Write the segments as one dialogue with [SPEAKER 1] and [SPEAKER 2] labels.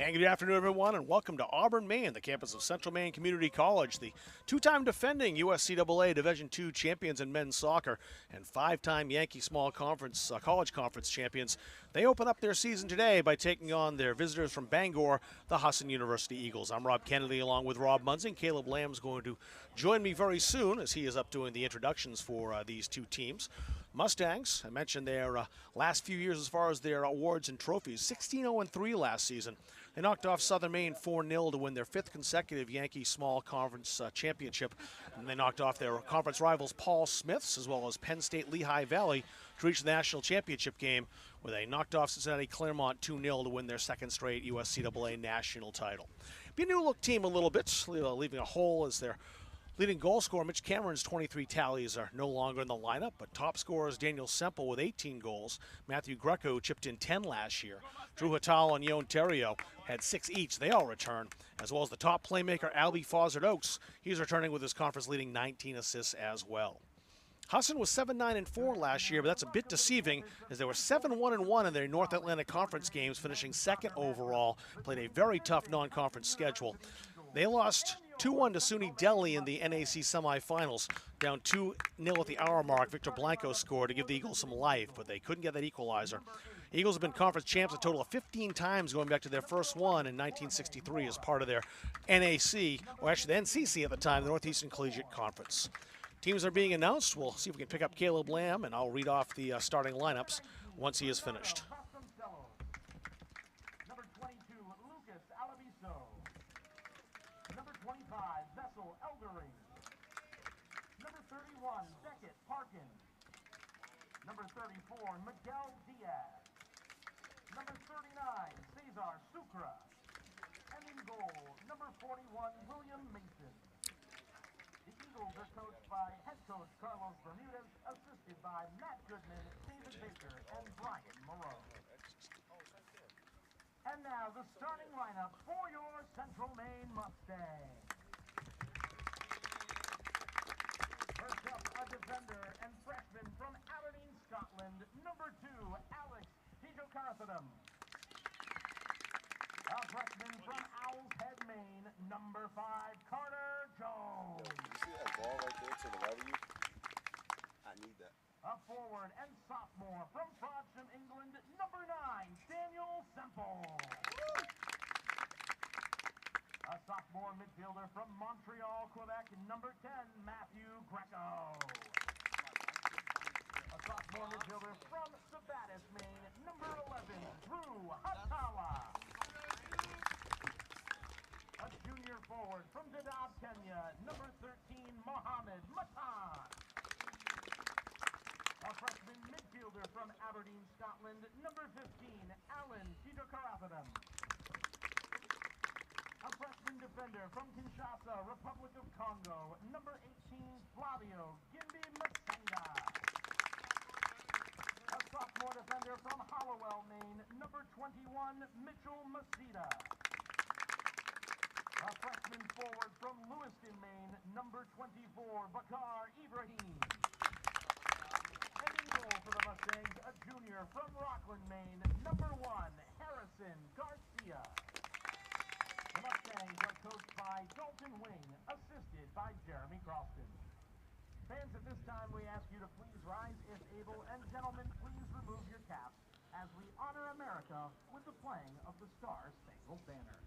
[SPEAKER 1] And good afternoon, everyone, and welcome to Auburn, Maine, the campus of Central Maine Community College, the two-time defending USCAA Division II champions in men's soccer and five-time Yankee Small Conference College Conference champions. They open up their season today by taking on their visitors from Bangor, the Husson University Eagles. I'm Rob Kennedy along with Rob Munsing. Caleb Lamb's going to join me very soon as he is up doing the introductions for these two teams. Mustangs, I mentioned their last few years as far as their awards and trophies, 16-0-3 last season. They knocked off Southern Maine 4-0 to win their fifth consecutive Yankee Small Conference championship. And they knocked off their conference rivals Paul Smiths as well as Penn State Lehigh Valley to reach the national championship game, where they knocked off Cincinnati Claremont 2-0 to win their second straight USCAA national title. Be a new-look team a little bit, leaving a hole as their leading goal scorer Mitch Cameron's 23 tallies are no longer in the lineup, but top scorers Daniel Semple with 18 goals. Matthew Greco chipped in 10 last year. Drew Hattal and Yon Terrio had 6 each. They all return, as well as the top playmaker Albie Fozzard Oaks. He's returning with his conference-leading 19 assists as well. Husson was 7-9-4 last year, but that's a bit deceiving as they were 7-1-1 in their North Atlantic Conference games, finishing second overall, played a very tough non-conference schedule. They lost 2-1 to SUNY Deli in the NAC semifinals. Down 2-0 at the hour mark, Victor Blanco scored to give the Eagles some life, but they couldn't get that equalizer. Eagles have been conference champs a total of 15 times, going back to their first one in 1963 as part of their NAC, or actually the NCC at the time, the Northeastern Collegiate Conference. Teams are being announced. We'll see if we can pick up Caleb Lamb, and I'll read off the starting lineups once he is finished.
[SPEAKER 2] Number 25, Vessel Eldering. Number 31, Beckett Parkin. Number 34, Miguel Diaz. Number 39, Cesar Sucra. And in goal, number 41, William Mason. The Eagles are coached by head coach Carlos Bermudez, assisted by Matt Goodman, David Baker, and Brian Moreau. And now the starting lineup for your Central Maine Mustangs. First up, a defender and freshman from Aberdeen, Scotland, number 2, Alex Tijokarthanam. A freshman from Owl's Head, Maine, number 5, Carter Jones.
[SPEAKER 3] You see that ball right there to the right of you? I need that.
[SPEAKER 2] A forward and sophomore from Frodsham, England, number 9, Daniel Semple. A sophomore midfielder from Montreal, Quebec, number 10, Matthew Greco. A sophomore midfielder from Sabattis, Maine, number 11, Drew Hatala. A junior forward from Dadaab, Kenya, number 13, Mohammed Matan. A freshman midfielder from Aberdeen, Scotland, number 15, Alan Tijokarthanam. A freshman defender from Kinshasa, Republic of Congo, number 18, Flavio Gimbi Masenga. A sophomore defender from Hollowell, Maine, number 21, Mitchell Masita. A freshman forward from Lewiston, Maine, number 24, Bakar Ibrahim. And in goal for the Mustangs, a junior from Rockland, Maine, number 1, Harrison Garcia. The Mustangs are coached by Dalton Wing, assisted by Jeremy Crofton. Fans, at this time, we ask you to please rise if able, and gentlemen, please remove your caps as we honor America with the playing of the Star-Spangled Banner.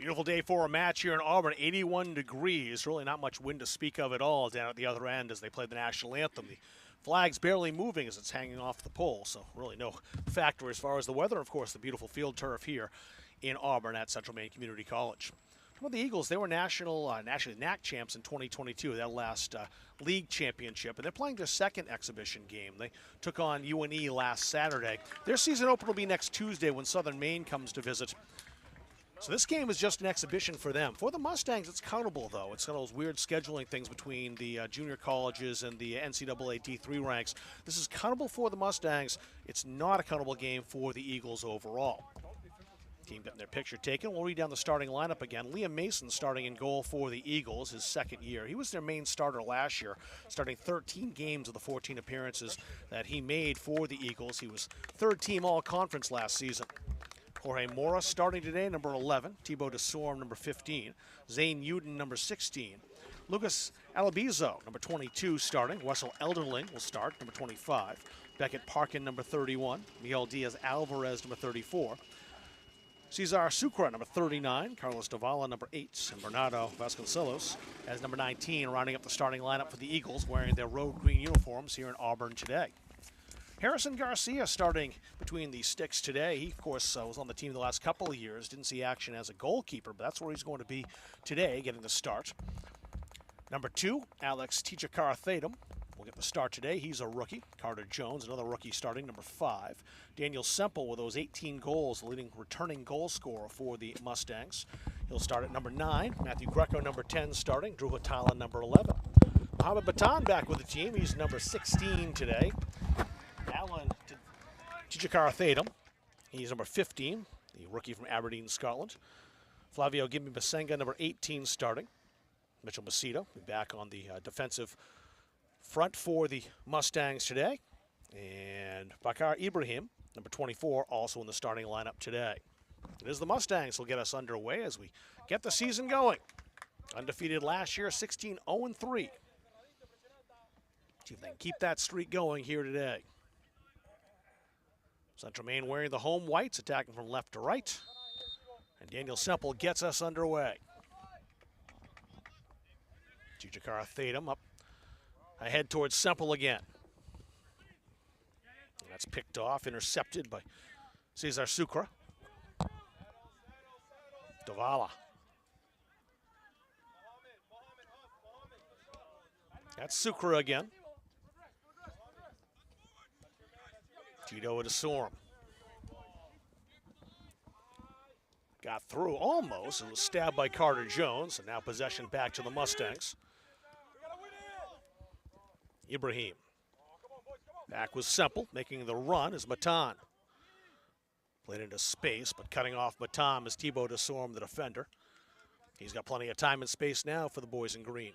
[SPEAKER 1] Beautiful day for a match here in Auburn, 81 degrees. Really not much wind to speak of at all down at the other end as they play the national anthem. The flag's barely moving as it's hanging off the pole, so really no factor as far as the weather. Of course, the beautiful field turf here in Auburn at Central Maine Community College. Well, the Eagles, they were nationally NAC champs in 2022, that last league championship, and they're playing their second exhibition game. They took on UNE last Saturday. Their season opener will be next Tuesday when Southern Maine comes to visit. So this game is just an exhibition for them. For the Mustangs, it's countable, though. It's got those weird scheduling things between the junior colleges and the NCAA D3 ranks. This is countable for the Mustangs. It's not a countable game for the Eagles overall. Team getting their picture taken. We'll read down the starting lineup again. Liam Mason starting in goal for the Eagles, his second year. He was their main starter last year, starting 13 games of the 14 appearances that he made for the Eagles. He was third team all-conference last season. Jorge Mora starting today, number 11. Thibaut Desorme, number 15. Zane Uden, number 16. Lucas Alabizo, number 22, starting. Wessel Elderling will start, number 25. Beckett Parkin, number 31. Miguel Diaz-Alvarez, number 34. Cesar Sucre, number 39. Carlos Davala, number 8. And Bernardo Vasconcelos as number 19, rounding up the starting lineup for the Eagles, wearing their road green uniforms here in Auburn today. Harrison Garcia starting between the sticks today. He, of course, was on the team the last couple of years. Didn't see action as a goalkeeper, but that's where he's going to be today, getting the start. Number 2, Alex Tichakar-Thatum will get the start today. He's a rookie. Carter Jones, another rookie, starting, number 5. Daniel Semple with those 18 goals, the leading returning goal scorer for the Mustangs. He'll start at number 9. Matthew Greco, number 10, starting. Drew Hatala, number 11. Mohamed Batan back with the team. He's number 16 today. Alan Tichakar-Thatum, he's number 15, the rookie from Aberdeen, Scotland. Flavio Gimbi Masenga, number 18, starting. Mitchell Macedo back on the defensive front for the Mustangs today. And Bakar Ibrahim, number 24, also in the starting lineup today. It is the Mustangs who will get us underway as we get the season going. Undefeated last year, 16-0-3. See if they can keep that streak going here today. Central Maine wearing the home whites, attacking from left to right. And Daniel Semple gets us underway. Tichakar-Thatum up ahead towards Semple again. And that's picked off, intercepted by Cesar Sucre. Davala. That's Sucre again. Tito Desorme. Got through almost and was stabbed by Carter Jones, and now possession back to the Mustangs. Ibrahim. Back with Semple, making the run is Matan. Played into space, but cutting off Matan is Thibaut Desorme, the defender. He's got plenty of time and space now for the boys in green.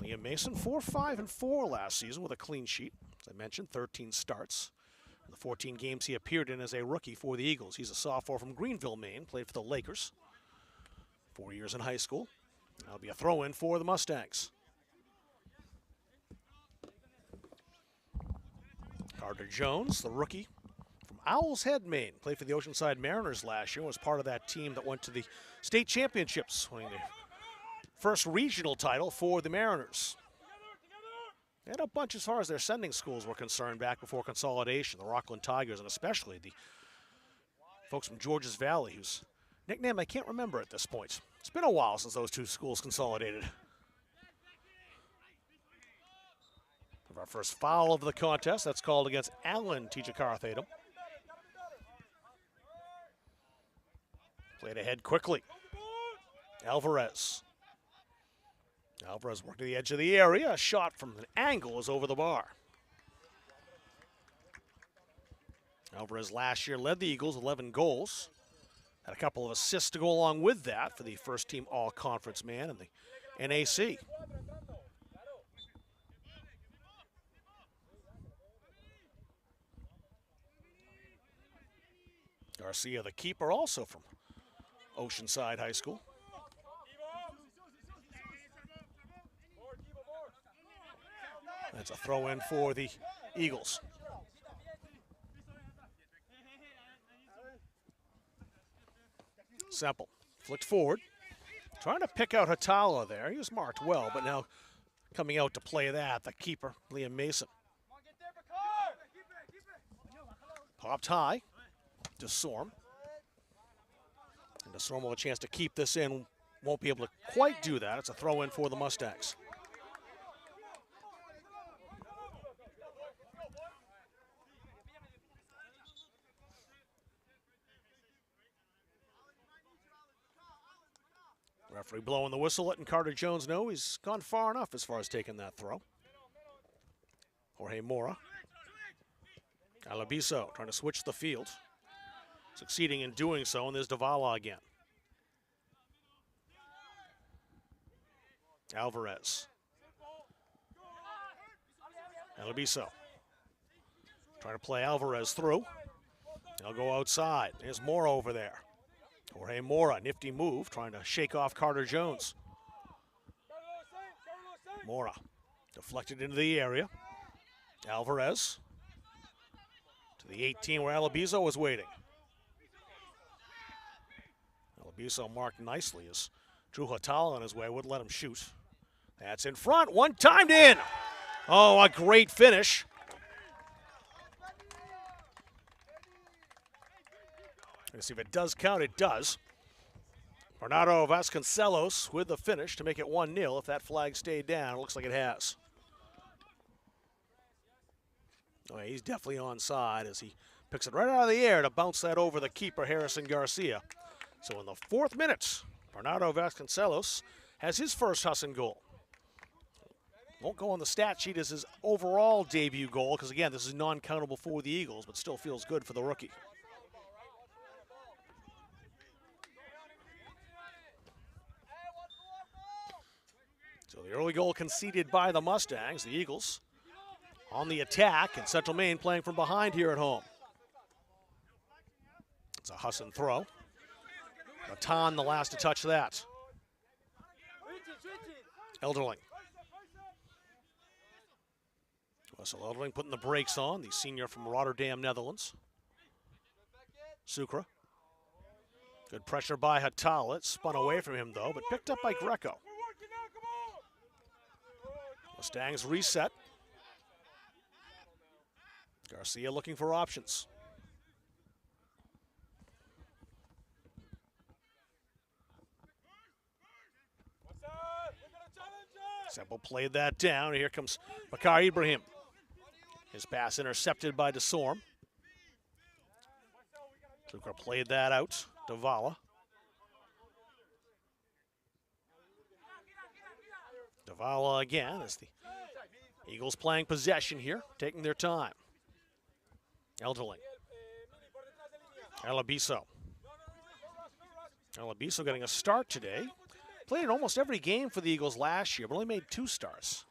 [SPEAKER 1] Liam Mason, 4-5-4 last season with a clean sheet. As I mentioned, 13 starts. In the 14 games he appeared in as a rookie for the Eagles. He's a sophomore from Greenville, Maine, played for the Lakers. 4 years in high school. That'll be a throw-in for the Mustangs. Carter Jones, the rookie from Owl's Head, Maine, played for the Oceanside Mariners last year, was part of that team that went to the state championships, winning the first regional title for the Mariners. They had a bunch as far as their sending schools were concerned back before consolidation, the Rockland Tigers, and especially the folks from Georges Valley, whose nickname I can't remember at this point. It's been a while since those two schools consolidated. Our first foul of the contest, that's called against Alan Tichakar-Thatum. Played ahead quickly. Alvarez worked to the edge of the area. A shot from an angle is over the bar. Alvarez last year led the Eagles, 11 goals. Had a couple of assists to go along with that for the first team all-conference man in the NAC. Garcia, the keeper, also from Oceanside High School. That's a throw-in for the Eagles. Semple flicked forward. Trying to pick out Hatala there. He was marked well, but now coming out to play that, the keeper, Liam Mason. Popped high to Sorm. And DeSorm will have a chance to keep this in. Won't be able to quite do that. It's a throw in for the Mustangs. Referee blowing the whistle, letting Carter Jones know he's gone far enough as far as taking that throw. Jorge Mora. Alabiso trying to switch the field. Succeeding in doing so, and there's Davala again. Alvarez. Alabiso. Trying to play Alvarez through. They'll go outside. There's Mora over there. Jorge Mora, nifty move, trying to shake off Carter Jones. Mora deflected into the area. Alvarez to the 18 where Alabiso was waiting. Alabiso marked nicely as Drew Hatala on his way, wouldn't let him shoot. That's in front, one timed in. Oh, a great finish. Let's see if it does count. It does. Bernardo Vasconcelos with the finish to make it 1-0. If that flag stayed down, it looks like it has. Oh, yeah, he's definitely onside as he picks it right out of the air to bounce that over the keeper, Harrison Garcia. So in the 4th minute, Bernardo Vasconcelos has his first Husson goal. Won't go on the stat sheet as his overall debut goal because, again, this is non-countable for the Eagles, but still feels good for the rookie. So the early goal conceded by the Mustangs. The Eagles on the attack, and Central Maine playing from behind here at home. It's a Husson throw. Baton the last to touch that. Elderling. Russell Elderling putting the brakes on, the senior from Rotterdam, Netherlands. Sucre. Good pressure by Hatala. It spun away from him, though, but picked up by Greco. Mustangs reset. Garcia looking for options. Semple played that down. Here comes Bakar Ibrahim. His pass intercepted by DeSorm. Zucker played that out. Davala. Davala again as the Eagles playing possession here, taking their time. Elderling. Alabiso. Alabiso getting a start today. Played in almost every game for the Eagles last year, but only made 2 starts.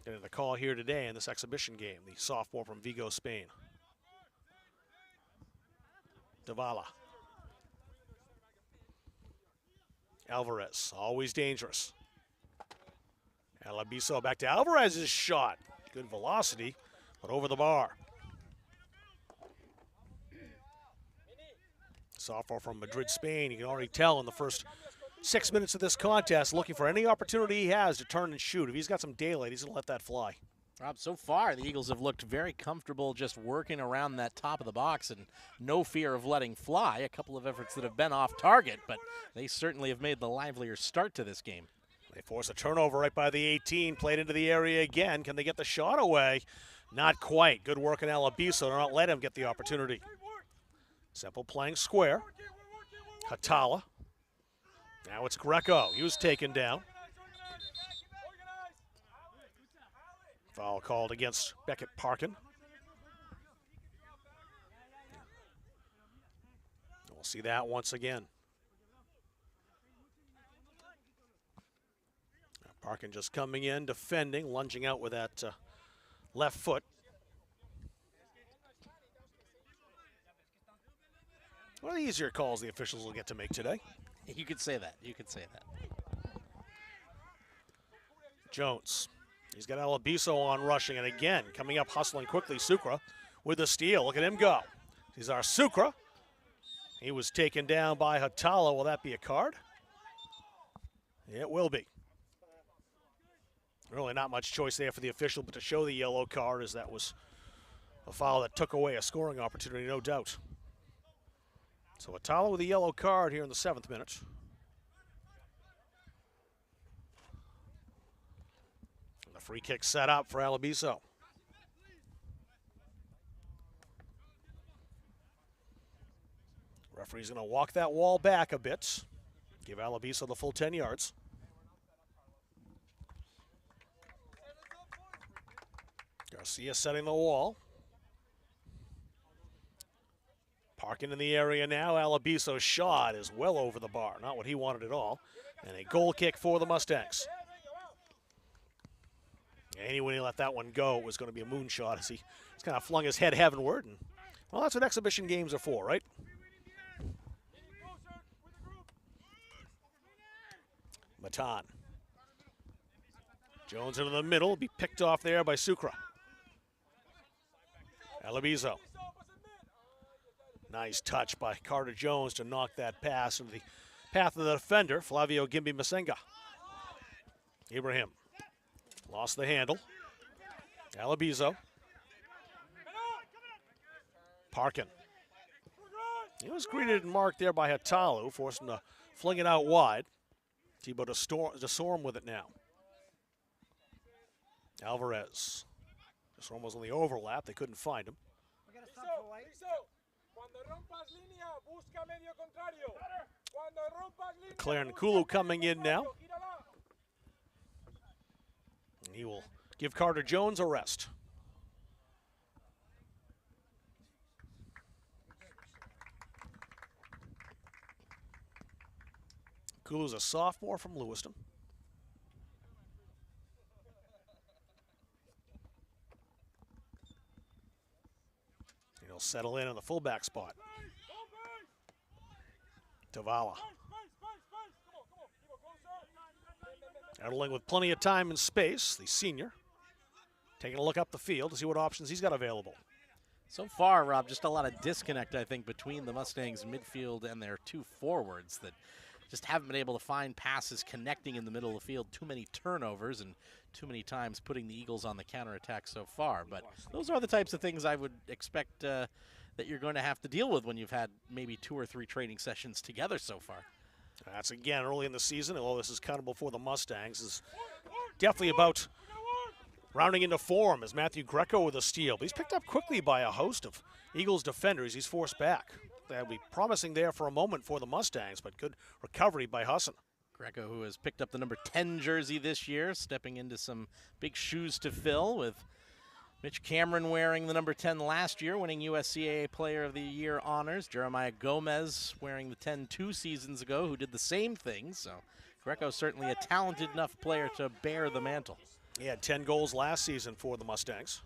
[SPEAKER 1] Getting the call here today in this exhibition game, the sophomore from Vigo, Spain. Davala. Alvarez, always dangerous. Alabiso back to Alvarez's shot. Good velocity, but over the bar. Sophomore from Madrid, Spain. You can already tell in the first 6 minutes of this contest, looking for any opportunity he has to turn and shoot. If he's got some daylight, he's going to let that fly.
[SPEAKER 4] Rob, so far, the Eagles have looked very comfortable just working around that top of the box and no fear of letting fly. A couple of efforts that have been off target, but they certainly have made the livelier start to this game.
[SPEAKER 1] They force a turnover right by the 18, played into the area again. Can they get the shot away? Not quite. Good work in Alabiso to not let him get the opportunity. Semple playing square. Hatala. Now it's Greco. He was taken down. Foul called against Beckett Parkin. We'll see that once again. Parkin just coming in, defending, lunging out with that left foot. One of the easier calls the officials will get to make today.
[SPEAKER 4] You could say that. You could say that.
[SPEAKER 1] Jones. He's got Alabiso on rushing, and again, coming up, hustling quickly, Sucre with the steal. Look at him go. He's our Sucre. He was taken down by Hatala. Will that be a card? It will be. Really not much choice there for the official but to show the yellow card, as that was a foul that took away a scoring opportunity, no doubt. So Hatala with a yellow card here in the 7th minute. And the free kick set up for Alabiso. Referee's going to walk that wall back a bit, give Alabiso the full 10 yards. Garcia setting the wall. Parking in the area now. Alabiso's shot is well over the bar. Not what he wanted at all. And a goal kick for the Mustangs. And when he let that one go, it was going to be a moonshot as he just kind of flung his head heavenward. And, well, that's what exhibition games are for, right? Matan. Jones into the middle, will be picked off there by Sucre. Alabiso. Nice touch by Carter Jones to knock that pass into the path of the defender, Flavio Gimbi Masenga. Ibrahim lost the handle. Alabiso. Parkin. He was greeted and marked there by Hatalu, forced him to fling it out wide. Thibaut DeSorme with it now. Alvarez. DeSorme was on the overlap. They couldn't find him. Claire Nkulu coming in now. And he will give Carter Jones a rest. Nkulu's a sophomore from Lewiston. He'll settle in on the fullback spot. Tavala. Edling with plenty of time and space, the senior. Taking a look up the field to see what options he's got available.
[SPEAKER 4] So far, Rob, just a lot of disconnect, I think, between the Mustangs midfield and their two forwards that just haven't been able to find passes connecting in the middle of the field. Too many turnovers and too many times putting the Eagles on the counterattack so far. But those are the types of things I would expect that you're going to have to deal with when you've had maybe 2 or 3 training sessions together so far.
[SPEAKER 1] That's, again, early in the season, although this is countable for the Mustangs, is definitely about rounding into form as Matthew Greco with a steal. But he's picked up quickly by a host of Eagles defenders. He's forced back. That'll be promising there for a moment for the Mustangs, but good recovery by Husson.
[SPEAKER 4] Greco, who has picked up the number 10 jersey this year, stepping into some big shoes to fill, with Mitch Cameron wearing the number 10 last year, winning USCAA Player of the Year honors. Jeremiah Gomez wearing the 10 2 seasons ago, who did the same thing. So Greco certainly a talented enough player to bear the mantle.
[SPEAKER 1] He had 10 goals last season for the Mustangs.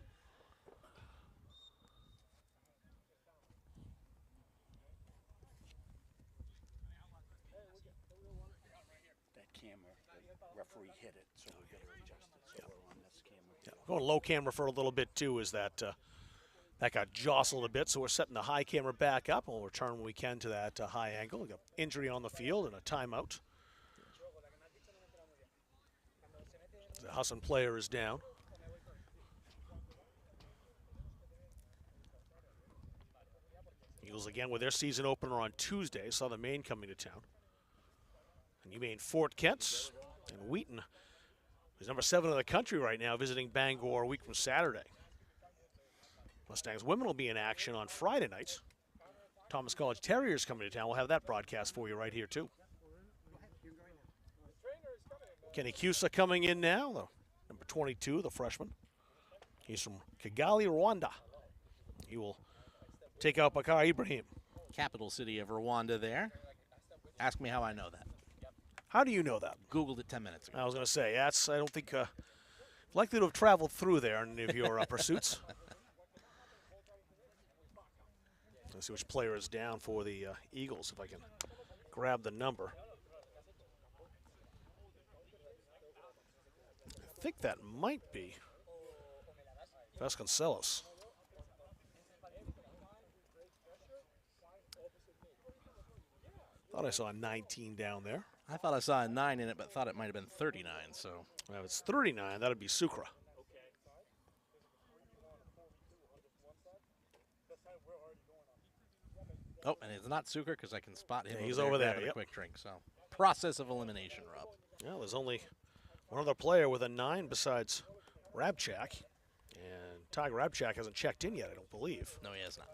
[SPEAKER 3] Referee hit it, so we got to adjust it. So we're on this camera.
[SPEAKER 1] Yeah, going low camera for a little bit too, is that that got jostled a bit, so we're setting the high camera back up, and we'll return when we can to that high angle. We got injury on the field and a timeout. The Husson player is down. Eagles again with their season opener on Tuesday. Saw the Maine coming to town. And UMaine Fort Kent and Wheaton, who's number 7 in the country right now, visiting Bangor a week from Saturday. Mustangs women will be in action on Friday night. Thomas College Terriers coming to town. We'll have that broadcast for you right here too. Kenny Cusa coming in now, number 22, the freshman. He's from Kigali, Rwanda. He will take out Bakar Ibrahim.
[SPEAKER 4] Capital city of Rwanda there. Ask me how I know that.
[SPEAKER 1] How do you know that?
[SPEAKER 4] Googled it 10 minutes ago.
[SPEAKER 1] I was going to say, I don't think likely to have traveled through there in any of your pursuits. Let's see which player is down for the Eagles, if I can grab the number. I think that might be Vasconcelos. Thought I saw a 19 down there.
[SPEAKER 4] I thought I saw a 9 in it, but thought it might have been 39. So
[SPEAKER 1] Well, if it's 39, that'd be Sucre.
[SPEAKER 4] oh, and it's not Sucre because I can spot him.
[SPEAKER 1] Yeah, he's over there,
[SPEAKER 4] grabbing
[SPEAKER 1] yep.
[SPEAKER 4] a quick drink. So process of elimination, Rob.
[SPEAKER 1] Well, there's only one other player with a 9 besides Rabchak. And Tiger Rabchak hasn't checked in yet, I don't believe.
[SPEAKER 4] No, he has not.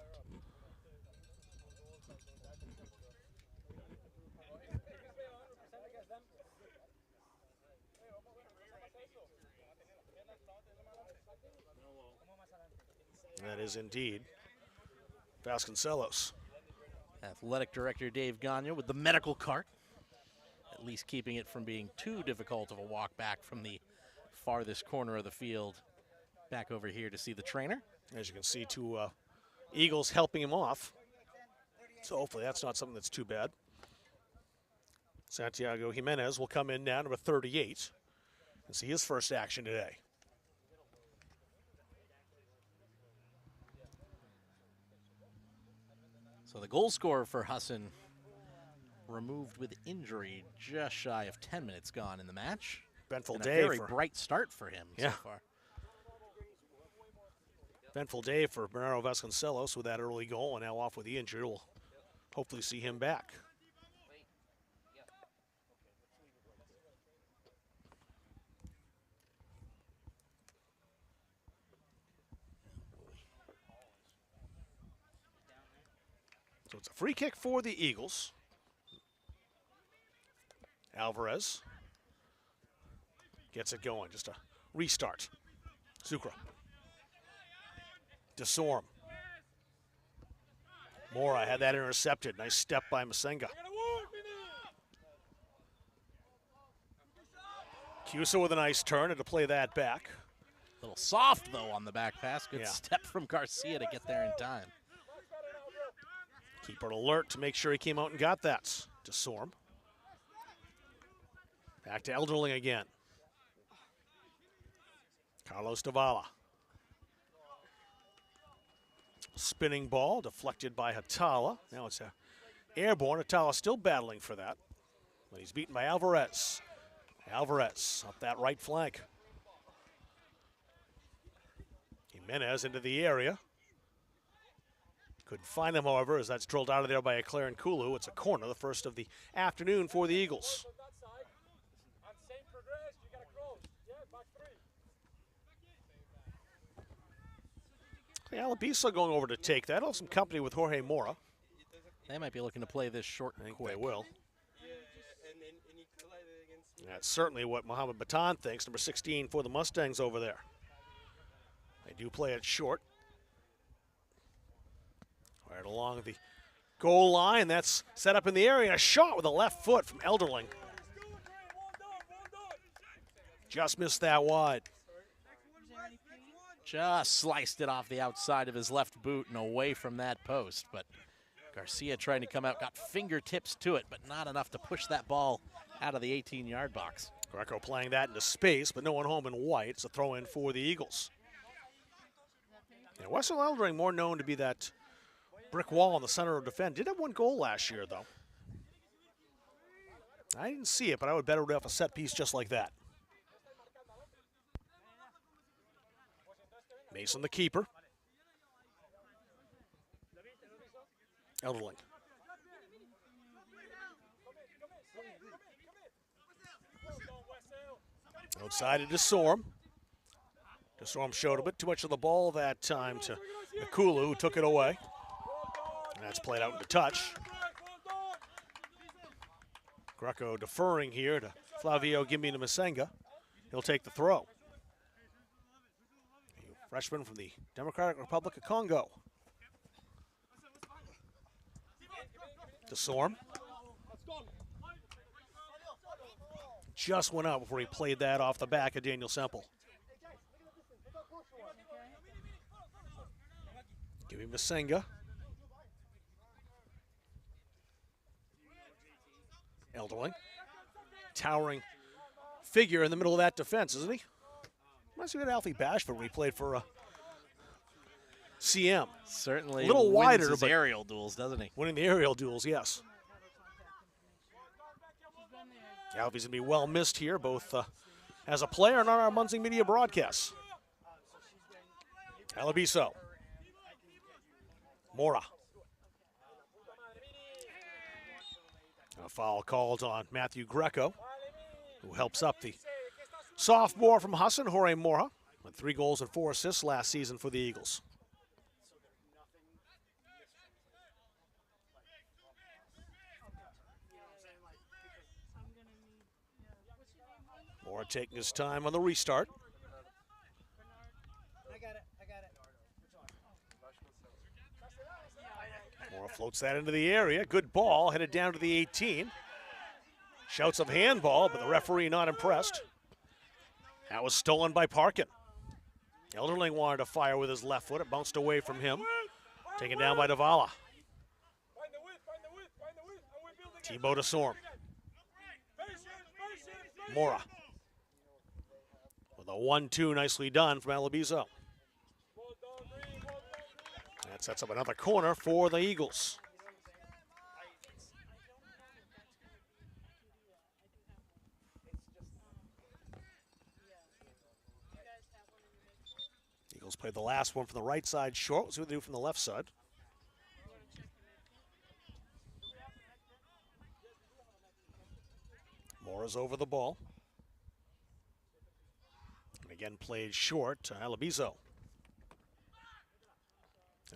[SPEAKER 1] That is indeed Vasconcelos.
[SPEAKER 4] Athletic Director Dave Gagne with the medical cart, at least keeping it from being too difficult of a walk back from the farthest corner of the field back over here to see the trainer.
[SPEAKER 1] As you can see, two Eagles helping him off. So hopefully that's not something that's too bad. Santiago Jimenez will come in now, number 38, and see his first action today.
[SPEAKER 4] So the goal scorer for Husson removed with injury, just shy of 10 minutes gone in the match.
[SPEAKER 1] Benful
[SPEAKER 4] And
[SPEAKER 1] day
[SPEAKER 4] a very
[SPEAKER 1] for
[SPEAKER 4] bright start for him
[SPEAKER 1] Yeah.
[SPEAKER 4] so far.
[SPEAKER 1] Benful day for Bernardo Vasconcelos with that early goal, and now off with the injury. We'll hopefully see him back. So it's a free kick for the Eagles. Alvarez gets it going, just a restart. Sucre. DeSorm. Mora had that intercepted. Nice step by Masenga. Cusa with a nice turn and to play that back.
[SPEAKER 4] A little soft, though, on the back pass. Good
[SPEAKER 1] Yeah.
[SPEAKER 4] step from Garcia to get there in time.
[SPEAKER 1] Keeper alert to make sure he came out and got that. DeSorm. Back to Elderling again. Carlos Davala. Spinning ball deflected by Hatala. Now it's a airborne. Hatala still battling for that. But he's beaten by Alvarez. Alvarez up that right flank. Jimenez into the area. Couldn't find him, however, as that's drilled out of there by Eclair and Kulu. It's a corner, the first of the afternoon for the Eagles. Alabisa going over to take that. I'll have some company with Jorge Mora.
[SPEAKER 4] They might be looking to play this short
[SPEAKER 1] I
[SPEAKER 4] and
[SPEAKER 1] think
[SPEAKER 4] quick.
[SPEAKER 1] they will. That's certainly what Mohamed Batan thinks, number 16 for the Mustangs over there. They do play it short. Right along the goal line. That's set up in the area. A shot with a left foot from Elderling. Just missed that wide.
[SPEAKER 4] Just sliced it off the outside of his left boot and away from that post. But Garcia trying to come out, got fingertips to it, but not enough to push that ball out of the 18-yard box.
[SPEAKER 1] Greco playing that into space, but no one home in white. It's a throw-in for the Eagles. Yeah, Wessel Elderling, more known to be that brick wall in the center of defense. Did have one goal last year, though. I didn't see it, but I would bet it would have a set piece just like that. Mason, the keeper. Elderling. Outside of DeSorm. DeSorm showed a bit too much of the ball that time to Nakulu, who took it away. And that's played out into touch. Greco deferring here to Flavio Gimbi to Masenga. He'll take the throw. Freshman from the Democratic Republic of Congo. DeSorm. Just went out before he played that off the back of Daniel Semple. Give him Masenga. Elderling. Towering figure in the middle of that defense, isn't he? Reminds me of Alfie Bashford when he played for CM.
[SPEAKER 4] Certainly
[SPEAKER 1] A little
[SPEAKER 4] wins
[SPEAKER 1] wider,
[SPEAKER 4] his
[SPEAKER 1] but
[SPEAKER 4] aerial duels, doesn't he?
[SPEAKER 1] Winning the aerial duels, yes. Alvy's going to be well missed here, both as a player and on our Munzing Media broadcasts. Alabiso. Mora. A foul called on Matthew Greco, who helps up the sophomore from Husson, Jorge Mora, with 3 goals and 4 assists last season for the Eagles. Mora taking his time on the restart. Mora floats that into the area. Good ball, headed down to the 18. Shouts of handball, but the referee not impressed. That was stolen by Parkin. Elderling wanted to fire with his left foot. It bounced away from him. Taken down by Davala. Thibaut Desorme. Mora. With a 1-2 nicely done from Alabiso. That sets up another corner for the Eagles. Eagles played the last one from the right side short. Let's see what they do from the left side. Mora's over the ball. And again played short to Alabiso.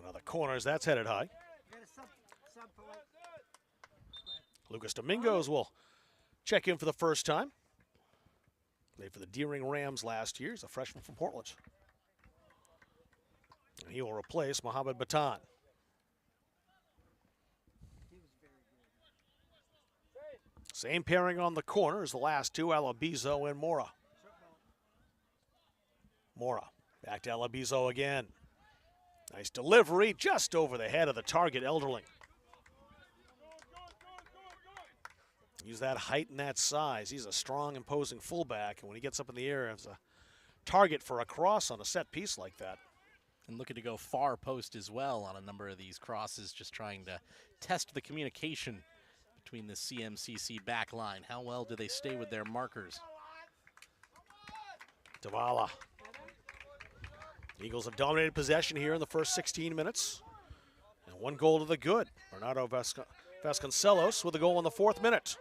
[SPEAKER 1] Another corners, that's headed high. Lucas Domingos will check in for the first time. Played for the Deering Rams last year. He's a freshman from Portland. And he will replace Mohamed Batan. Same pairing on the corner as the last two, Alabiso and Mora. Mora, back to Alabiso again. Nice delivery, just over the head of the target, Elderling. Use that height and that size. He's a strong, imposing fullback, and when he gets up in the air, it's a target for a cross on a set piece like that.
[SPEAKER 4] And looking to go far post as well on a number of these crosses, just trying to test the communication between the CMCC back line. How well do they stay with their markers?
[SPEAKER 1] Davala. The Eagles have dominated possession here in the first 16 minutes. And 1 goal to the good. Bernardo Vasconcelos with a goal in the 4th minute.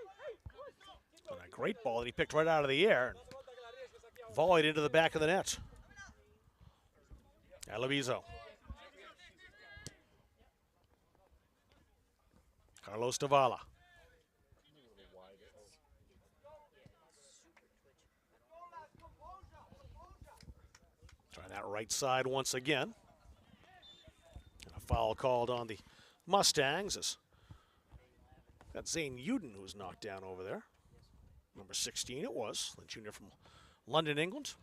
[SPEAKER 1] And a great ball that he picked right out of the air. Volleyed into the back of the net. Alabiso. Carlos Davala. Try that right side once again. And a foul called on the Mustangs. Got Zane Uden who was knocked down over there. Number 16 it was, the junior from London, England.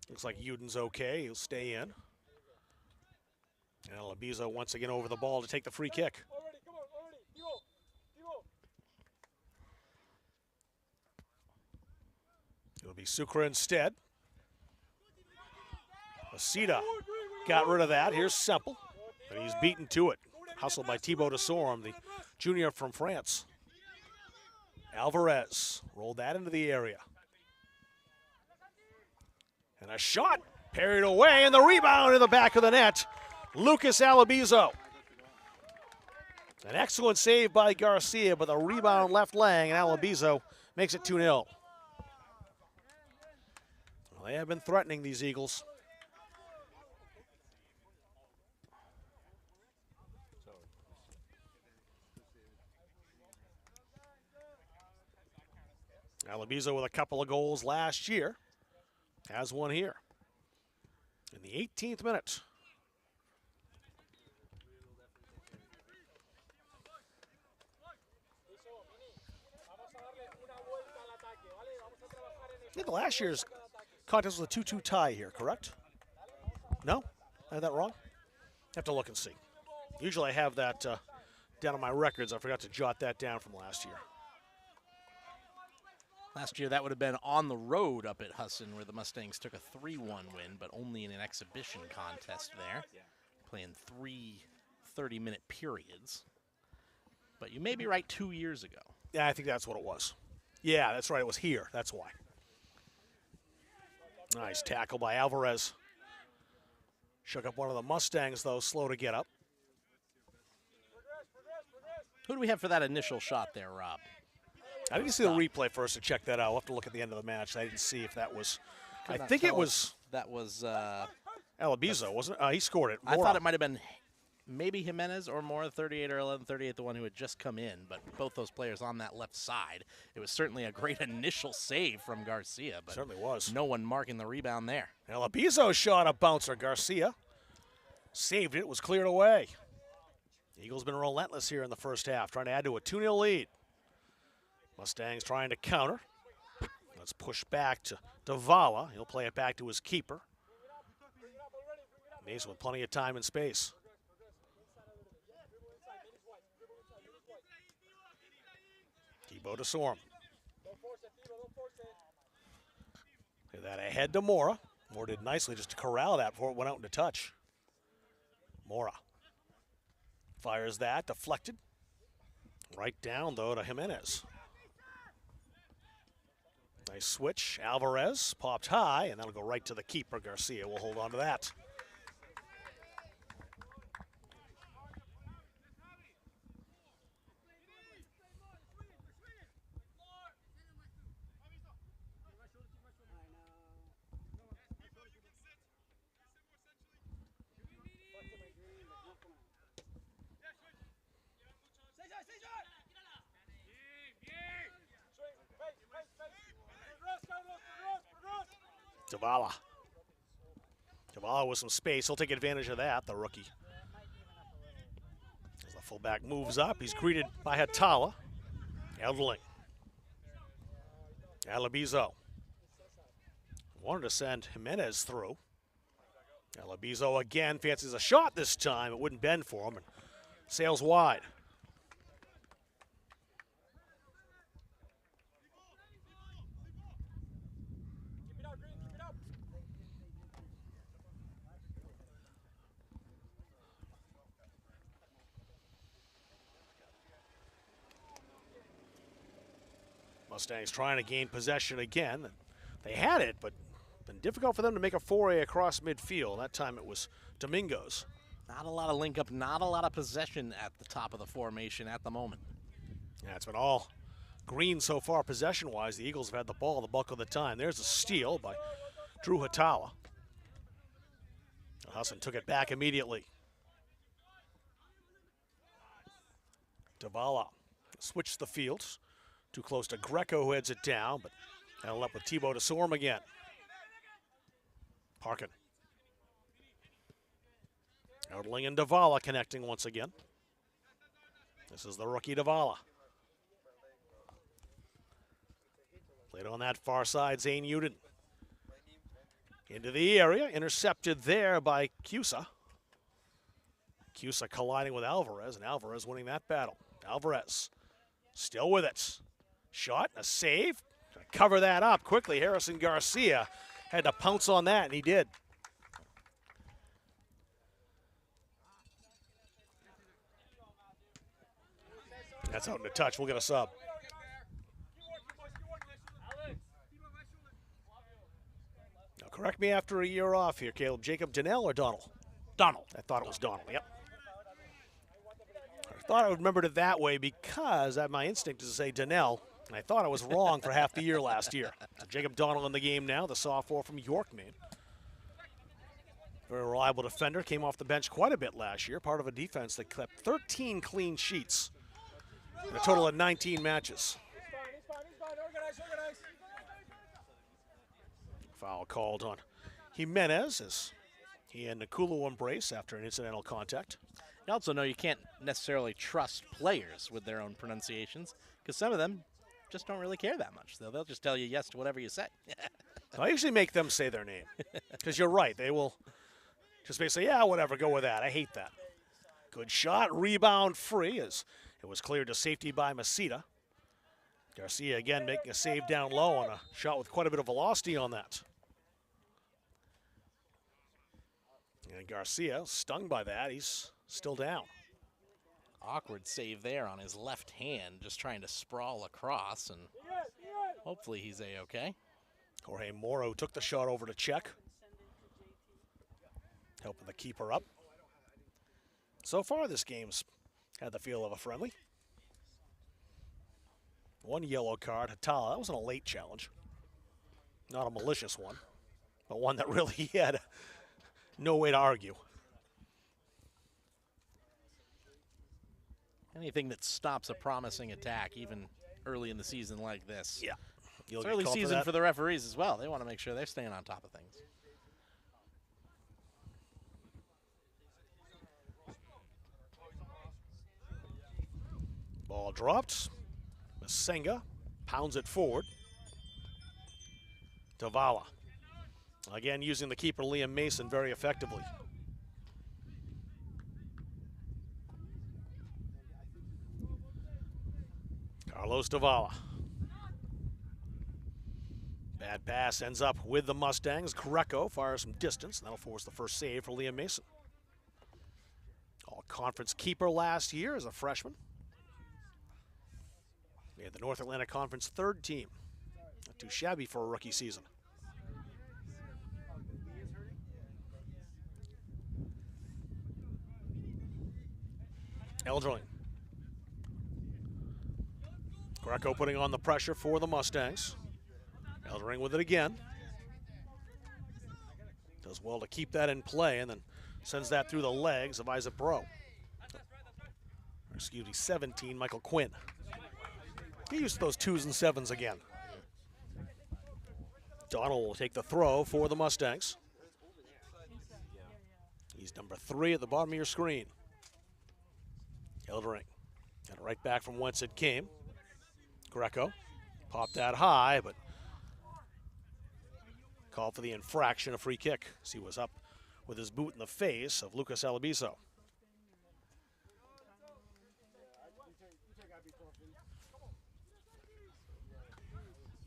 [SPEAKER 1] Looks like Uden's okay. He'll stay in. And Alabiso once again over the ball to take the free kick. It'll be Sucre instead. Asita got rid of that. Here's Semple. But he's beaten to it. Hustled by Thibaut Desorme, the junior from France. Alvarez rolled that into the area. And a shot parried away, and the rebound in the back of the net. Lucas Alabiso. An excellent save by Garcia, but the rebound left laying, and Alabiso makes it 2-0. Well, they have been threatening these Eagles. Alabiso with a couple of goals last year. Has one here in the 18th minute. I think last year's contest was a 2-2 tie here, correct? No? I had that wrong? Have to look and see. Usually I have that down on my records. I forgot to jot that down from last year.
[SPEAKER 4] Last year, that would have been on the road up at Husson, where the Mustangs took a 3-1 win, but only in an exhibition contest there, playing 3 30-minute periods. But you may be right, 2 years ago.
[SPEAKER 1] Yeah, I think that's what it was. Yeah, that's right. It was here. That's why. Nice tackle by Alvarez. Shook up one of the Mustangs, though, slow to get up.
[SPEAKER 4] Who do we have for that initial shot there, Rob?
[SPEAKER 1] I didn't see the replay first to check that out. We'll have to look at the end of the match. I didn't see if that was. I think it was.
[SPEAKER 4] That was.
[SPEAKER 1] Alabizo, wasn't it? He scored it.
[SPEAKER 4] I thought it might have been maybe Jimenez or Mora, 38 or 11-38, the one who had just come in, but both those players on that left side. It was certainly a great initial save from Garcia, but
[SPEAKER 1] certainly was.
[SPEAKER 4] No one marking the rebound there.
[SPEAKER 1] Alabizo shot a bouncer. Garcia saved it. It was cleared away. The Eagles been relentless here in the first half, trying to add to a 2-0 lead. Mustangs trying to counter. Let's push back to Davala. He'll play it back to his keeper. Mason with plenty of time and space. Thibaut Desorme. Get that ahead to Mora. Mora did nicely just to corral that before it went out into touch. Mora fires that, deflected. Right down, though, to Jimenez. Nice switch. Alvarez popped high, and that'll go right to the keeper. Garcia will hold on to that. Davala with some space. He'll take advantage of that, the rookie. As the fullback moves up, he's greeted by Hatala. Eldling. Alabizo. Wanted to send Jimenez through. Alabizo again fancies a shot this time. It wouldn't bend for him and sails wide. Mustangs trying to gain possession again. They had it, but been difficult for them to make a foray across midfield. That time it was Domingos.
[SPEAKER 4] Not a lot of link up, not a lot of possession at the top of the formation at the moment.
[SPEAKER 1] Yeah, it's been all green so far possession-wise. The Eagles have had the ball the bulk of the time. There's a steal by Drew Hatala. Husson took it back immediately. Davala switched the fields. Too close to Greco, who heads it down, but that'll up with Thibaut Desorme again. Parkin. Eldling and Davala connecting once again. This is the rookie Davala. Played on that far side, Zane Uden. Into the area, intercepted there by Cusa. Cusa colliding with Alvarez, and Alvarez winning that battle. Alvarez still with it. Shot, a save. Cover that up quickly. Harrison Garcia had to pounce on that, and he did. That's out in the touch. We'll get a sub. Now, correct me after a year off here, Caleb. Jacob Donnell or Donald? Donald. I thought it was Donald, yep. I thought I would remember it that way because my instinct is to say Donnell. And I thought I was wrong for half the year last year. So Jacob Donald in the game now, the sophomore from York, Maine. Very reliable defender, came off the bench quite a bit last year, part of a defense that kept 13 clean sheets in a total of 19 matches. Foul called on Jimenez as he and Nakulu embrace after an incidental contact.
[SPEAKER 4] You also know you can't necessarily trust players with their own pronunciations because some of them just don't really care that much. They'll just tell you yes to whatever you say.
[SPEAKER 1] I usually make them say their name because you're right. They will just basically, yeah, whatever, go with that. I hate that. Good shot, rebound free as it was cleared to safety by Masita. Garcia again making a save down low on a shot with quite a bit of velocity on that. And Garcia, stung by that, he's still down.
[SPEAKER 4] Awkward save there on his left hand, just trying to sprawl across, and hopefully he's A-okay.
[SPEAKER 1] Jorge Moro took the shot over to check, helping the keeper up. So far this game's had the feel of a friendly. One yellow card, Hatala. That wasn't a late challenge. Not a malicious one, but one that really he had no way to argue.
[SPEAKER 4] Anything that stops a promising attack, even early in the season like this.
[SPEAKER 1] Yeah.
[SPEAKER 4] It's early season for the referees as well. They want to make sure they're staying on top of things.
[SPEAKER 1] Ball dropped. Masenga pounds it forward. Davala. Again, using the keeper Liam Mason very effectively. Carlos Davala. Bad pass ends up with the Mustangs. Greco fires from distance, and that'll force the first save for Liam Mason. All-conference keeper last year as a freshman. Made the North Atlantic Conference third team. Not too shabby for a rookie season. Eldring. Greco putting on the pressure for the Mustangs. Eldring with it again. Does well to keep that in play and then sends that through the legs of Isaac Bro. Excuse me, 17, Michael Quinn. Get used to those 2s and 7s again. Donald will take the throw for the Mustangs. He's number 3 at the bottom of your screen. Eldring got it right back from whence it came. Greco popped that high, but called for the infraction, a free kick, as he was up with his boot in the face of Lucas Alabiso.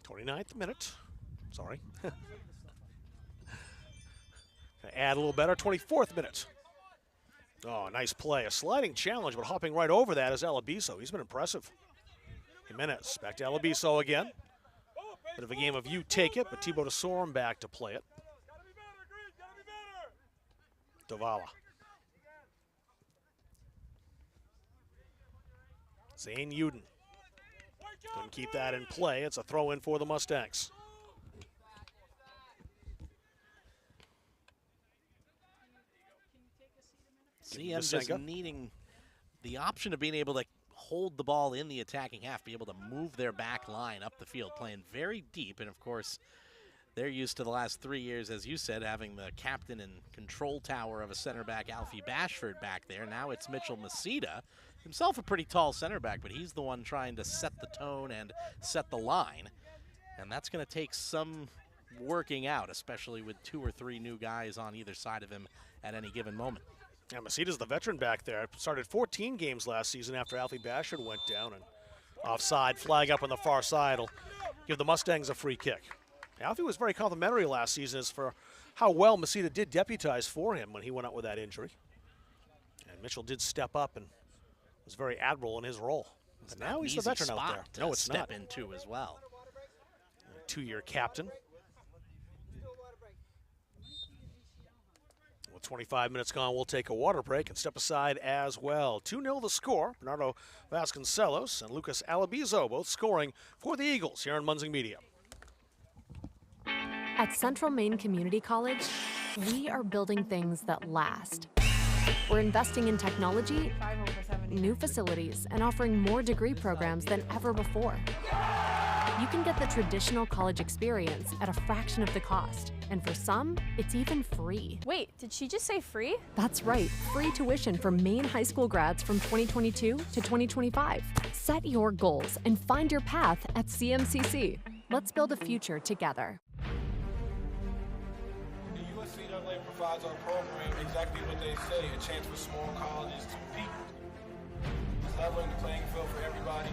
[SPEAKER 1] .29th minute. Sorry. Add a little better. 24th minute. Oh, nice play. A sliding challenge, but hopping right over that is Alabiso. He's been impressive. Jimenez back to Alabiso again. Bit of a game of you take it, but Thibaut Desorme back to play it. Davala. Zane Uden. Couldn't keep that in play. It's a throw in for the Mustangs.
[SPEAKER 4] CM just needing the option of being able to hold the ball in the attacking half, be able to move their back line up the field, playing very deep. And of course, they're used to the last 3 years, as you said, having the captain and control tower of a center back, Alfie Bashford, back there. Now it's Mitchell Masita, himself a pretty tall center back, but he's the one trying to set the tone and set the line. And that's going to take some working out, especially with 2 or 3 new guys on either side of him at any given moment.
[SPEAKER 1] Yeah, Masita's the veteran back there. Started 14 games last season after Alfie Bashford went down, and offside flag up on the far side will give the Mustangs a free kick. Alfie was very complimentary last season as for how well Masita did deputize for him when he went out with that injury. And Mitchell did step up and was very admirable in his role. But now he's the veteran out there. No, it's
[SPEAKER 4] step
[SPEAKER 1] not.
[SPEAKER 4] into as well.
[SPEAKER 1] A 2-year captain. With 25 minutes gone, we'll take a water break and step aside as well. 2-0 the score. Bernardo Vasconcelos and Lucas Alabiso both scoring for the Eagles here on Munzing Media.
[SPEAKER 5] At Central Maine Community College, we are building things that last. We're investing in technology, new facilities, and offering more degree programs than ever before. You can get the traditional college experience at a fraction of the cost. And for some, it's even free.
[SPEAKER 6] Wait, did she just say free?
[SPEAKER 5] That's right, free tuition for Maine high school grads from 2022 to 2025. Set your goals and find your path at CMCC. Let's build a future together.
[SPEAKER 7] The USCAA provides our program exactly what they say, a chance for small colleges to compete. It's leveling the playing field for everybody.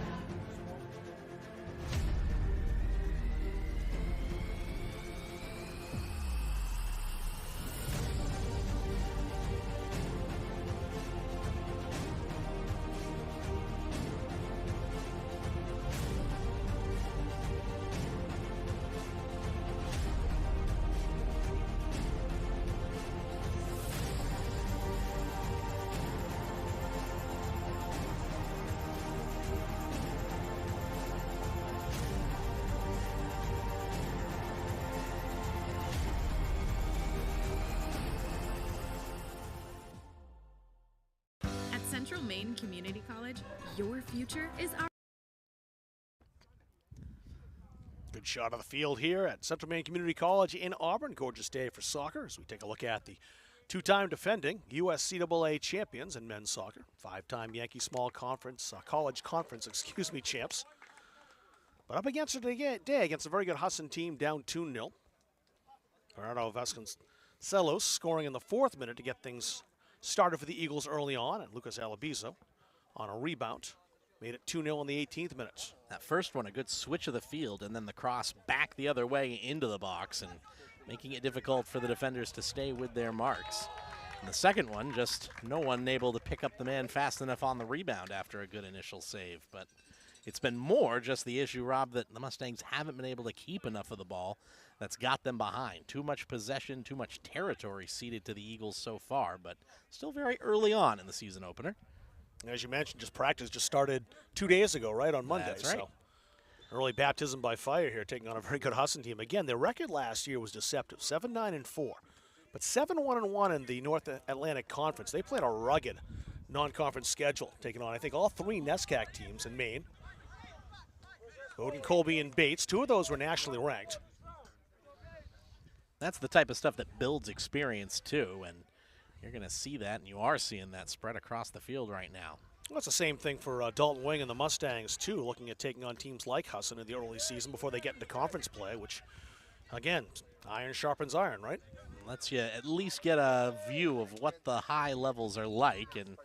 [SPEAKER 6] Maine Community College, your future is our...
[SPEAKER 1] Good shot of the field here at Central Maine Community College in Auburn. Gorgeous day for soccer as we take a look at the two-time defending USCAA champions in men's soccer. Five-time Yankee Small Conference, College Conference, champs. But up against it today against a very good Husson team, down 2-0. Bernardo Vasconcelos scoring in the 4th minute to get things started for the Eagles early on, and Lucas Alabizo on a rebound made it 2-0 in the 18th minute.
[SPEAKER 4] That first one, a good switch of the field, and then the cross back the other way into the box, and making it difficult for the defenders to stay with their marks. And the second one, just no one able to pick up the man fast enough on the rebound after a good initial save. But it's been more just the issue, Rob, that the Mustangs haven't been able to keep enough of the ball. That's got them behind. Too much possession, too much territory ceded to the Eagles so far, but still very early on in the season opener.
[SPEAKER 1] As you mentioned, practice just started 2 days ago, right, on Monday.
[SPEAKER 4] That's right.
[SPEAKER 1] So early baptism by fire here, taking on a very good Husson team. Again, their record last year was deceptive, 7-9-4. But 7-1-1 in the North Atlantic Conference. They played a rugged non-conference schedule, taking on, I think, all 3 NESCAC teams in Maine. Bowdoin, Colby, and Bates. 2 of those were nationally ranked.
[SPEAKER 4] That's the type of stuff that builds experience, too, and you're going to see that, and you are seeing that spread across the field right now.
[SPEAKER 1] Well, it's the same thing for Dalton Wing and the Mustangs, too, looking at taking on teams like Husson in the early season before they get into conference play, which, again, iron sharpens iron, right?
[SPEAKER 4] Lets you at least get a view of what the high levels are like and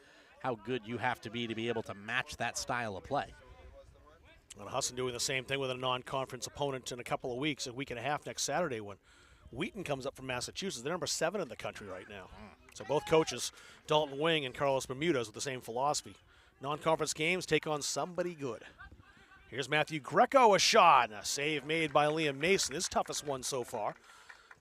[SPEAKER 4] how good you have to be able to match that style of play.
[SPEAKER 1] And Husson doing the same thing with a non-conference opponent in a couple of weeks, a week and a half next Saturday when Wheaton comes up from Massachusetts. They're number 7 in the country right now. So both coaches, Dalton Wing and Carlos Bermudez, with the same philosophy. Non-conference games take on somebody good. Here's Matthew Greco, a shot, and a save made by Liam Mason, his toughest one so far.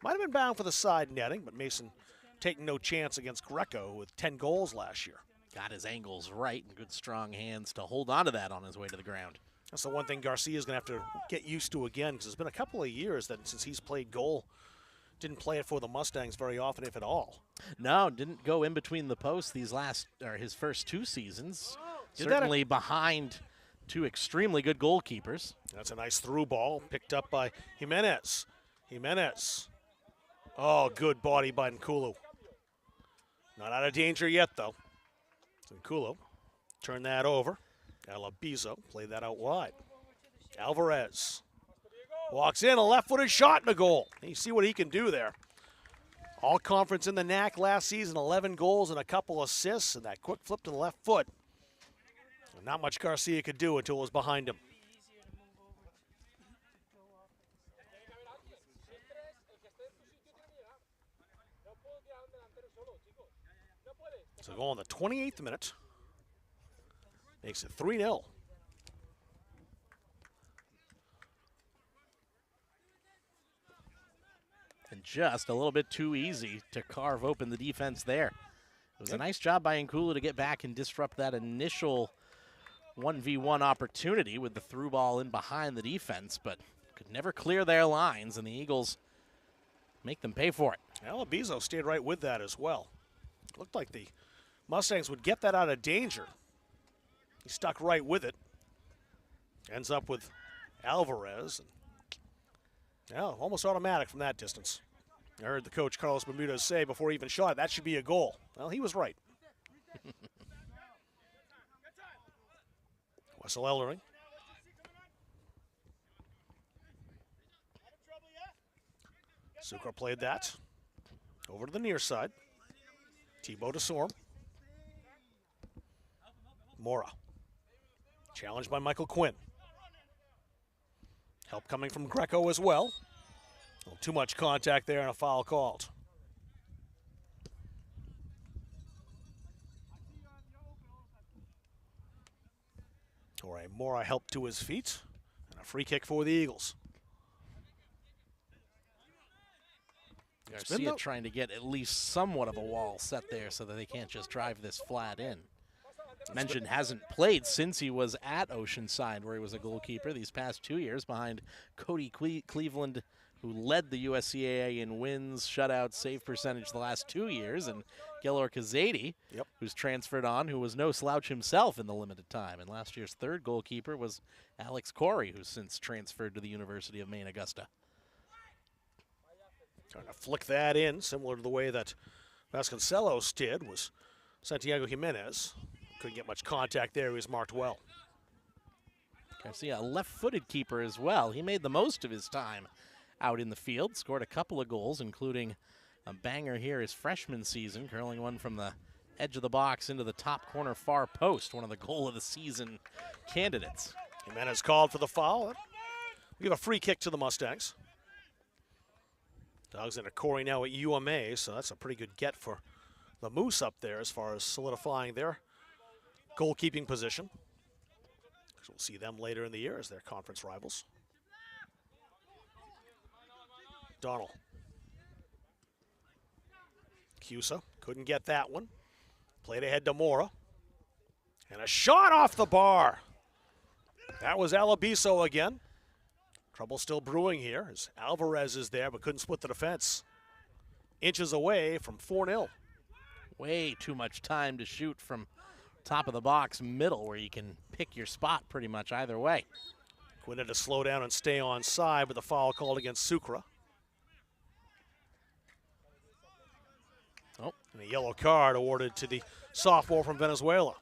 [SPEAKER 1] Might have been bound for the side netting, but Mason taking no chance against Greco with 10 goals last year.
[SPEAKER 4] Got his angles right and good strong hands to hold on to that on his way to the ground.
[SPEAKER 1] That's the one thing Garcia's going to have to get used to again, because it's been a couple of years that since he's played goal, didn't play it for the Mustangs very often, if at all.
[SPEAKER 4] No, didn't go in between the posts his first 2 seasons.
[SPEAKER 1] Did
[SPEAKER 4] Certainly behind 2 extremely good goalkeepers.
[SPEAKER 1] That's a nice through ball picked up by Jimenez. Oh, good body by Nkulu. Not out of danger yet, though. So Nkulu turn that over. Alabizo played that out wide. Alvarez walks in, a left-footed shot and a goal. You see what he can do there. All conference in the NAC last season, 11 goals and a couple assists, and that quick flip to the left foot. Not much Garcia could do until it was behind him. So goal in the 28th minute. Makes it 3-0.
[SPEAKER 4] And just a little bit too easy to carve open the defense there. It was a nice job by Nkulu to get back and disrupt that initial 1v1 opportunity with the through ball in behind the defense, but could never clear their lines, and the Eagles make them pay for it.
[SPEAKER 1] Alabizo stayed right with that as well. Looked like the Mustangs would get that out of danger. He stuck right with it. Ends up with Alvarez. Yeah, almost automatic from that distance. I heard the coach, Carlos Bermudez, say before he even shot, that should be a goal. Well, he was right. Wessel Eldering. Sucre played that. Over to the near side. Thibaut Desorme. Mora. Challenged by Michael Quinn. Help coming from Greco as well. A little too much contact there and a foul called. Torrey Mora helped to his feet. And a free kick for the Eagles.
[SPEAKER 4] Garcia trying to get at least somewhat of a wall set there so that they can't just drive this flat in. Mentioned hasn't played since he was at Oceanside, where he was a goalkeeper these past 2 years behind Cody Cleveland who led the USCAA in wins, shutouts, save percentage the last 2 years, and Gilor Kazadi, who's transferred on, who was no slouch himself in the limited time. And last year's third goalkeeper was Alex Corey, who's since transferred to the University of Maine Augusta.
[SPEAKER 1] Trying to flick that in, similar to the way that Vasconcelos did, was Santiago Jimenez. Couldn't get much contact there. He was marked well.
[SPEAKER 4] Garcia, a left-footed keeper as well. He made the most of his time out in the field, scored a couple of goals, including a banger here his freshman season, curling one from the edge of the box into the top corner far post, one of the goal of the season candidates.
[SPEAKER 1] Jimenez called for the foul. We give a free kick to the Mustangs. Dogs into Corey now at UMA, so that's a pretty good get for the Moose up there as far as solidifying their goalkeeping position. So we'll see them later in the year as their conference rivals. Donald. Cusa couldn't get that one. Played ahead to Mora. And a shot off the bar. That was Alabiso again. Trouble still brewing here as Alvarez is there but couldn't split the defense. Inches away from 4-0.
[SPEAKER 4] Way too much time to shoot from top of the box middle where you can pick your spot pretty much either way.
[SPEAKER 1] Quinn had to slow down and stay on side with the foul called against Sucre. Oh, and a yellow card awarded to the sophomore from Venezuela.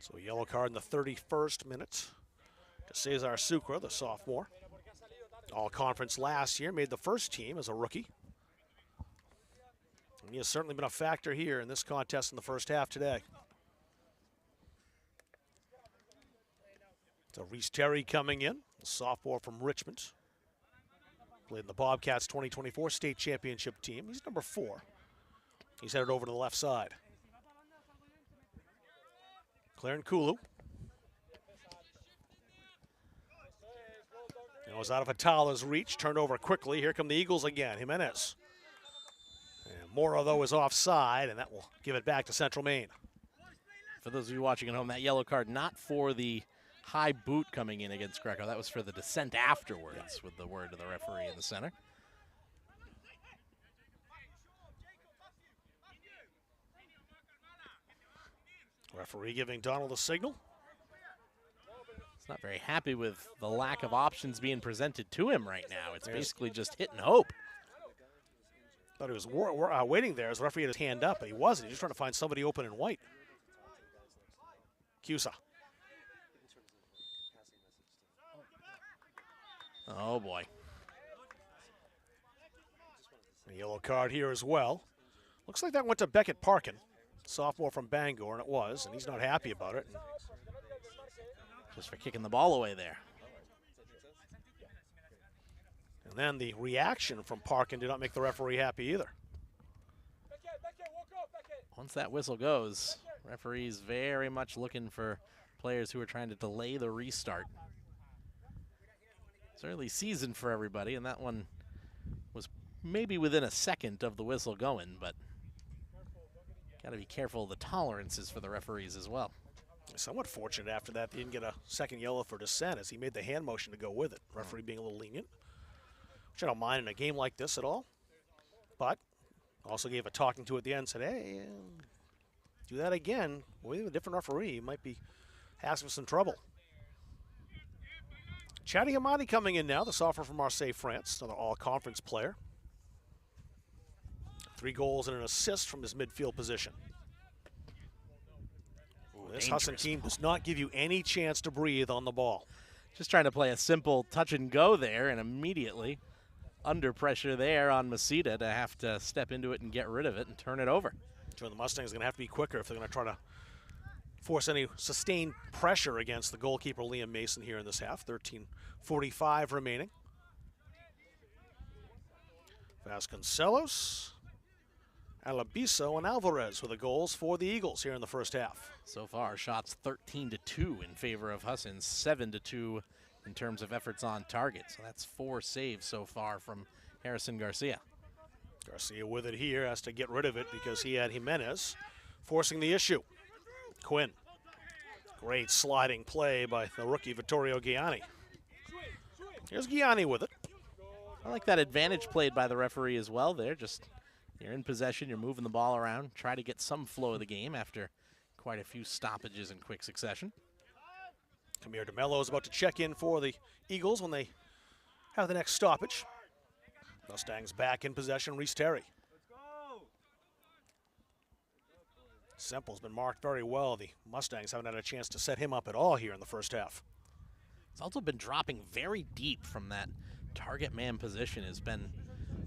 [SPEAKER 1] So a yellow card in the 31st minute to Cesar Sucre, the sophomore. All conference last year, made the first team as a rookie. And he has certainly been a factor here in this contest in the first half today. So Reese Terry coming in, a sophomore from Richmond. Played in the Bobcats 2024 state championship team. He's number 4. He's headed over to the left side. Claren Kulu. It was out of Atala's reach, turned over quickly. Here come the Eagles again, Jimenez. And Mora, though, is offside, and that will give it back to Central Maine.
[SPEAKER 4] For those of you watching at home, that yellow card not for the high boot coming in against Greco. That was for the descent afterwards with the word to the referee in the center.
[SPEAKER 1] Referee giving Donald a signal.
[SPEAKER 4] He's not very happy with the lack of options being presented to him right now. It's basically just hit and hope.
[SPEAKER 1] Thought he was waiting there as the referee had his hand up, but he wasn't. He was trying to find somebody open in white. Cusa.
[SPEAKER 4] Oh, boy.
[SPEAKER 1] A yellow card here as well. Looks like that went to Beckett Parkin, sophomore from Bangor, and it was, and he's not happy about it.
[SPEAKER 4] Just for kicking the ball away there.
[SPEAKER 1] And then the reaction from Parkin did not make the referee happy either.
[SPEAKER 4] Once that whistle goes, referee's very much looking for players who are trying to delay the restart. It's early season for everybody, and that one was maybe within a second of the whistle going, but got to be careful of the tolerances for the referees as well.
[SPEAKER 1] Somewhat fortunate after that they didn't get a second yellow for dissent as he made the hand motion to go with it. Referee being a little lenient, which I don't mind in a game like this at all, but also gave a talking to at the end, said, hey, do that again with a different referee, you might be asking for some trouble. Chadi Amadi coming in now, the sophomore from Marseille, France, another all-conference player. 3 goals and an assist from his midfield position. This Husson team does not give you any chance to breathe on the ball.
[SPEAKER 4] Just trying to play a simple touch and go there, and immediately under pressure there on Masita to have to step into it and get rid of it and turn it over.
[SPEAKER 1] So the Mustangs are going to have to be quicker if they're going to try to force any sustained pressure against the goalkeeper Liam Mason here in this half. 13:45 remaining. Vasconcelos, Alabiso, and Alvarez were the goals for the Eagles here in the first half.
[SPEAKER 4] So far, shots 13-2 in favor of Husson, 7-2 in terms of efforts on target. So that's 4 saves so far from Harrison Garcia.
[SPEAKER 1] Garcia with it here, has to get rid of it because he had Jimenez forcing the issue. Quinn. Great sliding play by the rookie Vittorio Gianni. Here's Gianni with it.
[SPEAKER 4] I like that advantage played by the referee as well there. Just you're in possession, you're moving the ball around, try to get some flow of the game after quite a few stoppages in quick succession.
[SPEAKER 1] Kamir DeMello is about to check in for the Eagles when they have the next stoppage. Mustangs back in possession, Reese Terry. Semple's been marked very well. The Mustangs haven't had a chance to set him up at all here in the first half.
[SPEAKER 4] He's also been dropping very deep from that target man position. Has been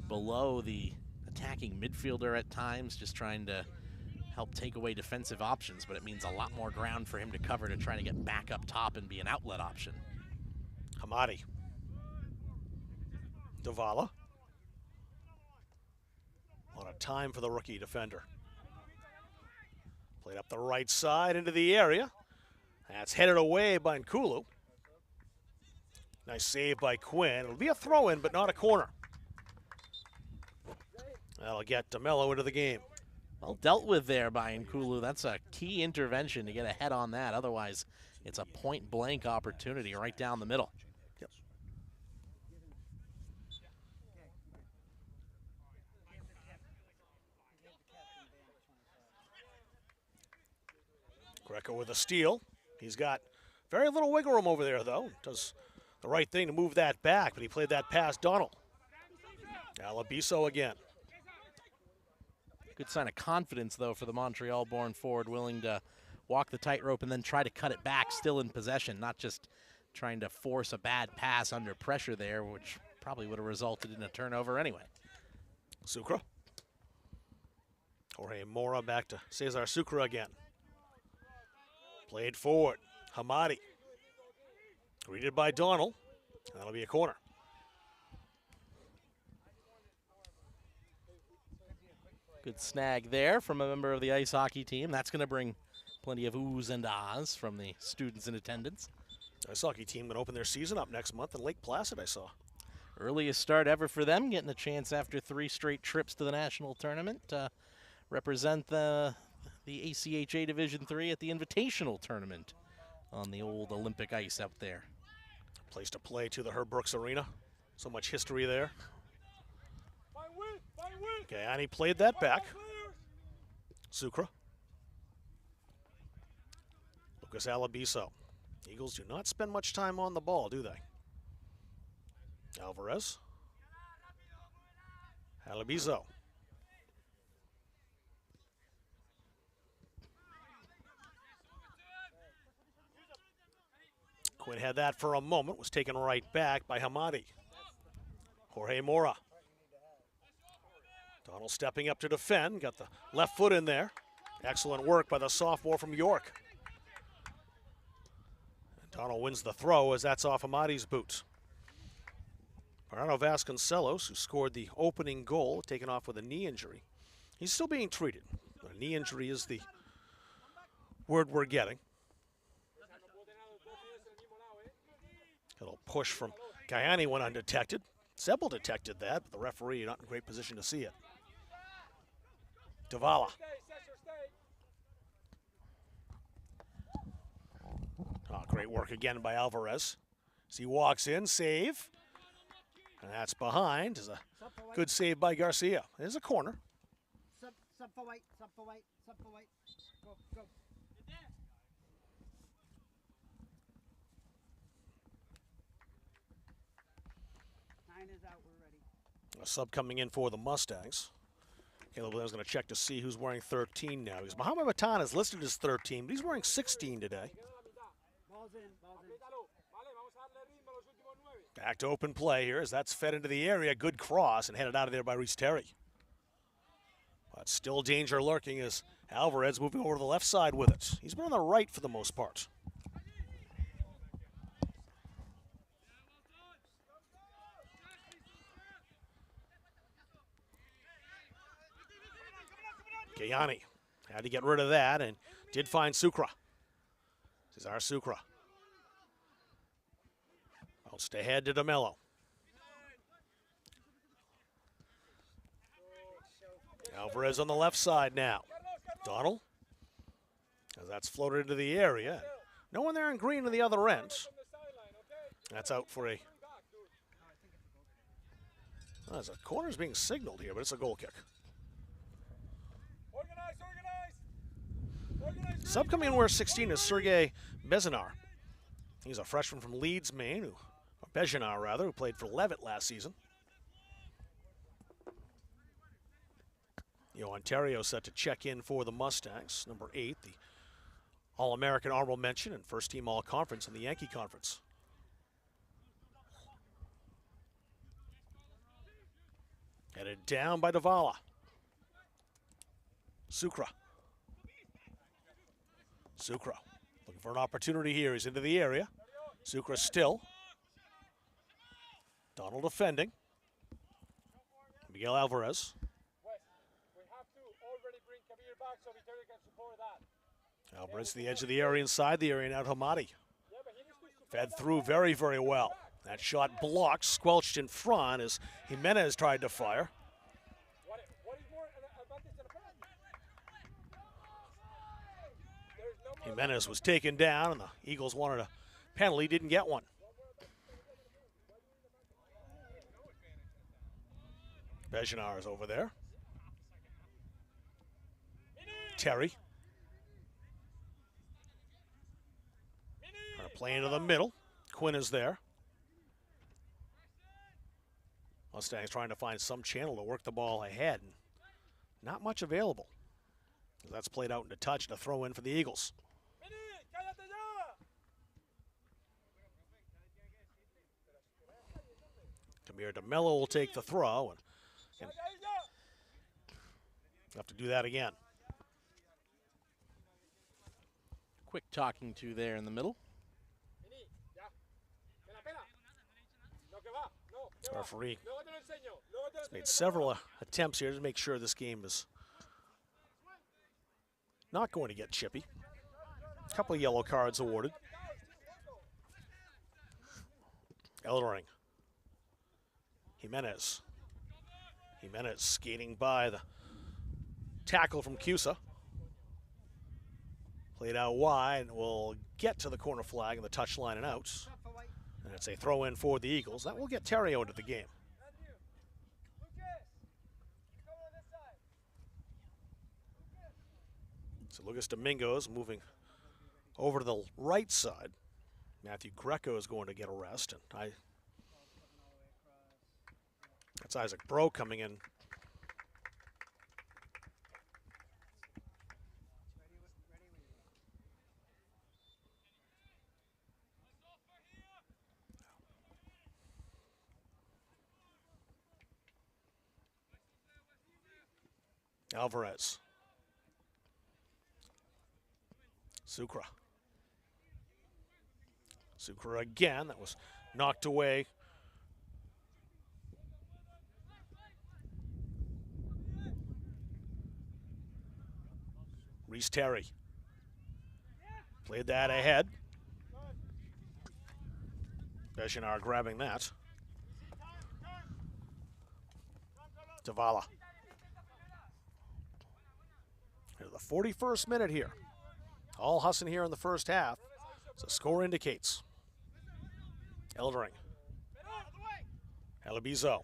[SPEAKER 4] below the attacking midfielder at times, just trying to help take away defensive options, but it means a lot more ground for him to cover to try to get back up top and be an outlet option.
[SPEAKER 1] Hamadi. Davala. A lot of time for the rookie defender. Played up the right side into the area. That's headed away by Nkulu. Nice save by Quinn. It'll be a throw-in, but not a corner. That'll get DeMello into the game.
[SPEAKER 4] Well dealt with there by Nkulu. That's a key intervention to get ahead on that. Otherwise, it's a point-blank opportunity right down the middle.
[SPEAKER 1] Yep. Greco with a steal. He's got very little wiggle room over there, though. Does the right thing to move that back, but he played that past Donald. Alabiso again.
[SPEAKER 4] Good sign of confidence, though, for the Montreal-born forward, willing to walk the tightrope and then try to cut it back, still in possession, not just trying to force a bad pass under pressure there, which probably would have resulted in a turnover anyway.
[SPEAKER 1] Sucre. Jorge Mora back to Cesar Sucre again. Played forward. Hamadi. Greeted by Donald. That'll be a corner.
[SPEAKER 4] Good snag there from a member of the ice hockey team. That's going to bring plenty of oohs and ahs from the students in attendance.
[SPEAKER 1] The ice hockey team going to open their season up next month in Lake Placid, I saw.
[SPEAKER 4] Earliest start ever for them, getting a chance after 3 straight trips to the national tournament to represent the ACHA Division III at the Invitational Tournament on the old Olympic ice out there.
[SPEAKER 1] Place to play to the Herb Brooks Arena. So much history there. Okay, and he played that back. Sucre. Lucas Alabiso. Eagles do not spend much time on the ball, do they? Alvarez. Alabiso. Quinn had that for a moment, was taken right back by Hamadi. Jorge Mora. Donald stepping up to defend, got the left foot in there. Excellent work by the sophomore from York. And Donald wins the throw as that's off Hamadi's boot. Fernando Vasconcelos, who scored the opening goal, taken off with a knee injury. He's still being treated. A knee injury is the word we're getting. A little push from Guyani went undetected. Sebel detected that, but the referee not in great position to see it. Davala. Oh, great work again by Alvarez. As he walks in, save. And that's behind. Is a good save by Garcia. There's a corner.
[SPEAKER 8] Sub for white. Go. 9 is out, we're ready.
[SPEAKER 1] A sub coming in for the Mustangs. Caleb Williams going to check to see who's wearing 13 now. Because Mohamed Matan is listed as 13, but he's wearing 16 today.
[SPEAKER 8] Ball's in.
[SPEAKER 1] Back to open play here as that's fed into the area. Good cross and headed out of there by Reese Terry. But still danger lurking as Alvarez moving over to the left side with it. He's been on the right for the most part. Gayani had to get rid of that and did find Sucre. Cesar Sucre. Bounced ahead to DeMello. Alvarez on the left side now. Donald. As that's floated into the area. No one there in green to the other end. That's out for a Well, there's a corner's being signaled here, but it's a goal kick. Sub coming in wear 16 is Sergei Bezinar. He's a freshman from Leeds, Maine, or Bezinar rather, who played for Levitt last season. Ontario set to check in for the Mustangs. Number 8, the All-American honorable mention and first-team All-Conference in the Yankee Conference. Headed down by Davala. Sucre looking for an opportunity here. He's into the area. Sucre still. Donald defending. Miguel Alvarez. Alvarez to the edge of the area, inside the area, and out Hamadi. Fed through very, very well. That shot blocked, squelched in front as Jimenez tried to fire. Jimenez was taken down, and the Eagles wanted a penalty, didn't get one. Bezinar is over there. Terry. Play into the middle. Quinn is there. Mustangs trying to find some channel to work the ball ahead. Not much available. That's played out into touch and a throw in for the Eagles. Tamir DeMello will take the throw and have to do that again.
[SPEAKER 4] Quick talking to there in the middle.
[SPEAKER 1] The referee has made several attempts here to make sure this game is not going to get chippy. A couple of yellow cards awarded. Eldering. Jimenez skating by the tackle from Cusa. Played out wide, will get to the corner flag and the touchline and out. And it's a throw in for the Eagles. That will get Terrio into the game. So Lucas Domingos moving over to the right side. Matthew Greco is going to get a rest. And that's Isaac Bro coming in. Alvarez. Sucre again. That was knocked away. Reese Terry. Played that ahead. Bezinar grabbing that. Davala. The 41st minute here. All Husson here in the first half. So score indicates. Eldering. Alabizo.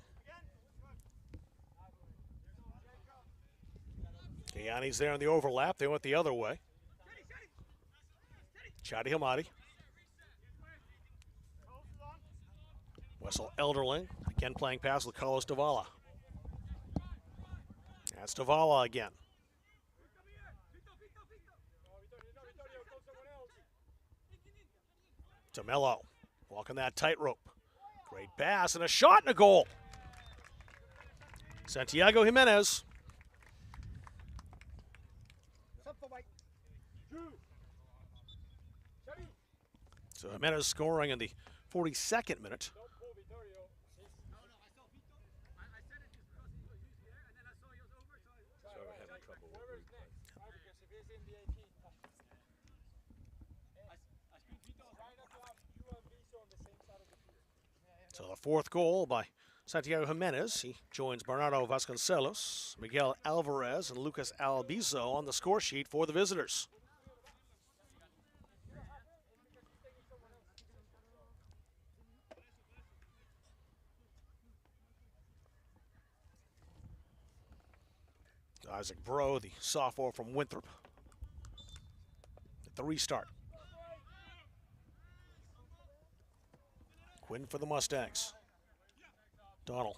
[SPEAKER 1] Kayani's there in the overlap. They went the other way. Chadi Hamadi. Wessel Elderling. Again playing pass with Carlos Davala. That's Davala again. DeMello walking that tightrope. Great pass and a shot and a goal. Santiago Jimenez. So Jimenez scoring in the 42nd minute. So the fourth goal by Santiago Jimenez. He joins Bernardo Vasconcelos, Miguel Alvarez, and Lucas Albizo on the score sheet for the visitors. Isaac Bro, the sophomore from Winthrop, at the restart. Quinn for the Mustangs. Donald.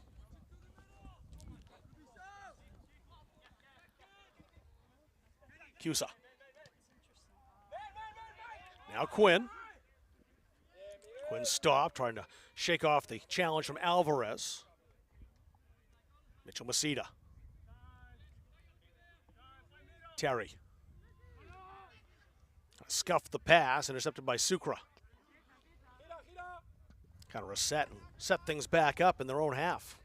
[SPEAKER 1] Cusa. Now Quinn. Quinn stopped, trying to shake off the challenge from Alvarez. Mitchell Masita. Terry. Scuffed the pass, intercepted by Sucre. Kind of reset and set things back up in their own half.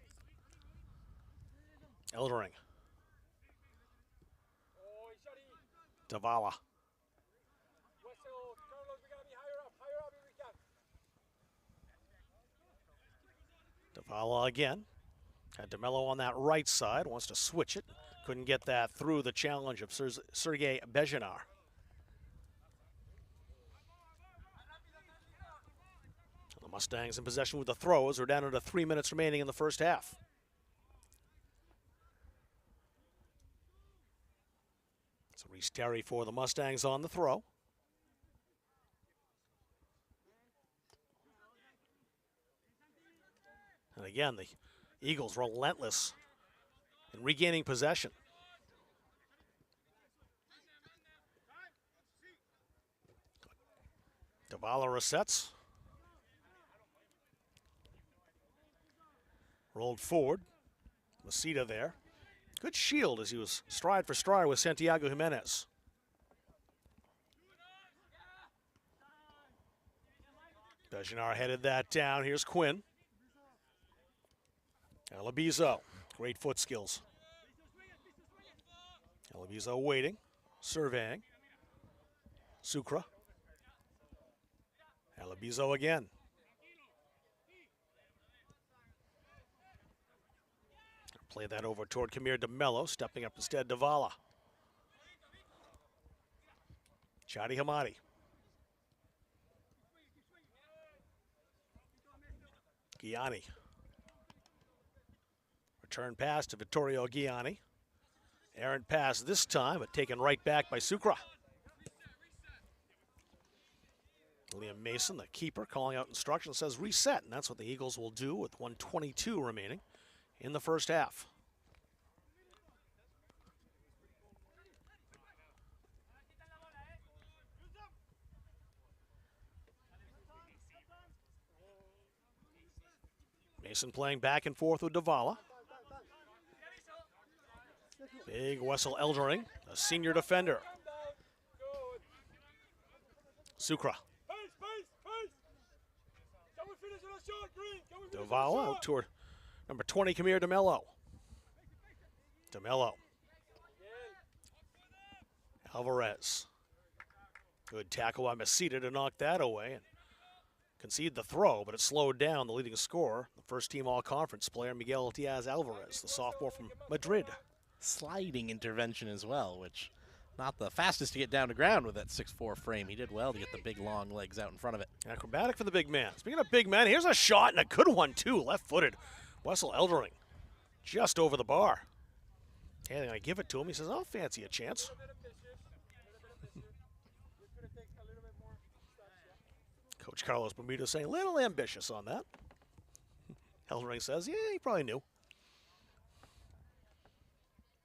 [SPEAKER 1] Eldering. Davala. Davala again. Had DeMello on that right side, wants to switch it. Couldn't get that through the challenge of Sergei Bejanar. The Mustangs in possession with the throws. We're down to 3 minutes remaining in the first half. So Reese Terry for the Mustangs on the throw. And again, the Eagles relentless in regaining possession. Davala resets. Rolled forward. Masita there. Good shield as he was stride for stride with Santiago Jimenez. Bejanar headed that down. Here's Quinn. Alabizo, great foot skills. Alabizo waiting, surveying. Sucre. Alabizo again. Play that over toward Kamir DeMello, stepping up instead Davala. Chadi Hamadi. Gianni. Return pass to Vittorio Gianni. Errant pass this time, but taken right back by Sucre. Liam Mason, the keeper, calling out instructions, says reset, and that's what the Eagles will do with 1:22 remaining in the first half. Mason playing back and forth with Davala. Big Wessel Eldering, a senior defender. Sucre. Davala out toward number 20, Kamir DeMello. DeMello. Alvarez. Good tackle by Masita to knock that away and concede the throw, but it slowed down the leading scorer, the first team all-conference player, Miguel Diaz Alvarez, the sophomore from Madrid.
[SPEAKER 4] Sliding intervention as well, which not the fastest to get down to ground with that 6'4" frame. He did well to get the big long legs out in front of it.
[SPEAKER 1] Acrobatic for the big man. Speaking of big men, here's a shot and a good one too, left-footed. Wessel Eldering just over the bar. And I give it to him. He says, I'll fancy a chance. Coach Carlos Bermuda saying a little ambitious on that. Eldering says, yeah, he probably knew.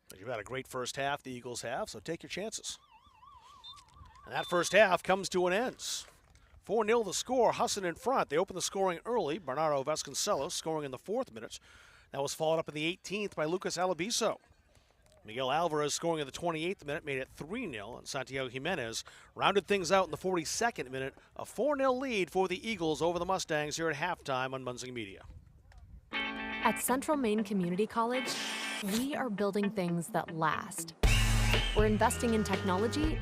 [SPEAKER 1] But you've had a great first half, the Eagles have, so take your chances. And that first half comes to an end. 4-0 the score, Husson in front. They opened the scoring early. Bernardo Vasconcelos scoring in the 4th minute. That was followed up in the 18th by Lucas Alabiso. Miguel Alvarez scoring in the 28th minute made it 3-0, and Santiago Jimenez rounded things out in the 42nd minute. A 4-0 lead for the Eagles over the Mustangs here at halftime on Munzing Media.
[SPEAKER 5] At Central Maine Community College, we are building things that last. We're investing in technology,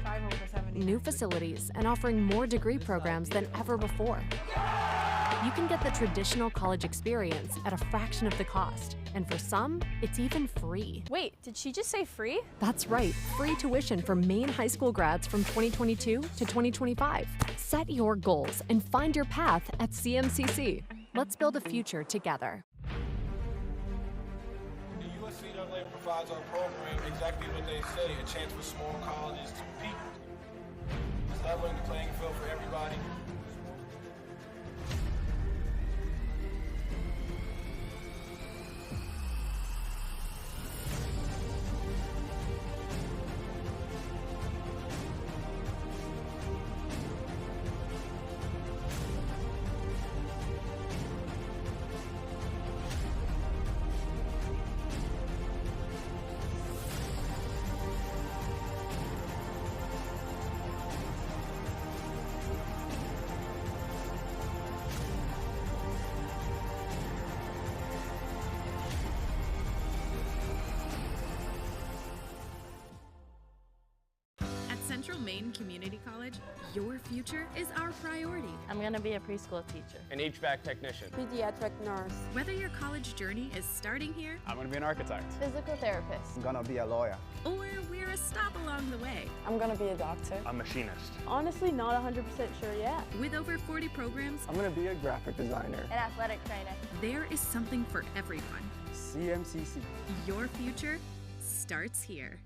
[SPEAKER 5] new facilities, and offering more degree programs than ever before. You can get the traditional college experience at a fraction of the cost. And for some, it's even free.
[SPEAKER 9] Wait, did she just say free?
[SPEAKER 5] That's right, free tuition for Maine high school grads from 2022 to 2025. Set your goals and find your path at CMCC. Let's build a future together.
[SPEAKER 7] The USC USCAA provides our program exactly what they say, a chance for small colleges to compete. It's leveling the playing field for everybody.
[SPEAKER 6] Central Maine Community College, your future is our priority.
[SPEAKER 9] I'm going to be a preschool teacher.
[SPEAKER 3] An HVAC technician.
[SPEAKER 10] Pediatric nurse.
[SPEAKER 6] Whether your college journey is starting here,
[SPEAKER 3] I'm going to be an architect.
[SPEAKER 9] Physical therapist.
[SPEAKER 10] I'm going to be a lawyer.
[SPEAKER 6] Or we're a stop along the way.
[SPEAKER 10] I'm going to be a doctor.
[SPEAKER 3] A machinist.
[SPEAKER 9] Honestly, not 100% sure yet.
[SPEAKER 6] With over 40 programs,
[SPEAKER 10] I'm going to be a graphic designer.
[SPEAKER 9] An athletic trainer.
[SPEAKER 6] There is something for everyone.
[SPEAKER 10] CMCC.
[SPEAKER 6] Your future starts here.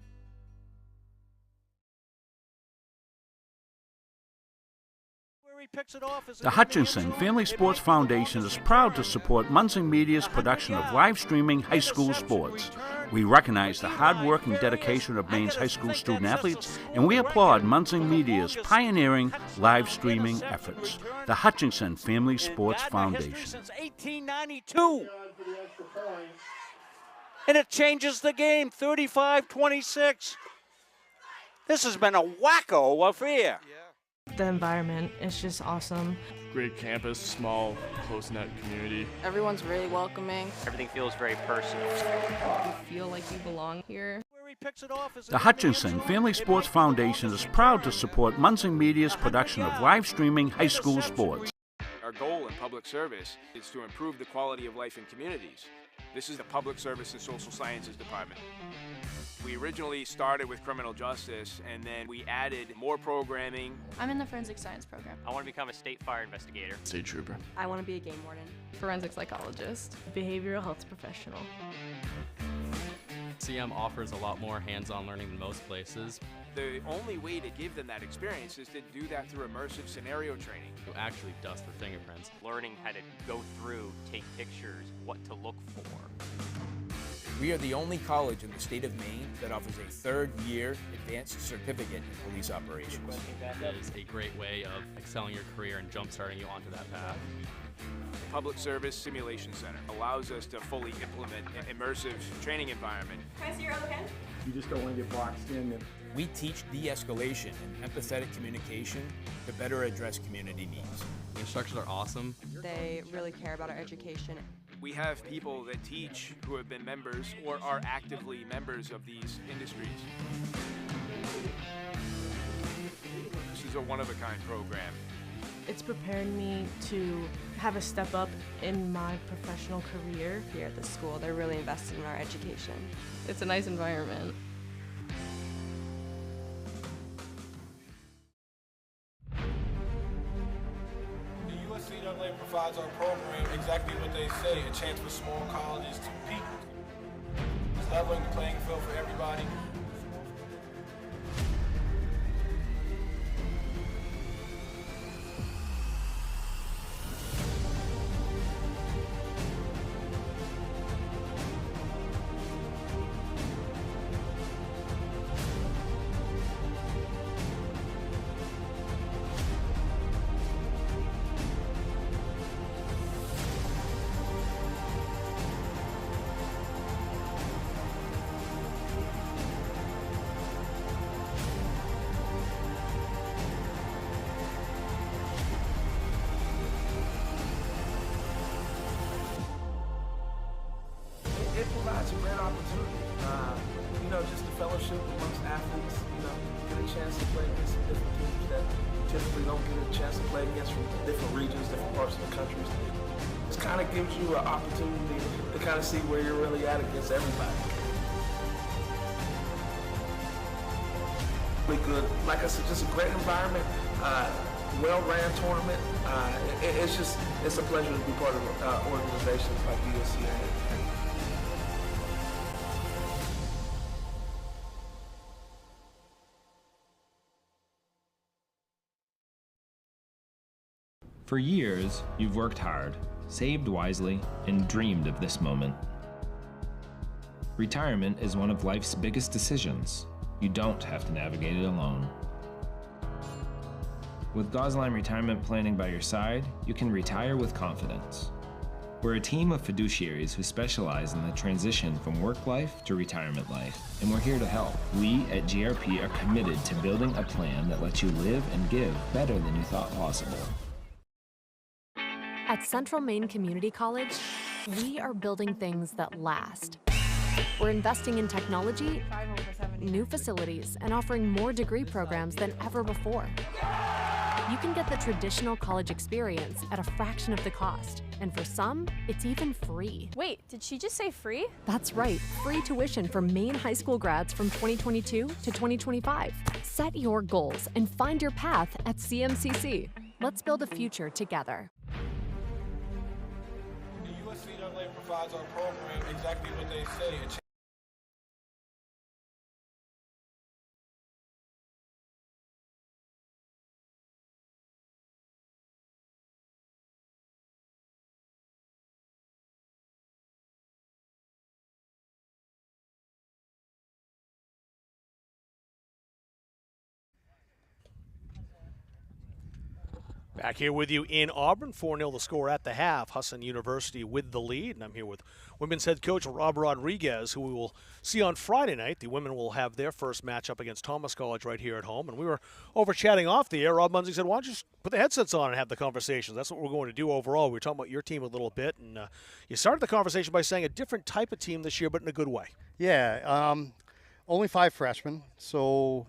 [SPEAKER 11] The Hutchinson Family Sports Foundation is proud to support Munson Media's production of live streaming high school sports. We recognize the hard work and dedication of Maine's high school student athletes, and we applaud Munson Media's pioneering live streaming efforts. The Hutchinson Family Sports Foundation.
[SPEAKER 12] Since 1892. And it changes the game, 35-26. This has been a wacko affair.
[SPEAKER 13] The environment is just awesome.
[SPEAKER 14] Great campus, small, close-knit community.
[SPEAKER 15] Everyone's really welcoming.
[SPEAKER 16] Everything feels very personal.
[SPEAKER 15] You feel like you belong here.
[SPEAKER 11] The Hutchinson Family Sports Foundation is proud to support Munson Media's production of live streaming high school sports.
[SPEAKER 17] Our goal in public service is to improve the quality of life in communities. This is the Public Service and Social Sciences Department. We originally started with criminal justice, and then we added more programming.
[SPEAKER 18] I'm in the forensic science program.
[SPEAKER 16] I want to become a state fire investigator.
[SPEAKER 14] State trooper.
[SPEAKER 15] I want to be a game warden.
[SPEAKER 18] Forensic psychologist.
[SPEAKER 13] Behavioral health professional.
[SPEAKER 19] CM offers a lot more hands-on learning than most places.
[SPEAKER 17] The only way to give them that experience is to do that through immersive scenario training.
[SPEAKER 19] You actually dust their fingerprints.
[SPEAKER 16] Learning how to go through, take pictures, what to look for.
[SPEAKER 20] We are the only college in the state of Maine that offers a third-year advanced certificate in police operations.
[SPEAKER 19] It is a great way of excelling your career and jump-starting you onto that path.
[SPEAKER 17] The Public Service Simulation Center allows us to fully implement an immersive training environment.
[SPEAKER 18] Can I see your other pen?
[SPEAKER 10] You just don't want to get boxed in.
[SPEAKER 20] We teach de-escalation and empathetic communication to better address community needs.
[SPEAKER 19] The instructors are awesome.
[SPEAKER 15] They really care about our education.
[SPEAKER 17] We have people that teach who have been members or are actively members of these industries. This is a one-of-a-kind program.
[SPEAKER 13] It's prepared me to have a step up in my professional career.
[SPEAKER 15] Here at the school, they're really invested in our education.
[SPEAKER 18] It's a nice environment.
[SPEAKER 7] USCAA provides our program exactly what they say, a chance for small colleges to compete. It's leveling the playing field for everybody.
[SPEAKER 2] It provides a great opportunity, just the fellowship amongst athletes, get a chance to play against some different teams that typically don't get a chance to play against from different regions, different parts of the country. This kind of gives you an opportunity to kind of see where you're really at against everybody. Really good. Like I said, just a great environment, well-ran tournament. It's a pleasure to be part of organizations like USCA.
[SPEAKER 21] For years, you've worked hard, saved wisely, and dreamed of this moment. Retirement is one of life's biggest decisions. You don't have to navigate it alone. With Gosline Retirement Planning by your side, you can retire with confidence. We're a team of fiduciaries who specialize in the transition from work life to retirement life, and we're here to help. We at GRP are committed to building a plan that lets you live and give better than you thought possible.
[SPEAKER 5] At Central Maine Community College, we are building things that last. We're investing in technology, new facilities, and offering more degree programs than ever before. You can get the traditional college experience at a fraction of the cost, and for some, it's even free.
[SPEAKER 9] Wait, did she just say free?
[SPEAKER 5] That's right, free tuition for Maine high school grads from 2022 to 2025. Set your goals and find your path at CMCC. Let's build a future together.
[SPEAKER 7] The USCAA provides our program exactly what they say.
[SPEAKER 1] Back here with you in Auburn, 4-0 the score at the half. Husson University with the lead, and I'm here with women's head coach Rob Rodriguez, who we will see on Friday night. The women will have their first matchup against Thomas College right here at home, and we were over chatting off the air. Rob Munzing said, why don't you just put the headsets on and have the conversations? That's what we're going to do overall. We were talking about your team a little bit, and you started the conversation by saying a different type of team this year, but in a good way.
[SPEAKER 22] Yeah, only 5 freshmen, so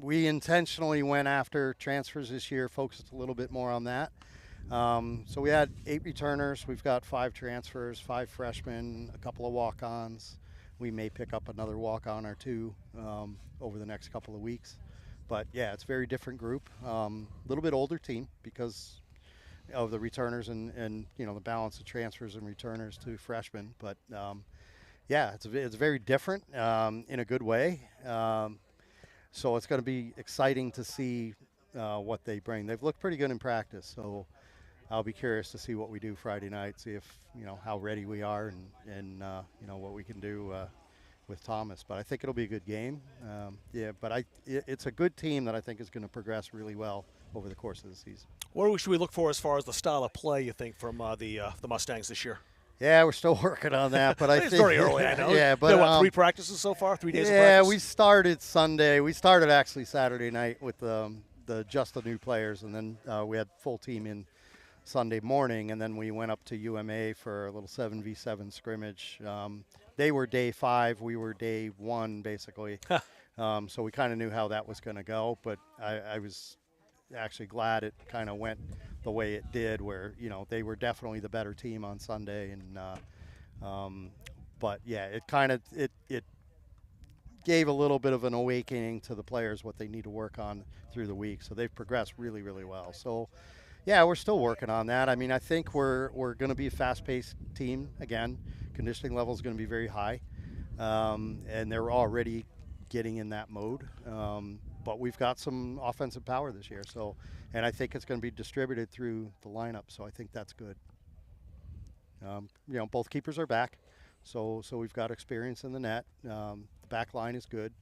[SPEAKER 22] we intentionally went after transfers this year, focused a little bit more on that. So we had 8 returners. We've got 5 transfers, 5 freshmen, a couple of walk-ons. We may pick up another walk-on or 2 over the next couple of weeks. But, yeah, it's a very different group. A little bit older team because of the returners and you know, the balance of transfers and returners to freshmen. But, yeah, it's very different in a good way. So it's going to be exciting to see what they bring. They've looked pretty good in practice, so I'll be curious to see what we do Friday night, see if, you know, how ready we are and you know, what we can do with Thomas. But I think it'll be a good game. Yeah, but it's a good team that I think is going to progress really well over the course of the season.
[SPEAKER 1] What should we look for as far as the style of play, you think, from the Mustangs this year?
[SPEAKER 22] Yeah, we're still working on that, but I think
[SPEAKER 1] it's very early, I know.
[SPEAKER 22] Yeah, but
[SPEAKER 1] what, 3 practices so far, 3 days of practice?
[SPEAKER 22] Yeah, we started Sunday. We started actually Saturday night with just the new players, and then we had full team in Sunday morning, and then we went up to UMA for a little 7v7 scrimmage. They were day 5, we were day 1, basically. So we kind of knew how that was going to go, but I was actually glad it kind of went the way it did, where, you know, they were definitely the better team on Sunday, and but yeah, it kind of it gave a little bit of an awakening to the players what they need to work on through the week. So they've progressed really, really well. So yeah, we're still working on that. I mean, I think we're going to be a fast-paced team again. Conditioning level is going to be very high, and they're already getting in that mode. But we've got some offensive power this year, so, and I think it's going to be distributed through the lineup, so I think that's good. You know, both keepers are back, so we've got experience in the net. The back line is good,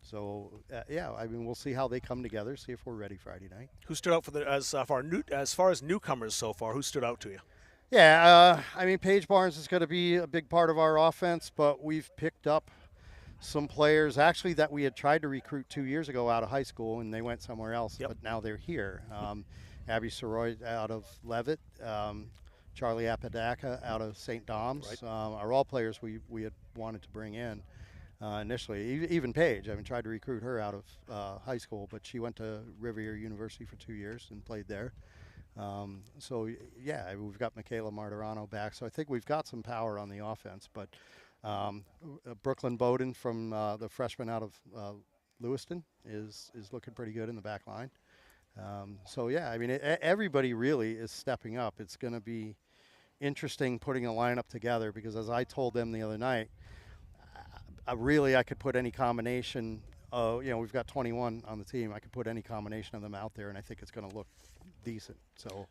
[SPEAKER 22] so yeah, I mean, we'll see how they come together, see if we're ready Friday night.
[SPEAKER 1] Who stood out for as far as newcomers so far? Who stood out to you?
[SPEAKER 22] Yeah, I mean, Paige Barnes is going to be a big part of our offense, but we've picked up some players actually that we had tried to recruit 2 years ago out of high school, and they went somewhere else, but now they're here. Abby Soroy out of Leavitt, Charlie Apodaca out of St. Dom's, are all players we had wanted to bring in initially. Even Paige, I mean, tried to recruit her out of high school, but she went to Rivier University for 2 years and played there. So yeah, we've got Michaela Martirano back, so I think we've got some power on the offense, but Brooklyn Bowden from the freshman out of Lewiston is looking pretty good in the back line. So yeah, I mean, everybody really is stepping up. It's going to be interesting putting a lineup together, because as I told them the other night, I could put any combination we've got 21 on the team. I could put any combination of them out there, and I think it's going to look decent. So,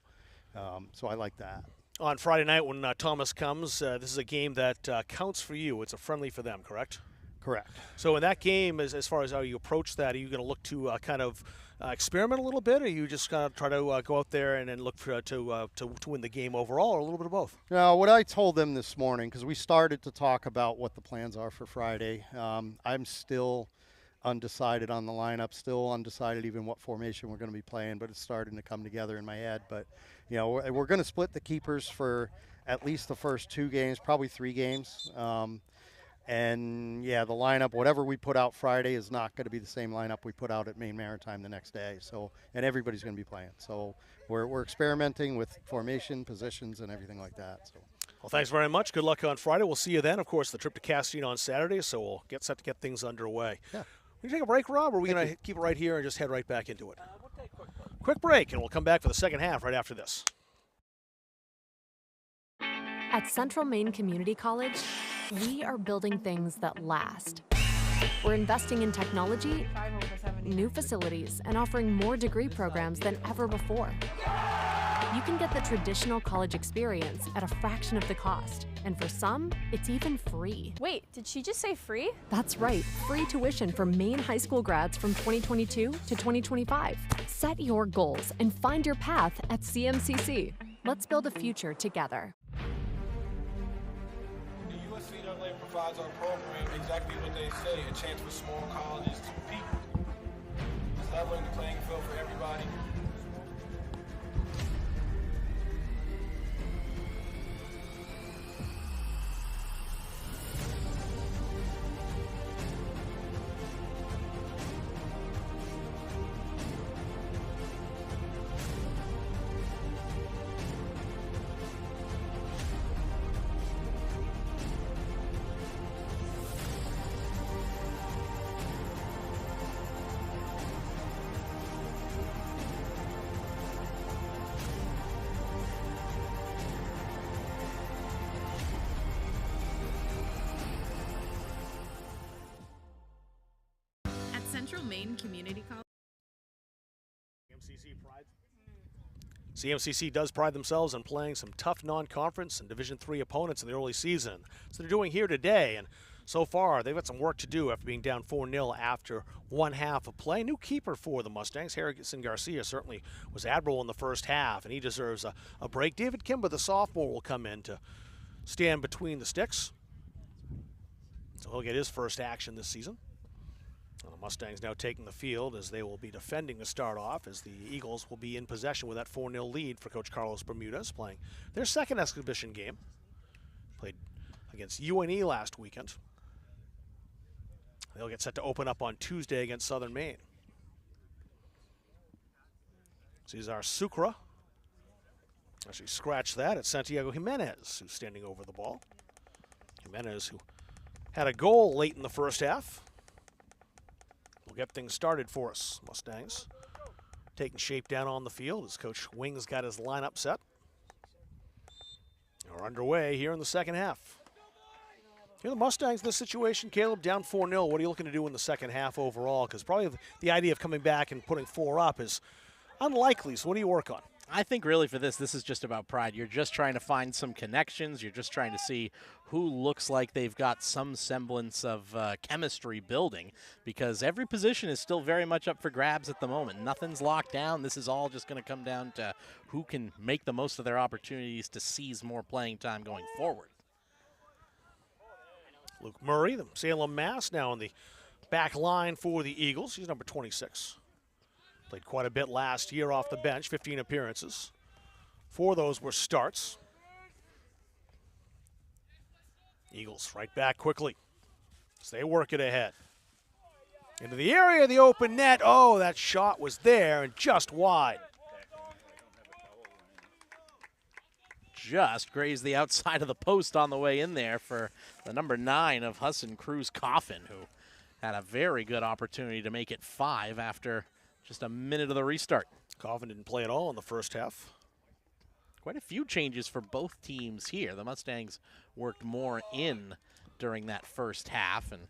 [SPEAKER 22] so I like that.
[SPEAKER 1] On Friday night when Thomas comes, this is a game that counts for you. It's a friendly for them, correct?
[SPEAKER 22] Correct.
[SPEAKER 1] So in that game, as far as how you approach that, are you going to look to kind of experiment a little bit, or are you just going to try to go out there and then look for, to win the game overall, or a little bit of both?
[SPEAKER 22] Now, what I told them this morning, because we started to talk about what the plans are for Friday, I'm still undecided on the lineup, still undecided even what formation we're going to be playing, but it's starting to come together in my head. But, we're going to split the keepers for at least the first 2 games, probably 3 games. And, the lineup, whatever we put out Friday is not going to be the same lineup we put out at Maine Maritime the next day. So, and everybody's going to be playing. So we're experimenting with formation, positions, and everything like that. So.
[SPEAKER 1] Well, thanks very much. Good luck on Friday. We'll see you then. Of course, the trip to Castine on Saturday, so we'll get set to get things underway.
[SPEAKER 22] Yeah.
[SPEAKER 1] We take a break, Rob, or are we going to keep it right here and just head right back into it? We'll take a quick break, and we'll come back for the second half right after this.
[SPEAKER 5] At Central Maine Community College, we are building things that last. We're investing in technology, new facilities, and offering more degree programs than ever before. You can get the traditional college experience at a fraction of the cost, and for some, it's even free.
[SPEAKER 9] Wait, did she just say free?
[SPEAKER 5] That's right, free tuition for Maine high school grads from 2022 to 2025. Set your goals and find your path at CMCC. Let's build a future together.
[SPEAKER 7] The USCAA provides our program exactly what they say, a chance for small colleges to compete. It's leveling the playing field for everybody.
[SPEAKER 6] Central Maine Community College.
[SPEAKER 1] CMCC does pride themselves on playing some tough non-conference and Division III opponents in the early season. So they're doing here today, and so far they've got some work to do after being down 4-0 after one half of play. New keeper for the Mustangs, Harrison Garcia, certainly was admirable in the first half, and he deserves a break. David Kimber, the sophomore, will come in to stand between the sticks. So he'll get his first action this season. The Mustangs now taking the field as they will be defending to start off, as the Eagles will be in possession with that 4-0 lead for Coach Carlos Bermudez, playing their second exhibition game. Played against UNE last weekend. They'll get set to open up on Tuesday against Southern Maine. Cesar Sucre. Actually scratched that. It's Santiago Jimenez who's standing over the ball. Jimenez, who had a goal late in the first half. We'll get things started for us. Mustangs taking shape down on the field as Coach Wing's got his lineup set. We're underway here in the second half. Here the Mustangs in this situation, Caleb, down 4-0. What are you looking to do in the second half overall? Because probably the idea of coming back and putting 4 up is unlikely. So what do you work on?
[SPEAKER 4] I think really for this is just about pride. You're just trying to find some connections. You're just trying to see who looks like they've got some semblance of chemistry building, because every position is still very much up for grabs at the moment. Nothing's locked down. This is all just going to come down to who can make the most of their opportunities to seize more playing time going forward.
[SPEAKER 1] Luke Murray, the Salem Mass, now on the back line for the Eagles. He's number 26. Played quite a bit last year off the bench, 15 appearances. 4 of those were starts. Eagles right back quickly as they work it ahead. Into the area of the open net. Oh, that shot was there and just wide.
[SPEAKER 4] Just grazed the outside of the post on the way in there for the number 9 of Husson, Cruz Coffin, who had a very good opportunity to make it 5 after just a minute of the restart.
[SPEAKER 1] Coffin didn't play at all in the first half.
[SPEAKER 4] Quite a few changes for both teams here. The Mustangs worked more in during that first half and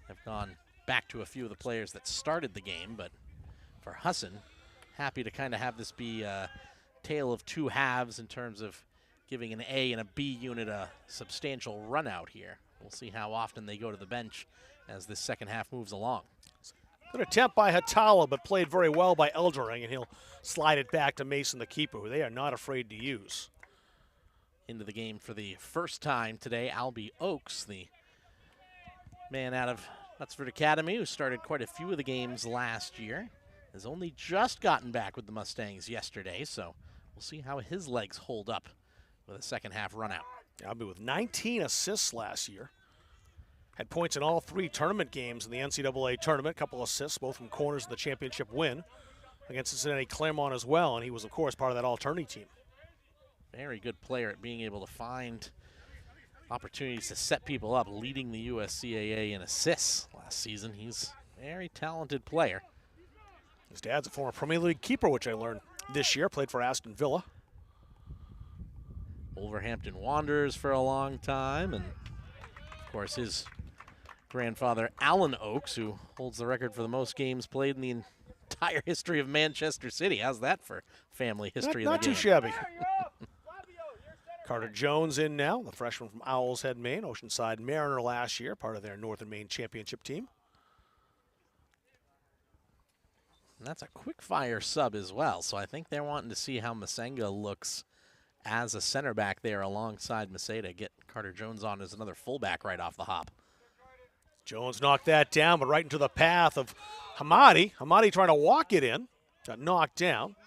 [SPEAKER 4] have gone back to a few of the players that started the game, but for Husson, happy to kind of have this be a tale of two halves in terms of giving an A and a B unit a substantial run out here. We'll see how often they go to the bench as this second half moves along.
[SPEAKER 1] Good attempt by Hatala, but played very well by Eldering, and he'll slide it back to Mason, the keeper, who they are not afraid to use.
[SPEAKER 4] Into the game for the first time today, Albie Oaks, the man out of Knutsford Academy, who started quite a few of the games last year, has only just gotten back with the Mustangs yesterday, so we'll see how his legs hold up with a second half run out.
[SPEAKER 1] Albie with 19 assists last year. Had points in all 3 tournament games in the NCAA tournament, a couple assists, both from corners of the championship win against Cincinnati Claremont as well, and he was, of course, part of that all-tourney team.
[SPEAKER 4] Very good player at being able to find opportunities to set people up, leading the USCAA in assists last season. He's a very talented player.
[SPEAKER 1] His dad's a former Premier League keeper, which I learned this year, played for Aston Villa.
[SPEAKER 4] Wolverhampton Wanderers for a long time, and of course his grandfather Alan Oaks, who holds the record for the most games played in the entire history of Manchester City. How's that for family history?
[SPEAKER 1] Not too shabby. Carter Jones in now, the freshman from Owl's Head, Maine, Oceanside Mariner last year, part of their Northern Maine championship team.
[SPEAKER 4] And that's a quick fire sub as well, so I think they're wanting to see how Masenga looks as a center back there alongside Maceda. Get Carter Jones on as another fullback right off the hop.
[SPEAKER 1] Jones knocked that down, but right into the path of Hamadi. Hamadi trying to walk it in, got knocked down.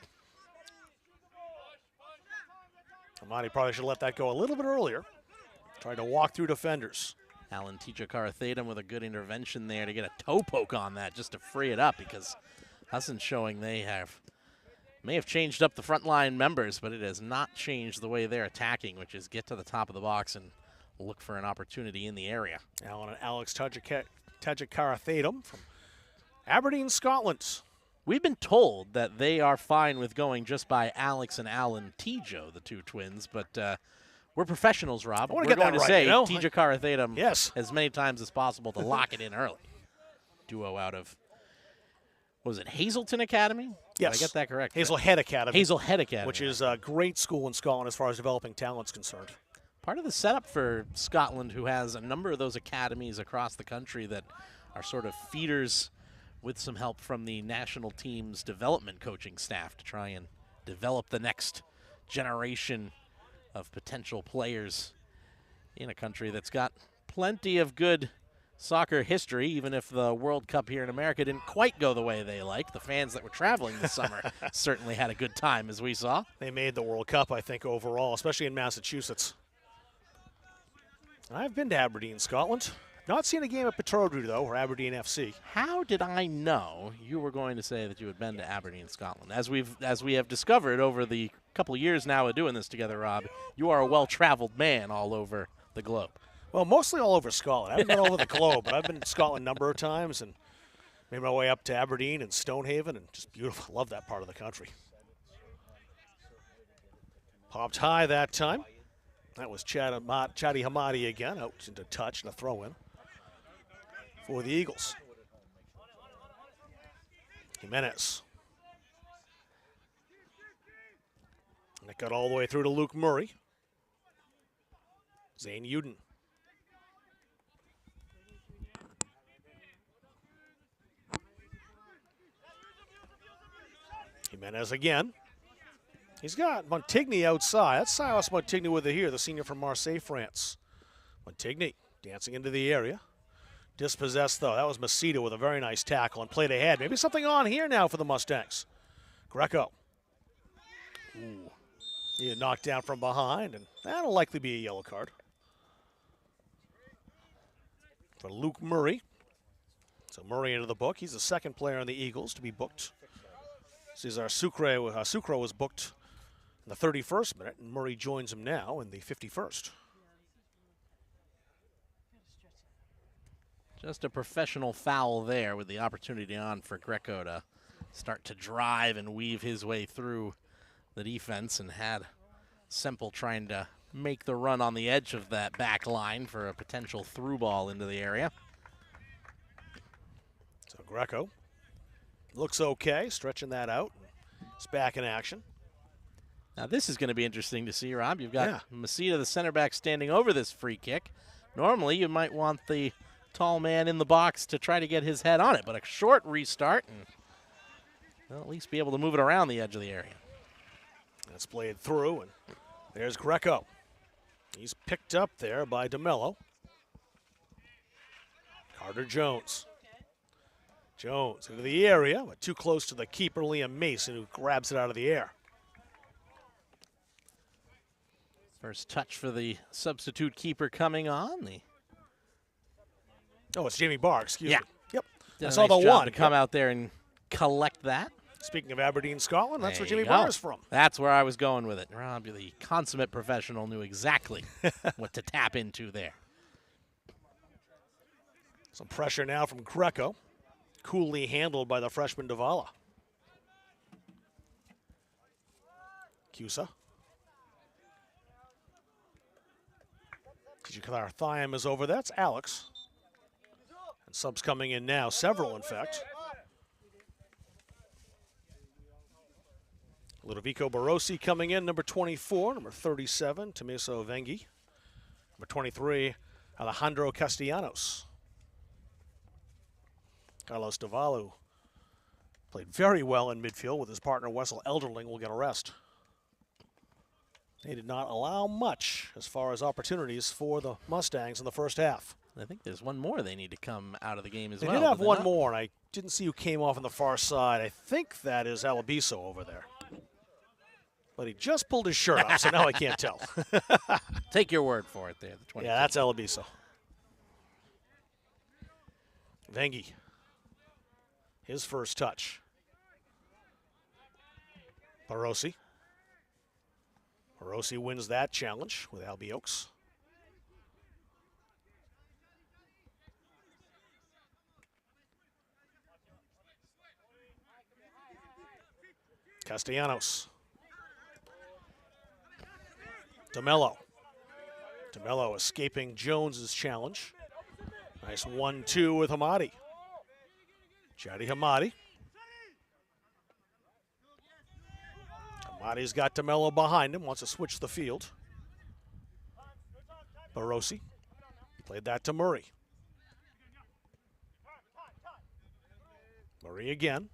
[SPEAKER 1] Hamadi probably should have let that go a little bit earlier. Tried to walk through defenders.
[SPEAKER 4] Alan Tijakarathedam with a good intervention there to get a toe poke on that just to free it up, because Husson's showing they may have changed up the front line members, but it has not changed the way they're attacking, which is get to the top of the box and look for an opportunity in the area.
[SPEAKER 1] Alan and Alex Tijakarathedam from Aberdeen, Scotland.
[SPEAKER 4] We've been told that they are fine with going just by Alex and Alan Tijo, the two twins, but we're professionals, Rob. We're going to say Tijakarathedam as many times as possible to lock it in early. Duo out of, was it Hazelton Academy?
[SPEAKER 1] Yes.
[SPEAKER 4] Did I get that correct?
[SPEAKER 1] Hazelhead Academy.
[SPEAKER 4] Hazelhead Academy.
[SPEAKER 1] Which is a great school in Scotland as far as developing talent's concerned.
[SPEAKER 4] Part of the setup for Scotland, who has a number of those academies across the country that are sort of feeders with some help from the national team's development coaching staff to try and develop the next generation of potential players in a country that's got plenty of good soccer history, even if the World Cup here in America didn't quite go the way they liked. The fans that were traveling this summer certainly had a good time, as we saw.
[SPEAKER 1] They made the World Cup, I think, overall, especially in Massachusetts. I've been to Aberdeen, Scotland. Not seen a game at Petrodrew, though, or Aberdeen FC.
[SPEAKER 4] How did I know you were going to say that you had been to Aberdeen, Scotland? As we have discovered over the couple of years now of doing this together, Rob, you are a well-traveled man all over the globe.
[SPEAKER 1] Well, mostly all over Scotland. I haven't been all over the globe, but I've been to Scotland a number of times and made my way up to Aberdeen and Stonehaven, and just beautiful. Love that part of the country. Popped high that time. That was Chadi Hamadi again, out into touch and a throw-in for the Eagles. Jimenez. And it got all the way through to Luke Murray. Zane Uden. Jimenez again. He's got Montigny outside. That's Silas Montigny with it here, the senior from Marseille, France. Montigny dancing into the area. Dispossessed, though. That was Maceda with a very nice tackle and played ahead. Maybe something on here now for the Mustangs. Greco. Ooh. He knocked down from behind, and that'll likely be a yellow card for Luke Murray. So Murray into the book. He's the second player on the Eagles to be booked. Cesar Sucre was booked in the 31st minute, and Murray joins him now in the 51st.
[SPEAKER 4] Just a professional foul there with the opportunity on for Greco to start to drive and weave his way through the defense, and had Semple trying to make the run on the edge of that back line for a potential through ball into the area.
[SPEAKER 1] Greco looks okay, stretching that out. It's back in action.
[SPEAKER 4] Now this is going to be interesting to see, Rob. You've got Masita, the center back, standing over this free kick. Normally you might want the tall man in the box to try to get his head on it, but a short restart and well, at least be able to move it around the edge of the area.
[SPEAKER 1] That's played through, and there's Greco. He's picked up there by DeMello. Carter Jones. Jones into the area, but too close to the keeper, Liam Mason, who grabs it out of the air.
[SPEAKER 4] First touch for the substitute keeper coming on.
[SPEAKER 1] Oh, it's Jamie Barr, excuse me. Yep.
[SPEAKER 4] Did
[SPEAKER 1] I
[SPEAKER 4] a
[SPEAKER 1] saw
[SPEAKER 4] nice
[SPEAKER 1] the
[SPEAKER 4] job
[SPEAKER 1] one.
[SPEAKER 4] to come out there and collect that.
[SPEAKER 1] Speaking of Aberdeen, Scotland, that's
[SPEAKER 4] There
[SPEAKER 1] where Jimmy
[SPEAKER 4] you
[SPEAKER 1] Barr
[SPEAKER 4] go.
[SPEAKER 1] is from.
[SPEAKER 4] That's where I was going with it. Rob, the consummate professional, knew exactly what to tap into there.
[SPEAKER 1] Some pressure now from Greco. Coolly handled by the freshman Davala. Cusa. Tijiklar-Thiam is over. That's Alex. And subs coming in now, several in fact. Ludovico Barossi coming in, number 24, number 37, Tomiso Vengi. Number 23, Alejandro Castellanos. Carlos Davalu played very well in midfield with his partner Wessel Elderling will get a rest. They did not allow much as far as opportunities for the Mustangs in the first half.
[SPEAKER 4] I think there's one more they need to come out of the game as
[SPEAKER 1] They
[SPEAKER 4] well.
[SPEAKER 1] did have
[SPEAKER 4] did they
[SPEAKER 1] one
[SPEAKER 4] not?
[SPEAKER 1] more, and I didn't see who came off on the far side. I think that is Alabiso over there. But he just pulled his shirt off, so now I can't tell.
[SPEAKER 4] Take your word for it there. The 22.
[SPEAKER 1] Yeah, that's Alabiso. Vengi. His first touch. Barossi. Barossi wins that challenge with Albie Oaks. Castellanos. DeMello. DeMello escaping Jones's challenge. Nice 1-2 with Hamadi. Jadi Hamadi. Hamadi's got DeMello behind him, wants to switch the field. Barossi played that to Murray. Murray again.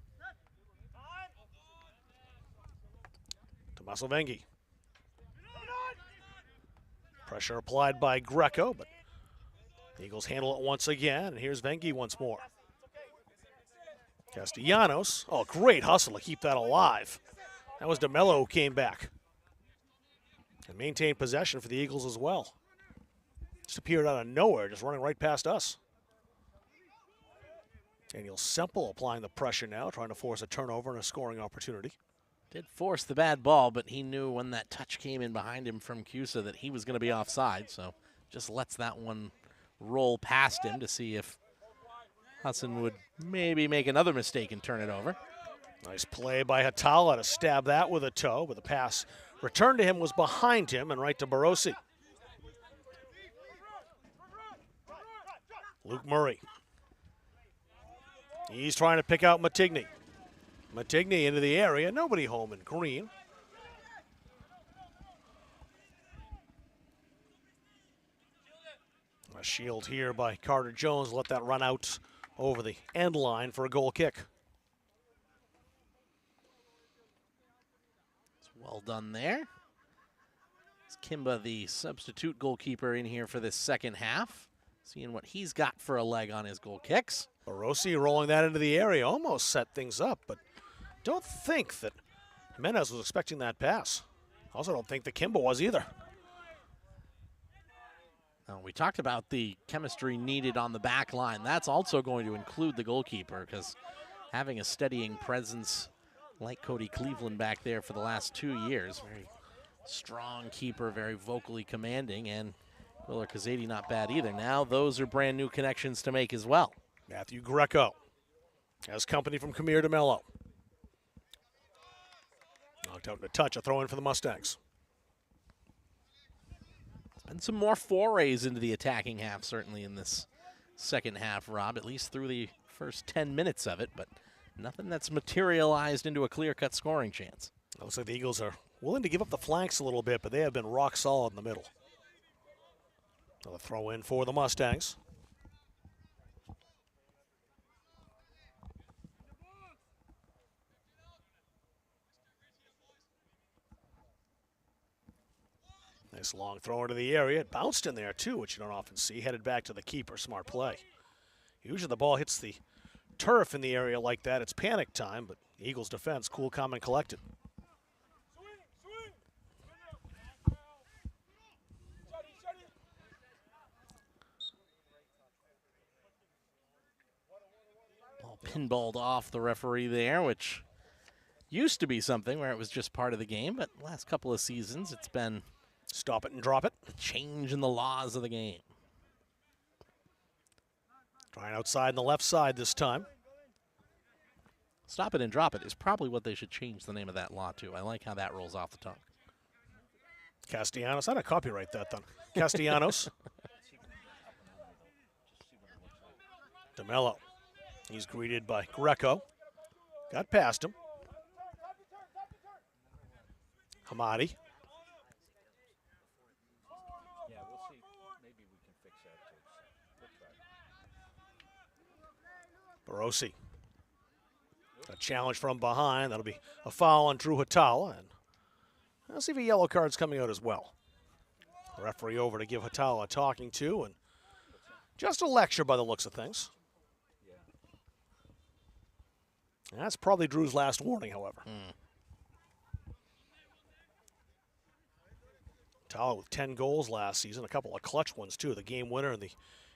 [SPEAKER 1] Tommaso Vengi. Pressure applied by Greco, but the Eagles handle it once again, and here's Vengi once more. Castellanos, oh, great hustle to keep that alive. That was DeMello who came back and maintained possession for the Eagles as well. Just appeared out of nowhere, just running right past us. Daniel Semple applying the pressure now, trying to force a turnover and a scoring opportunity.
[SPEAKER 4] Did force the bad ball, but he knew when that touch came in behind him from Cusa that he was going to be offside, so just lets that one roll past him to see if Husson would maybe make another mistake and turn it over.
[SPEAKER 1] Nice play by Hatala to stab that with a toe, but the pass returned to him was behind him and right to Barossi. Luke Murray. He's trying to pick out Matigny. Matigny into the area, nobody home in green. A shield here by Carter Jones, let that run out over the end line for a goal kick.
[SPEAKER 4] It's well done there. It's Kimba, the substitute goalkeeper, in here for this second half. Seeing what he's got for a leg on his goal kicks.
[SPEAKER 1] Barossi rolling that into the area, almost set things up, but don't think that Jimenez was expecting that pass. Also don't think that Kimba was either.
[SPEAKER 4] Now, we talked about the chemistry needed on the back line. That's also going to include the goalkeeper, because having a steadying presence like Cody Cleveland back there for the last 2 years, very strong keeper, very vocally commanding, and Willer Kazadi not bad either. Now those are brand new connections to make as well.
[SPEAKER 1] Matthew Greco has company from Kamir DeMello. Knocked out in a touch, a throw in for the Mustangs.
[SPEAKER 4] And some more forays into the attacking half, certainly in this second half, Rob, at least through the first 10 minutes of it, but nothing that's materialized into a clear-cut scoring chance.
[SPEAKER 1] Looks like the Eagles are willing to give up the flanks a little bit, but they have been rock solid in the middle. Another throw in for the Mustangs. Nice long throw into the area. It bounced in there, too, which you don't often see. Headed back to the keeper. Smart play. Usually the ball hits the turf in the area like that. It's panic time, but Eagles defense, cool, calm, and collected.
[SPEAKER 4] Ball pinballed off the referee there, which used to be something where it was just part of the game, but last couple of seasons it's been
[SPEAKER 1] stop it and drop it.
[SPEAKER 4] A change in the laws of the game.
[SPEAKER 1] Trying outside on the left side this time.
[SPEAKER 4] Stop it and drop it is probably what they should change the name of that law to. I like how that rolls off the tongue.
[SPEAKER 1] Castellanos. I had to copyright that then. Castellanos. DeMello. He's greeted by Greco. Got past him. Hamadi.
[SPEAKER 11] Yeah, we'll see. Maybe we can fix that too.
[SPEAKER 1] Barossi. A challenge from behind. That'll be a foul on Drew Hatala. And I'll see if a yellow card's coming out as well. The referee over to give Hatala a talking to, and just a lecture by the looks of things. And that's probably Drew's last warning, however. Hatala with 10 goals last season, a couple of clutch ones too. The game winner in the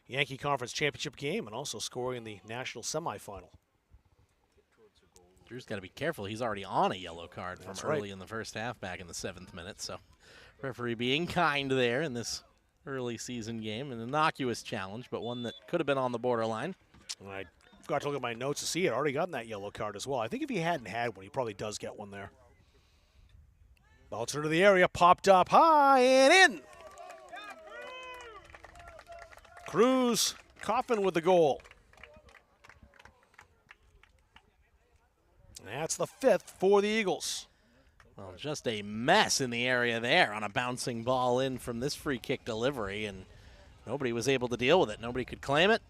[SPEAKER 1] Yankee Conference Championship game, and also scoring in the national semifinal.
[SPEAKER 4] Drew's got to be careful. He's already on a yellow card from
[SPEAKER 1] That's
[SPEAKER 4] early
[SPEAKER 1] right.
[SPEAKER 4] in the first half back in the 7th minute. So referee being kind there in this early season game. An innocuous challenge, but one that could have been on the borderline.
[SPEAKER 1] I forgot to look at my notes to see it. Already gotten that yellow card as well. I think if he hadn't had one, he probably does get one there. Bouncer to the area, popped up high and in. Cruz, Coffin with the goal. That's the 5th for the Eagles.
[SPEAKER 4] Well, just a mess in the area there on a bouncing ball in from this free kick delivery, and nobody was able to deal with it. Nobody could claim it.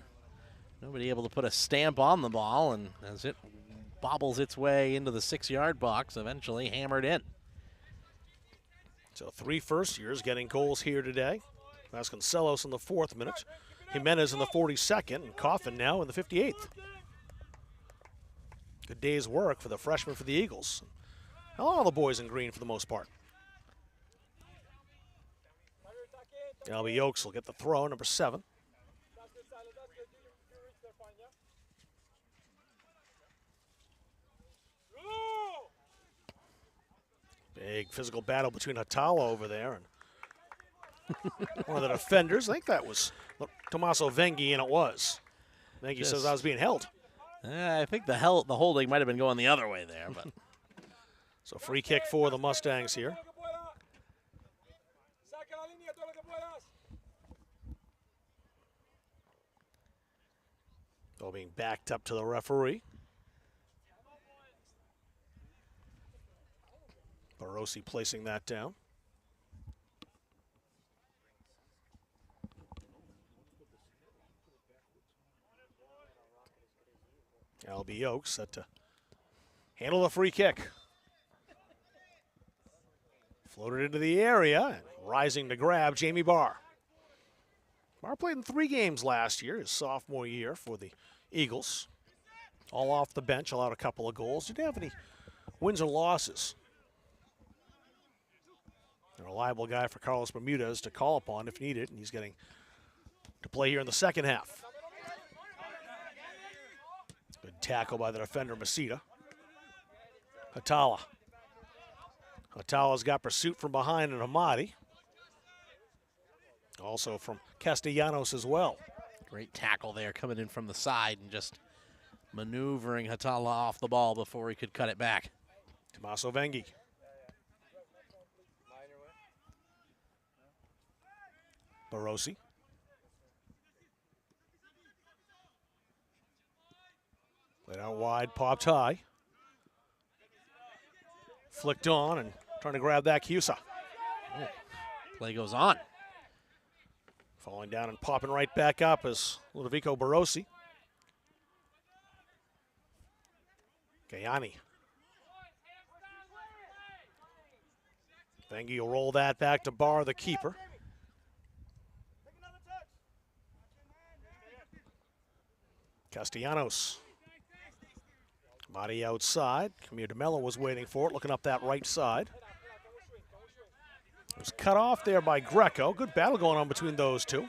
[SPEAKER 4] Nobody able to put a stamp on the ball, and as it bobbles its way into the 6-yard box, eventually hammered in.
[SPEAKER 1] So 3 first-years getting goals here today. Vasconcelos in the 4th minute, Jimenez in the 42nd, and Coffin now in the 58th. Good day's work for the freshman for the Eagles. All the boys in green for the most part. Albie Oaks will get the throw, number 7. Big physical battle between Hatala over there and one of the defenders. I think that was Tommaso Venghi, and it was. Venghi says I was being held.
[SPEAKER 4] I think the holding might have been going the other way there, but
[SPEAKER 1] so free kick for the Mustangs here. All being backed up to the referee. Barossi placing that down. Albie Oaks set to handle the free kick. Floated into the area, and rising to grab Jamie Barr. Barr played in 3 games last year, his sophomore year for the Eagles. All off the bench, allowed a couple of goals. Didn't have any wins or losses. A reliable guy for Carlos Bermudez to call upon if needed, and he's getting to play here in the second half. Good tackle by the defender, Masita. Hatala. Hatala's got pursuit from behind and Hamadi. Also from Castellanos as well.
[SPEAKER 4] Great tackle there coming in from the side and just maneuvering Hatala off the ball before he could cut it back.
[SPEAKER 1] Tommaso Venghi. Barossi. Played out wide, popped high. Flicked on and trying to grab that Husson.
[SPEAKER 4] Oh, play goes on.
[SPEAKER 1] Falling down and popping right back up is Ludovico Barossi. Gayani. Bengi will roll that back to Barr, the keeper. Castellanos. Body outside. Camille DeMello was waiting for it, looking up that right side. It was cut off there by Greco. Good battle going on between those two.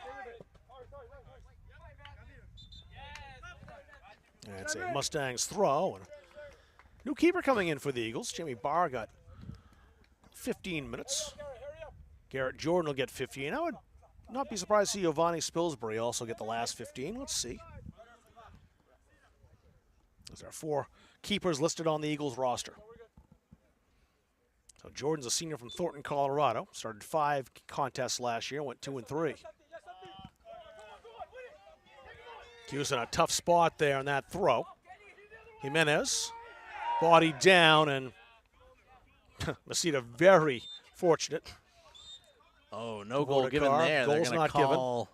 [SPEAKER 1] That's a Mustangs throw. And new keeper coming in for the Eagles. Jimmy Barr got 15 minutes. Garrett Jordan will get 15. I would not be surprised to see Giovanni Spilsbury also get the last 15. Let's see. Those are 4 keepers listed on the Eagles roster. So Jordan's a senior from Thornton, Colorado. Started 5 contests last year, went 2 and 3. Hughes in a tough spot there on that throw. Jimenez, body down, and Mesita very fortunate.
[SPEAKER 4] Oh, no goal given there. They're going to call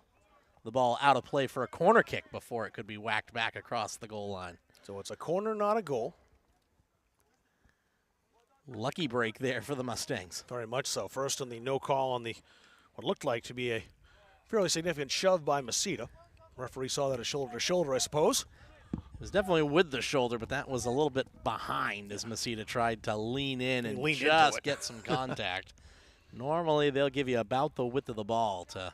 [SPEAKER 4] the ball out of play for a corner kick before it could be whacked back across the goal line.
[SPEAKER 1] So it's a corner, not a goal.
[SPEAKER 4] Lucky break there for the Mustangs.
[SPEAKER 1] Very much so. First on the no call on the what looked like to be a fairly significant shove by Mesita. Referee saw that as shoulder to shoulder, I suppose.
[SPEAKER 4] It was definitely with the shoulder, but that was a little bit behind as Mesita tried to lean in and just get some contact. Normally, they'll give you about the width of the ball to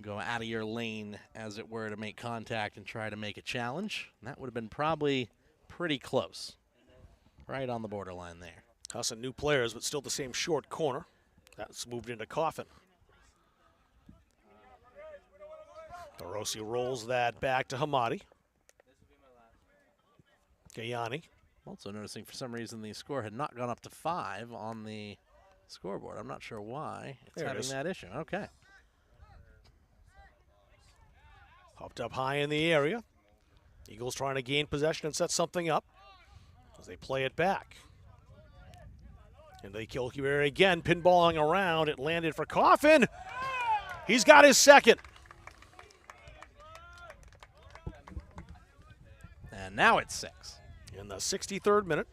[SPEAKER 4] go out of your lane, as it were, to make contact and try to make a challenge. And that would have been probably pretty close. Right on the borderline there.
[SPEAKER 1] Husson new players, but still the same short corner. That's moved into Coffin. Barossi rolls that back to Hamadi. Gayani.
[SPEAKER 4] Also noticing for some reason the score had not gone up to 5 on the scoreboard. I'm not sure why it's having that issue. Okay.
[SPEAKER 1] Hopped up high in the area. Eagles trying to gain possession and set something up as they play it back. And they kill here again, pinballing around. It landed for Coffin. He's got his second.
[SPEAKER 4] And now it's 6.
[SPEAKER 1] In the 63rd minute.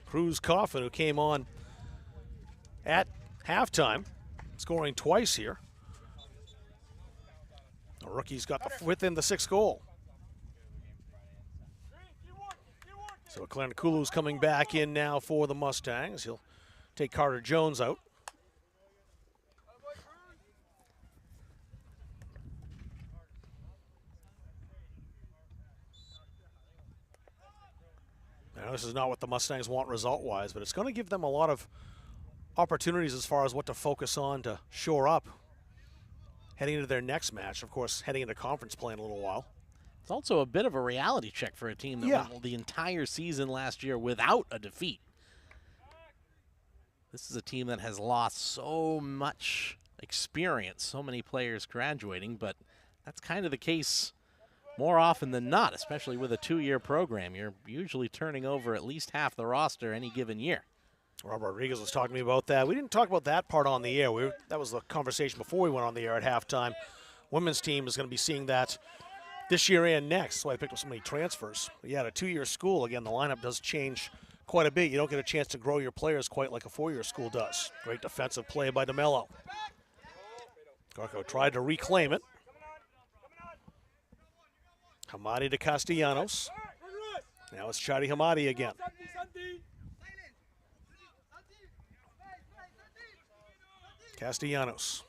[SPEAKER 1] Cruz Coffin, who came on at halftime, scoring twice here. The rookie's got within the 6th goal. So Clarence Kulu's coming back in now for the Mustangs. He'll take Carter Jones out. Now, this is not what the Mustangs want result-wise, but it's going to give them a lot of opportunities as far as what to focus on to shore up heading into their next match. Of course, heading into conference play in a little while.
[SPEAKER 4] It's also a bit of a reality check for a team that went the entire season last year without a defeat. This is a team that has lost so much experience, so many players graduating, but that's kind of the case more often than not, especially with a 2-year program. You're usually turning over at least half the roster any given year.
[SPEAKER 1] Rob Rodriguez was talking to me about that. We didn't talk about that part on the air. That was the conversation before we went on the air at halftime. Women's team is going to be seeing that this year and next. That's why I picked up so many transfers. But yeah, at a 2-year school, again, the lineup does change quite a bit. You don't get a chance to grow your players quite like a 4-year school does. Great defensive play by DeMello. Garco tried to reclaim it. Hamadi to Castellanos. Now it's Chadi Hamadi again. Castellanos.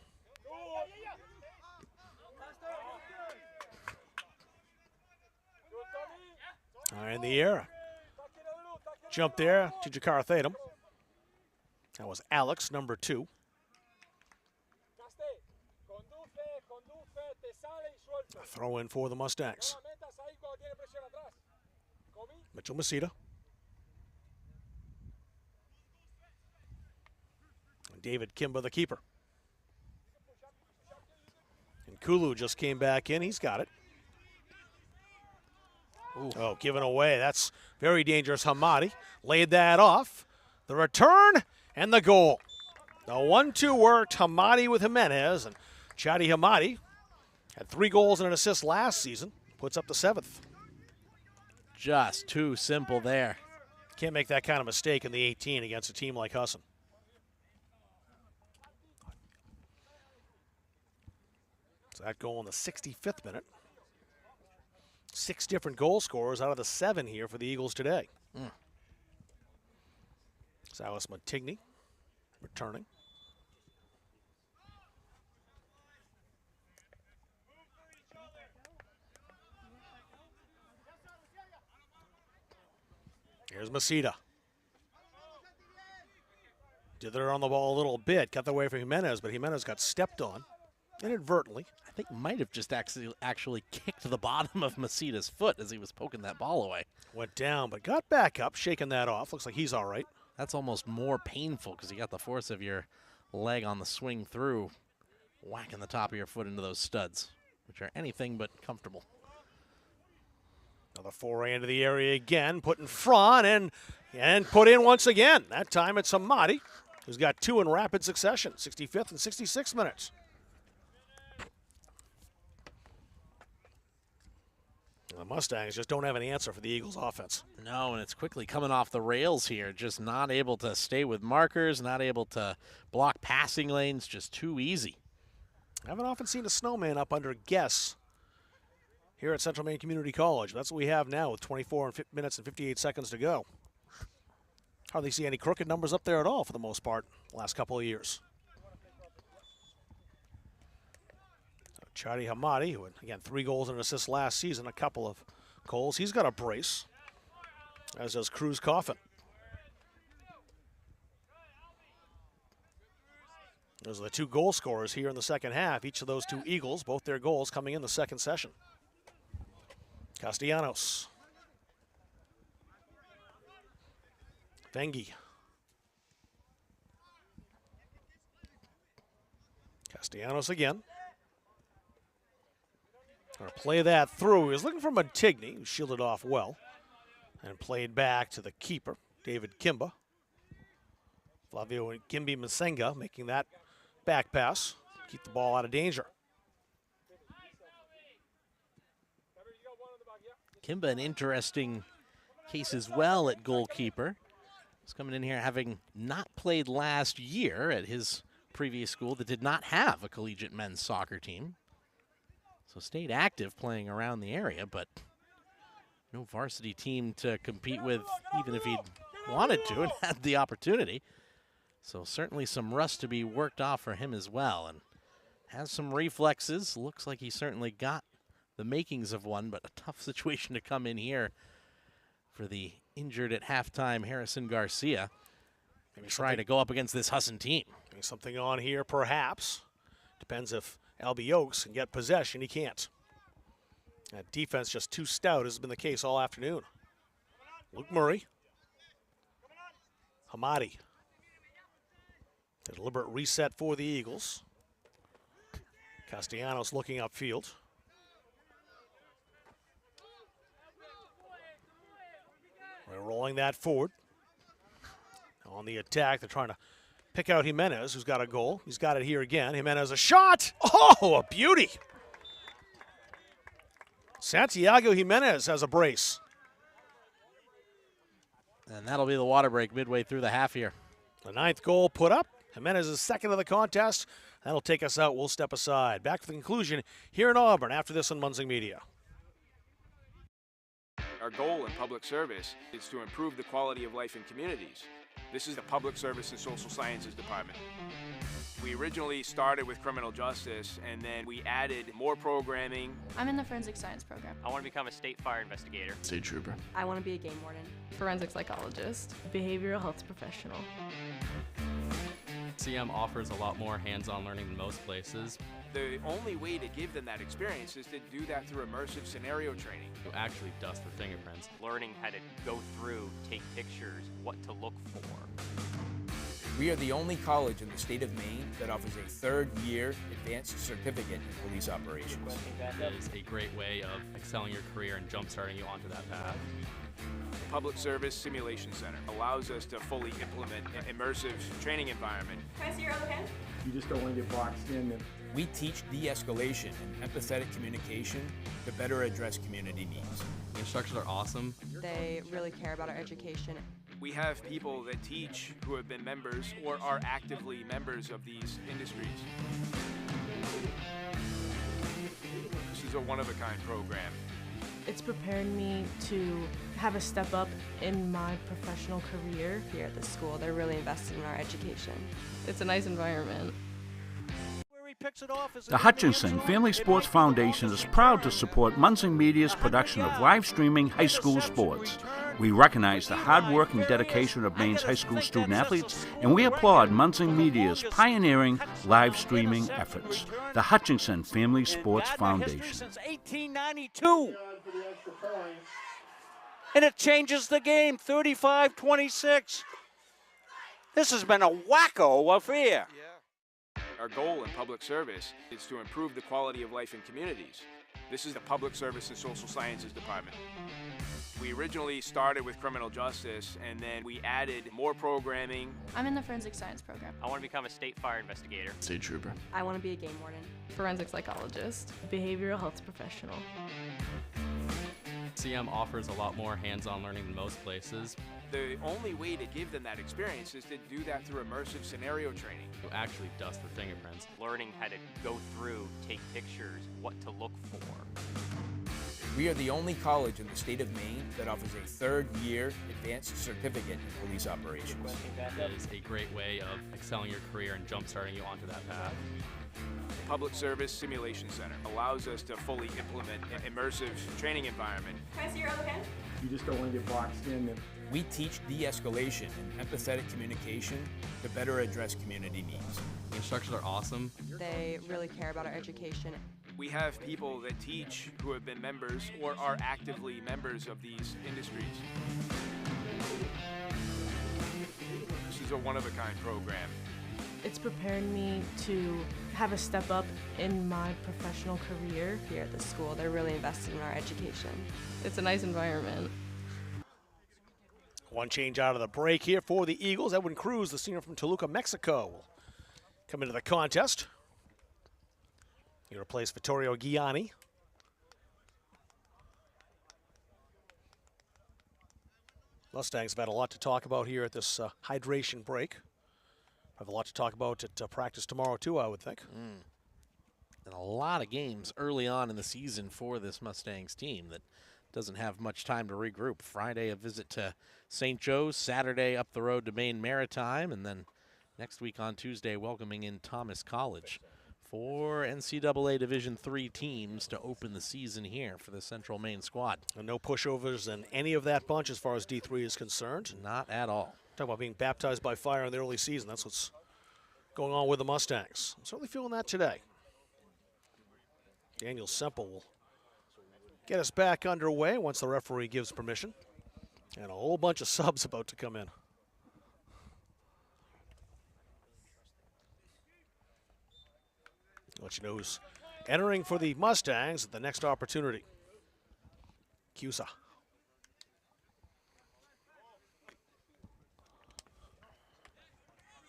[SPEAKER 1] In the air. Jump there to Jakar Thatum. That was Alex, number 2. A throw in for the Mustangs. Mitchell Mesita. And David Kimba, the keeper. And Kulu just came back in. He's got it. Ooh. Oh, given away. That's very dangerous. Hamadi laid that off. The return and the goal. The 1-2 worked. Hamadi with Jimenez, and Chadi Hamadi had 3 goals and an assist last season. Puts up the 7th.
[SPEAKER 4] Just too simple there.
[SPEAKER 1] Can't make that kind of mistake in the 18 against a team like Husson. So that goal in the 65th minute. 6 different goal scorers out of the 7 here for the Eagles today. Silas Montigny returning. Here's Masita. Dithered on the ball a little bit, got the way for Jimenez, but Jimenez got stepped on inadvertently.
[SPEAKER 4] I think might have just actually kicked the bottom of Masita's foot as he was poking that ball away.
[SPEAKER 1] Went down, but got back up, shaking that off. Looks like he's all right.
[SPEAKER 4] That's almost more painful because you got the force of your leg on the swing through, whacking the top of your foot into those studs, which are anything but comfortable.
[SPEAKER 1] Another foray into the area again, put in front and put in once again. That time it's Hamadi, who's got 2 in rapid succession, 65th and 66 minutes. The Mustangs just don't have an answer for the Eagles' offense.
[SPEAKER 4] No, and it's quickly coming off the rails here. Just not able to stay with markers, not able to block passing lanes, just too easy.
[SPEAKER 1] I haven't often seen a snowman up under guess here at Central Maine Community College. That's what we have now with 24 minutes and 58 seconds to go. Hardly see any crooked numbers up there at all for the most part the last couple of years. Chadi Hamadi, who had, again, 3 goals and an assist last season, a couple of goals. He's got a brace, as does Cruz Coffin. Those are the 2 goal scorers here in the second half. Each of those 2 Eagles, both their goals coming in the second session. Castellanos. Vengi. Castellanos again. Going to play that through. He was looking for Montigny, who shielded off well, and played back to the keeper, David Kimba. Flavio Kimbi Masenga making that back pass, keep the ball out of danger.
[SPEAKER 4] Kimba, an interesting case as well at goalkeeper. He's coming in here having not played last year at his previous school that did not have a collegiate men's soccer team. So stayed active playing around the area, but no varsity team to compete with even if he wanted to and had the opportunity. So certainly some rust to be worked off for him as well, and has some reflexes. Looks like he certainly got the makings of one, but a tough situation to come in here for the injured at halftime Harrison Garcia. Maybe try to go up against this Husson team.
[SPEAKER 1] Maybe something on here perhaps. Depends if Albie Oaks can get possession. He can't. That defense just too stout, as has been the case all afternoon. Luke Murray. Hamadi. A deliberate reset for the Eagles. Castellanos looking upfield. We're rolling that forward. On the attack, they're trying to pick out Jimenez, who's got a goal. He's got it here again. Jimenez, a shot. Oh, a beauty. Santiago Jimenez has a brace.
[SPEAKER 4] And that'll be the water break midway through the half here.
[SPEAKER 1] The 9th goal put up. Jimenez is second of the contest. That'll take us out. We'll step aside. Back to the conclusion here in Auburn after this on Munzing Media.
[SPEAKER 17] Our goal in public service is to improve the quality of life in communities. This is the Public Service and Social Sciences Department. We originally started with criminal justice, and then we added more programming.
[SPEAKER 18] I'm in the forensic science program.
[SPEAKER 16] I want to become a state fire investigator.
[SPEAKER 14] State trooper.
[SPEAKER 15] I want to be a game warden.
[SPEAKER 13] Forensic psychologist. Behavioral health professional.
[SPEAKER 19] CM offers a lot more hands-on learning than most places.
[SPEAKER 17] The only way to give them that experience is to do that through immersive scenario training.
[SPEAKER 19] You actually dust for fingerprints.
[SPEAKER 16] Learning how to go through, take pictures, what to look for.
[SPEAKER 20] We are the only college in the state of Maine that offers a third-year advanced certificate in police operations.
[SPEAKER 19] It is a great way of excelling your career and jump-starting you onto that path.
[SPEAKER 17] The Public Service Simulation Center allows us to fully implement an immersive training environment.
[SPEAKER 18] Can I see your other hand?
[SPEAKER 10] You just don't want to get boxed in.
[SPEAKER 20] We teach de-escalation and empathetic communication to better address community needs.
[SPEAKER 19] The instructors are awesome.
[SPEAKER 15] They really care about our education.
[SPEAKER 17] We have people that teach who have been members or are actively members of these industries. This is a one-of-a-kind program.
[SPEAKER 13] It's prepared me to have a step up in my professional career.
[SPEAKER 15] Here at the school, they're really invested in our education.
[SPEAKER 18] It's a nice environment.
[SPEAKER 11] The Hutchinson Family Sports Foundation is proud to support Munson Media's production of live streaming high school sports. We recognize the hard work and dedication of Maine's high school student athletes, and we applaud Munson Media's pioneering live streaming efforts. The Hutchinson Family Sports Foundation.
[SPEAKER 12] Since 1892. And it changes the game, 35-26. This has been a wacko affair.
[SPEAKER 17] Our goal in public service is to improve the quality of life in communities. This is the Public Service and Social Sciences Department. We originally started with criminal justice, and then we added more programming.
[SPEAKER 18] I'm in the forensic science program.
[SPEAKER 16] I want to become a state fire investigator.
[SPEAKER 14] State trooper.
[SPEAKER 15] I want to be a game warden.
[SPEAKER 18] Forensic psychologist.
[SPEAKER 13] Behavioral health professional.
[SPEAKER 19] CM offers a lot more hands-on learning than most places.
[SPEAKER 17] The only way to give them that experience is to do that through immersive scenario training.
[SPEAKER 19] You actually dust the fingerprints.
[SPEAKER 16] Learning how to go through, take pictures, what to look for.
[SPEAKER 20] We are the only college in the state of Maine that offers a third-year advanced certificate in police operations.
[SPEAKER 19] It is a great way of excelling your career and jump-starting you onto that path.
[SPEAKER 17] The Public Service Simulation Center allows us to fully implement an immersive training environment.
[SPEAKER 18] Can I see your other hand?
[SPEAKER 10] You just don't want to get boxed in.
[SPEAKER 20] We teach de-escalation and empathetic communication to better address community needs.
[SPEAKER 19] The instructors are awesome.
[SPEAKER 15] They really care about our education.
[SPEAKER 17] We have people that teach who have been members or are actively members of these industries. This is a one-of-a-kind program.
[SPEAKER 13] It's prepared me to have a step up in my professional career.
[SPEAKER 15] Here at the school, they're really invested in our education.
[SPEAKER 18] It's a nice environment.
[SPEAKER 1] One change out of the break here for the Eagles. Edwin Cruz, the senior from Toluca, Mexico, will come into the contest. He replaced Vittorio Gianni. Mustangs have had a lot to talk about here at this hydration break. Have a lot to talk about at practice tomorrow, too, I would think.
[SPEAKER 4] And a lot of games early on in the season for this Mustangs team that doesn't have much time to regroup. Friday, a visit to St. Joe's. Saturday, up the road to Maine Maritime. And then next week on Tuesday, welcoming in Thomas College. 4 NCAA Division III teams to open the season here for the Central Maine squad.
[SPEAKER 1] And no pushovers in any of that bunch as far as D3 is concerned.
[SPEAKER 4] Not at all.
[SPEAKER 1] Talk about being baptized by fire in the early season. That's what's going on with the Mustangs. I'm certainly feeling that today. Daniel Semple will get us back underway once the referee gives permission. And a whole bunch of subs about to come in. Let you know who's entering for the Mustangs at the next opportunity. Cusa.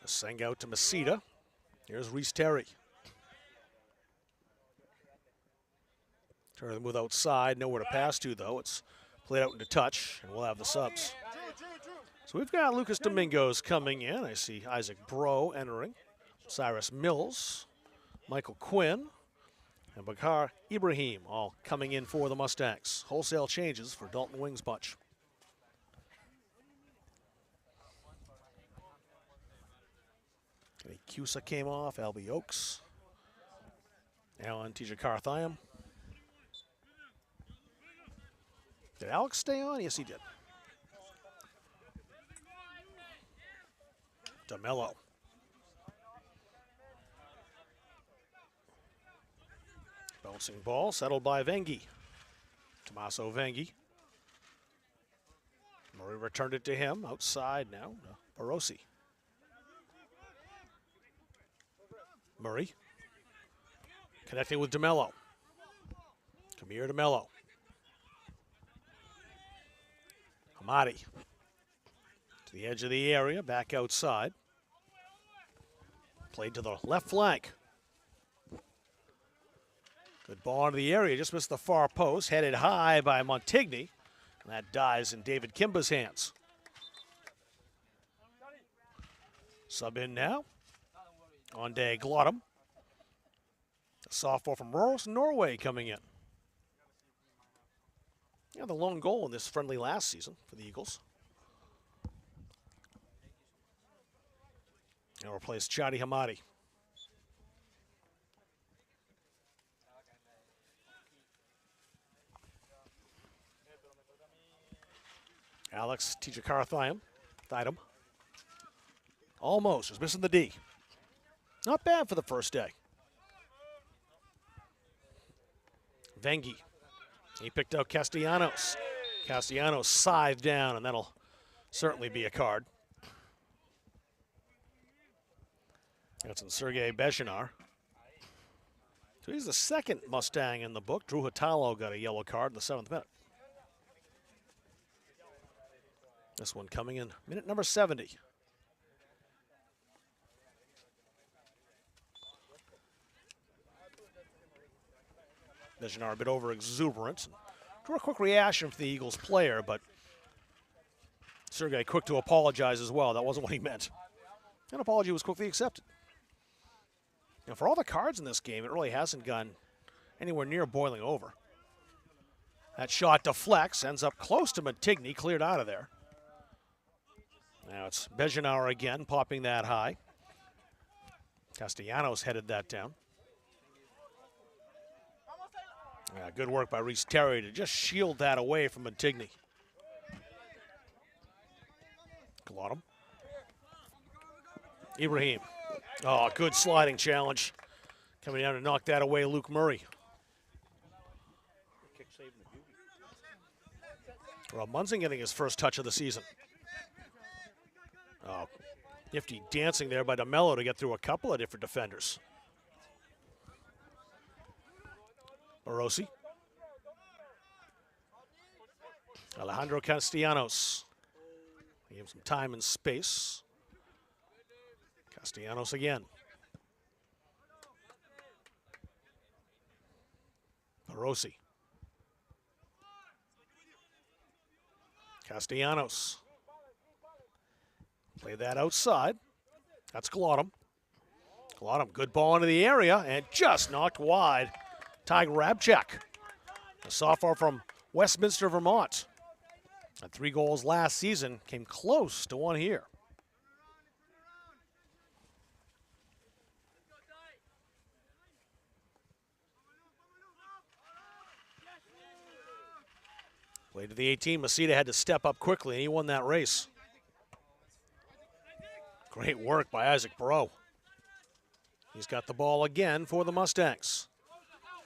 [SPEAKER 1] Sing out to Masita. Here's Reese Terry. Turn the move outside. Nowhere to pass to, though. It's played out into touch, and we'll have the subs. So we've got Lucas Domingos coming in. I see Isaac Bro entering. Cyrus Mills, Michael Quinn, and Bakar Ibrahim all coming in for the Mustangs. Wholesale changes for Dalton Wings bunch. Cusa came off, Albie Oaks. Now on Teja Karthayam. Did Alex stay on? Yes, he did. DeMello. Bouncing ball settled by Vengi. Tommaso Vengi. Murray returned it to him. Outside now. Barossi. Murray connecting with DeMello. Kamir DeMello. Hamadi to the edge of the area, back outside. Played to the left flank. Good ball into the area, just missed the far post. Headed high by Montigny. And that dies in David Kimba's hands. Sub in now. Onde Glottum. A sophomore from Roros, Norway coming in. Yeah, the lone goal in this friendly last season for the Eagles. And replace Chadi Hamadi. Alex Tijakara Thydam. Almost, was missing the D. Not bad for the first day. Vengi. He picked out Castellanos. Castellanos scythed down, and that'll certainly be a card. That's in Sergei Beshinar. So he's the second Mustang in the book. Drew Hatalo got a yellow card in the 7th minute. This one coming in minute number 70. Beshinar a bit over exuberant. Drew a quick reaction from the Eagles player, but Sergei quick to apologize as well. That wasn't what he meant. An apology was quickly accepted. Now, for all the cards in this game, it really hasn't gone anywhere near boiling over. That shot deflects, ends up close to Montigny, cleared out of there. Now it's Beshinar again, popping that high. Castellanos headed that down. Yeah, good work by Reese Terry to just shield that away from Montigny. Glottum. Ibrahim. Oh, good sliding challenge. Coming down to knock that away, Luke Murray. Well, Munson getting his first touch of the season. Oh, nifty dancing there by DeMello to get through a couple of different defenders. Morosi. Alejandro Castellanos. He gave him some time and space. Castellanos again. Morosi. Castellanos. Play that outside. That's Glottum. Glottum, good ball into the area and just knocked wide. Ty Rabchak, a sophomore from Westminster, Vermont. Had 3 goals last season, came close to 1 here. Played to the 18. Masita had to step up quickly, and he won that race. Great work by Isaac Barreau. He's got the ball again for the Mustangs,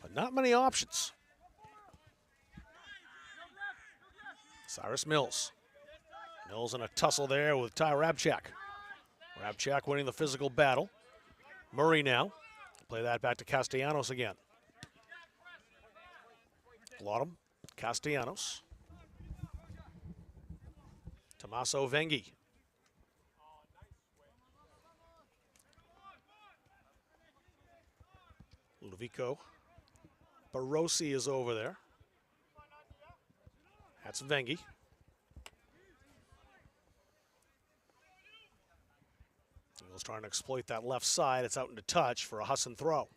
[SPEAKER 1] but not many options. Cyrus Mills. Mills in a tussle there with Ty Rabchak. Rabchak winning the physical battle. Murray now. Play that back to Castellanos again. Glottum, Castellanos. Tommaso Vengi. Ludovico Barossi is over there. That's Vengi. Eagles trying to exploit that left side. It's out into touch for a Husson throw.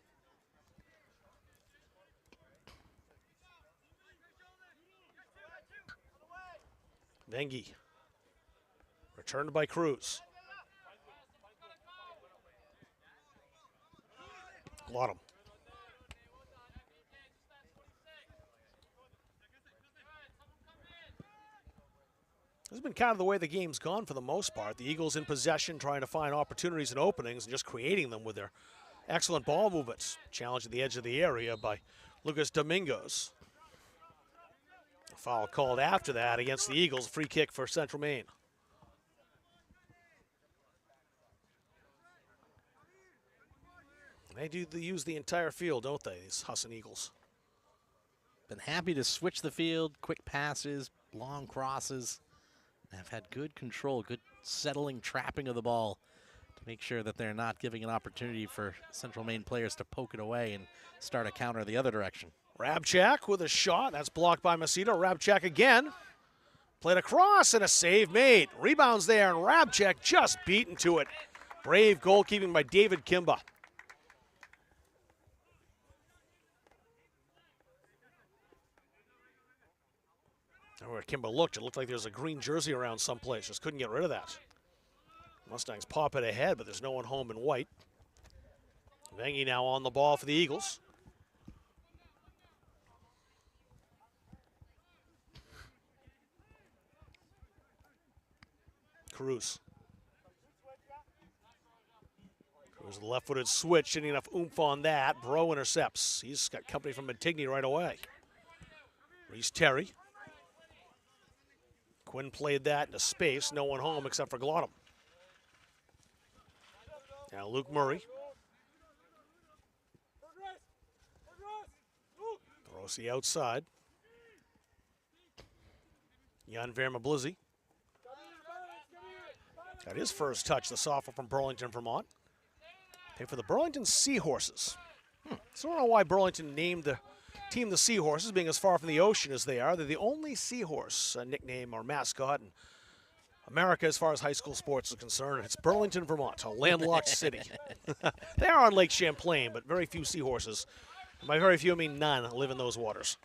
[SPEAKER 1] Vengi. Returned by Cruz. Glottum. This has been kind of the way the game's gone for the most part. The Eagles in possession, trying to find opportunities and openings and just creating them with their excellent ball movements. Challenge at the edge of the area by Lucas Domingos. A foul called after that against the Eagles. Free kick for Central Maine. They use the entire field, don't they, these Husson Eagles?
[SPEAKER 4] Been happy to switch the field, quick passes, long crosses. Have had good control, good settling, trapping of the ball to make sure that they're not giving an opportunity for Central Maine players to poke it away and start a counter the other direction.
[SPEAKER 1] Rabchak with a shot. That's blocked by Macedo. Rabchak again. Played across and a save made. Rebounds there, and Rabchak just beaten to it. Brave goalkeeping by David Kimba. Where Kimba looked, it looked like there was a green jersey around someplace. Just couldn't get rid of that. Mustangs pop it ahead, but there's no one home in white. Vengi now on the ball for the Eagles. Cruz. Cruz, the left-footed switch, getting enough oomph on that. Bro intercepts. He's got company from Montigny right away. Reese Terry. Quinn played that into space. No one home except for Glottum. Now Luke Murray. Rossi outside. Jan Verma-Blizzy. Got his first touch, the sophomore from Burlington, Vermont. Played for the Burlington Seahorses. So I don't know why Burlington named the team the Seahorses, being as far from the ocean as they are. They're the only seahorse nickname or mascot in America as far as high school sports is concerned. It's Burlington, Vermont, a landlocked city. They are on Lake Champlain, but very few seahorses. And by very few, I mean none, live in those waters.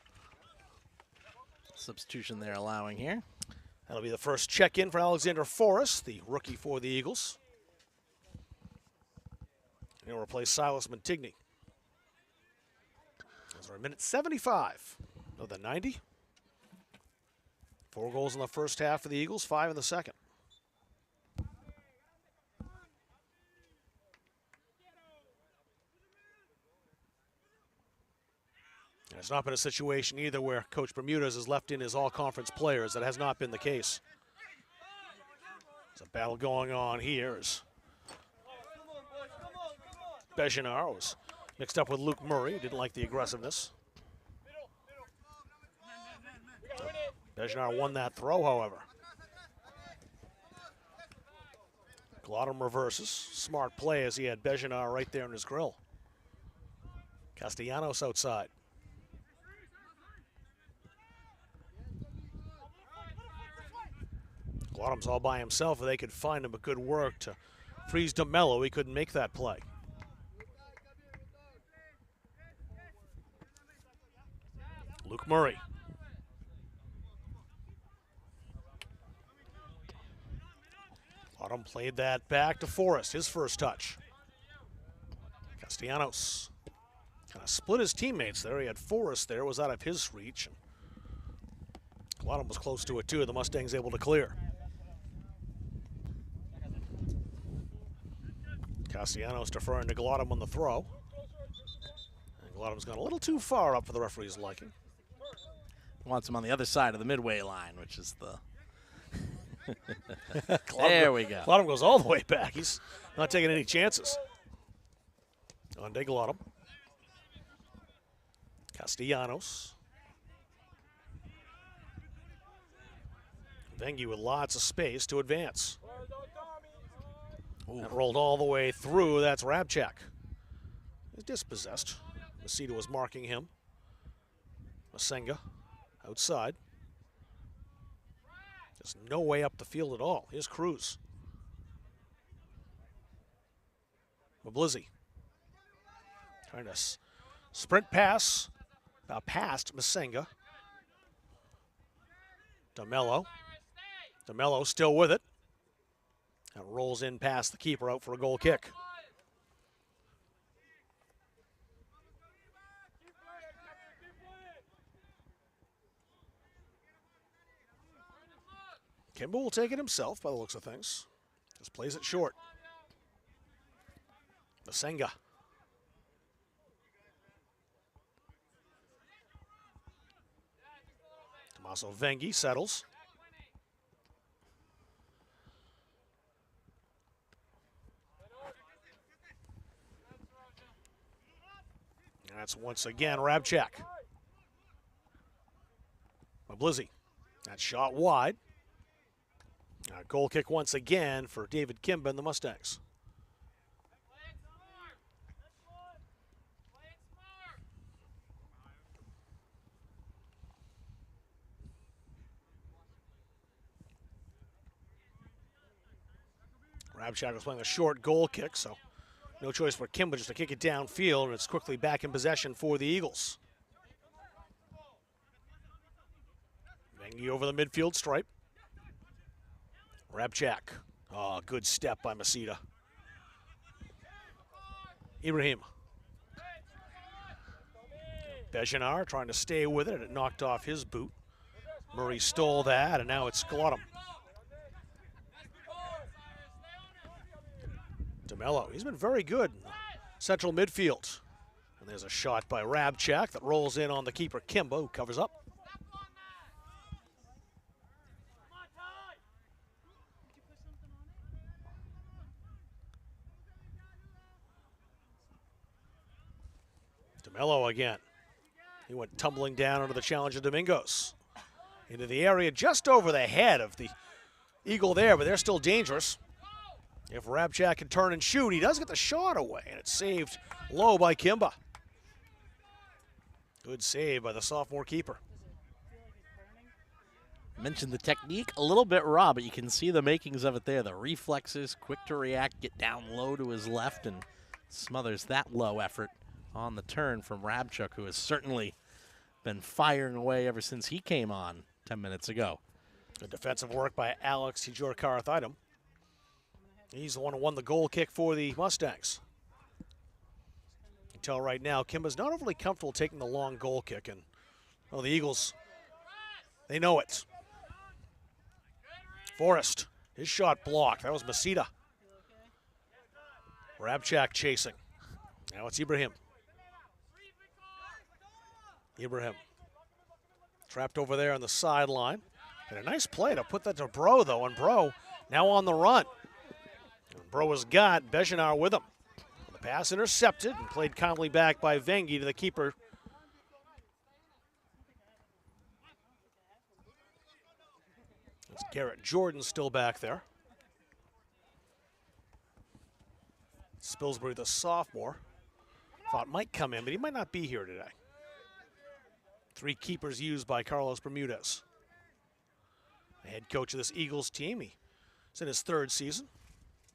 [SPEAKER 4] Substitution they're allowing here.
[SPEAKER 1] That'll be the first check-in for Alexander Forrest, the rookie for the Eagles. He'll replace Silas Montigny. As we're at minute 75 of the 90. 4 goals in the first half for the Eagles, 5 in the second. And it's not been a situation either where Coach Bermudez has left in his all-conference players. That has not been the case. There's a battle going on here as Bejenar was mixed up with Luke Murray. Didn't like the aggressiveness. Bejenar won that throw, however. Glottum reverses. Smart play as he had Bejenar right there in his grill. Castellanos outside. Glottum's all by himself. If they could find him, but good work to freeze DeMello. He couldn't make that play. Luke Murray. Glottum played that back to Forrest, his first touch. Castellanos kind of split his teammates there. He had Forrest there, was out of his reach. Glottum was close to it too. The Mustangs able to clear. Castellanos deferring to Glottum on the throw. And Glottum's gone a little too far up for the referee's liking.
[SPEAKER 4] Wants him on the other side of the midway line, which is the... There we go.
[SPEAKER 1] Glottum goes all the way back. He's not taking any chances. On to Glottum. Castellanos. Vengi with lots of space to advance. That rolled all the way through. That's Rabchak. He's dispossessed. Macedo was marking him. Masenga outside. There's no way up the field at all. Here's Cruz. Mablizzy. Trying to sprint pass. Past Masenga. DeMello. DeMello still with it. And rolls in past the keeper out for a goal kick. Kimball will take it himself by the looks of things. Just plays it short. Masenga. Tommaso Vengi settles. That's once again Rabchak. Blizzy. That shot wide. Goal kick once again for David Kimba and the Mustangs. Rabchak was playing a short goal kick, so no choice for Kimba just to kick it downfield, and it's quickly back in possession for the Eagles. Mengi over the midfield stripe. Rabchak. Oh, good step by Masita. Ibrahim. Bejanar trying to stay with it. It knocked off his boot. Murray stole that, and now it's Glottum. DeMello, he's been very good in the central midfield. And there's a shot by Rabchak that rolls in on the keeper, Kimba, who covers up. DeMello again. He went tumbling down under the challenge of Domingos. Into the area just over the head of the Eagle there, but they're still dangerous. If Rabchak can turn and shoot, he does get the shot away, and it's saved low by Kimba. Good save by the sophomore keeper.
[SPEAKER 4] Mentioned the technique, a little bit raw, but you can see the makings of it there. The reflexes, quick to react, get down low to his left, and smothers that low effort on the turn from Rabchuk, who has certainly been firing away ever since he came on 10 minutes ago.
[SPEAKER 1] Good defensive work by Alex Hijor-Karathaidum. He's the one who won the goal kick for the Mustangs. You can tell right now, Kimba's not overly comfortable taking the long goal kick, and well, the Eagles, they know it. Forrest, his shot blocked. That was Masita. Rabchak chasing. Now it's Ibrahim. Ibrahim trapped over there on the sideline. And a nice play to put that to Bro, though, and Bro now on the run. And Bro has got Bejanar with him. The pass intercepted and played calmly back by Vengi to the keeper. It's Garrett Jordan still back there. Spilsbury, the sophomore, thought might come in, but he might not be here today. 3 keepers used by Carlos Bermudez. The head coach of this Eagles team. He's in his 3rd season.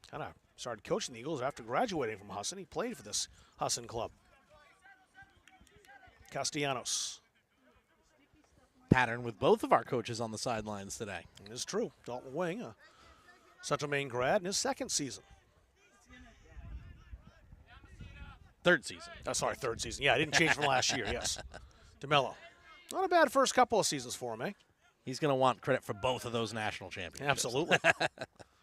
[SPEAKER 1] Kind of started coaching the Eagles after graduating from Husson. He played for this Husson club. Castellanos.
[SPEAKER 4] Pattern with both of our coaches on the sidelines today.
[SPEAKER 1] It is true. Dalton Wing, a Central Maine grad in his 2nd season.
[SPEAKER 4] 3rd season.
[SPEAKER 1] Oh, sorry, 3rd season. Yeah, I didn't change from last year, yes. DeMello. Not a bad first couple of seasons for him, eh?
[SPEAKER 4] He's going to want credit for both of those national championships.
[SPEAKER 1] Absolutely.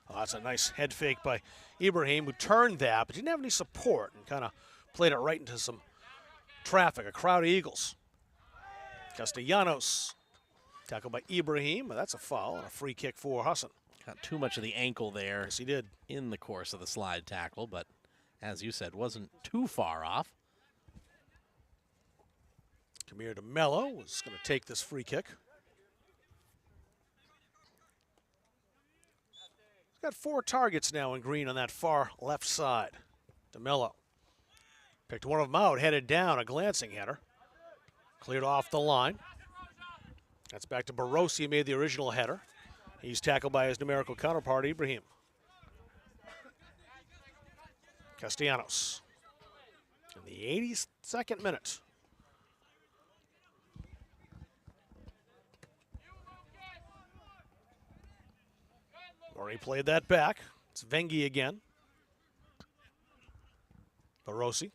[SPEAKER 1] Oh, that's a nice head fake by Ibrahim, who turned that, but didn't have any support and kind of played it right into some traffic, a crowd of Eagles. Castellanos, tackled by Ibrahim, but that's a foul and a free kick for Husson.
[SPEAKER 4] Got too much of the ankle there.
[SPEAKER 1] Yes, he did.
[SPEAKER 4] In the course of the slide tackle, but as you said, wasn't too far off.
[SPEAKER 1] Kamir DeMello was going to take this free kick. He's got 4 targets now in green on that far left side. DeMello picked one of them out, headed down, a glancing header. Cleared off the line. That's back to Barossi, who made the original header. He's tackled by his numerical counterpart, Ibrahim. Castellanos in the 82nd minute. Murray played that back. It's Vengi again. Barossi.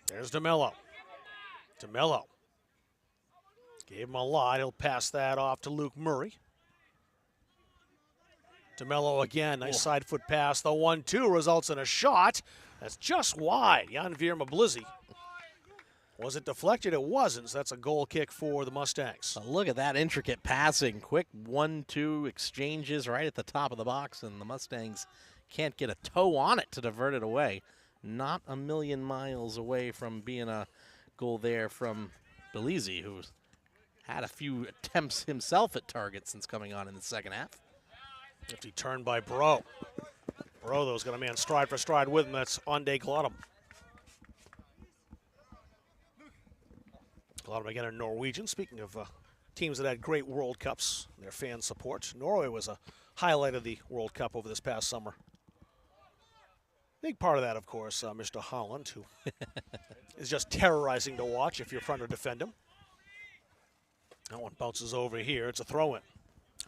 [SPEAKER 1] There's DeMello. DeMello gave him a lot. He'll pass that off to Luke Murray. DeMello again, nice side foot pass. The 1-2 results in a shot. That's just wide. Janvier Mablizzi. Was it deflected? It wasn't, so that's a goal kick for the Mustangs.
[SPEAKER 4] Look at that intricate passing. Quick 1-2 exchanges right at the top of the box, and the Mustangs can't get a toe on it to divert it away. Not a million miles away from being a goal there from Belize, who's had a few attempts himself at target since coming on in the second half.
[SPEAKER 1] 50 turn by Bro. Bro, though, is going to man stride for stride with him. That's Onde Glottum. Glottum again in Norwegian. Speaking of teams that had great World Cups, their fan support, Norway was a highlight of the World Cup over this past summer. Big part of that, of course, Mr. Holland, who is just terrorizing to watch if you're trying to defend him. That one bounces over here. It's a throw-in.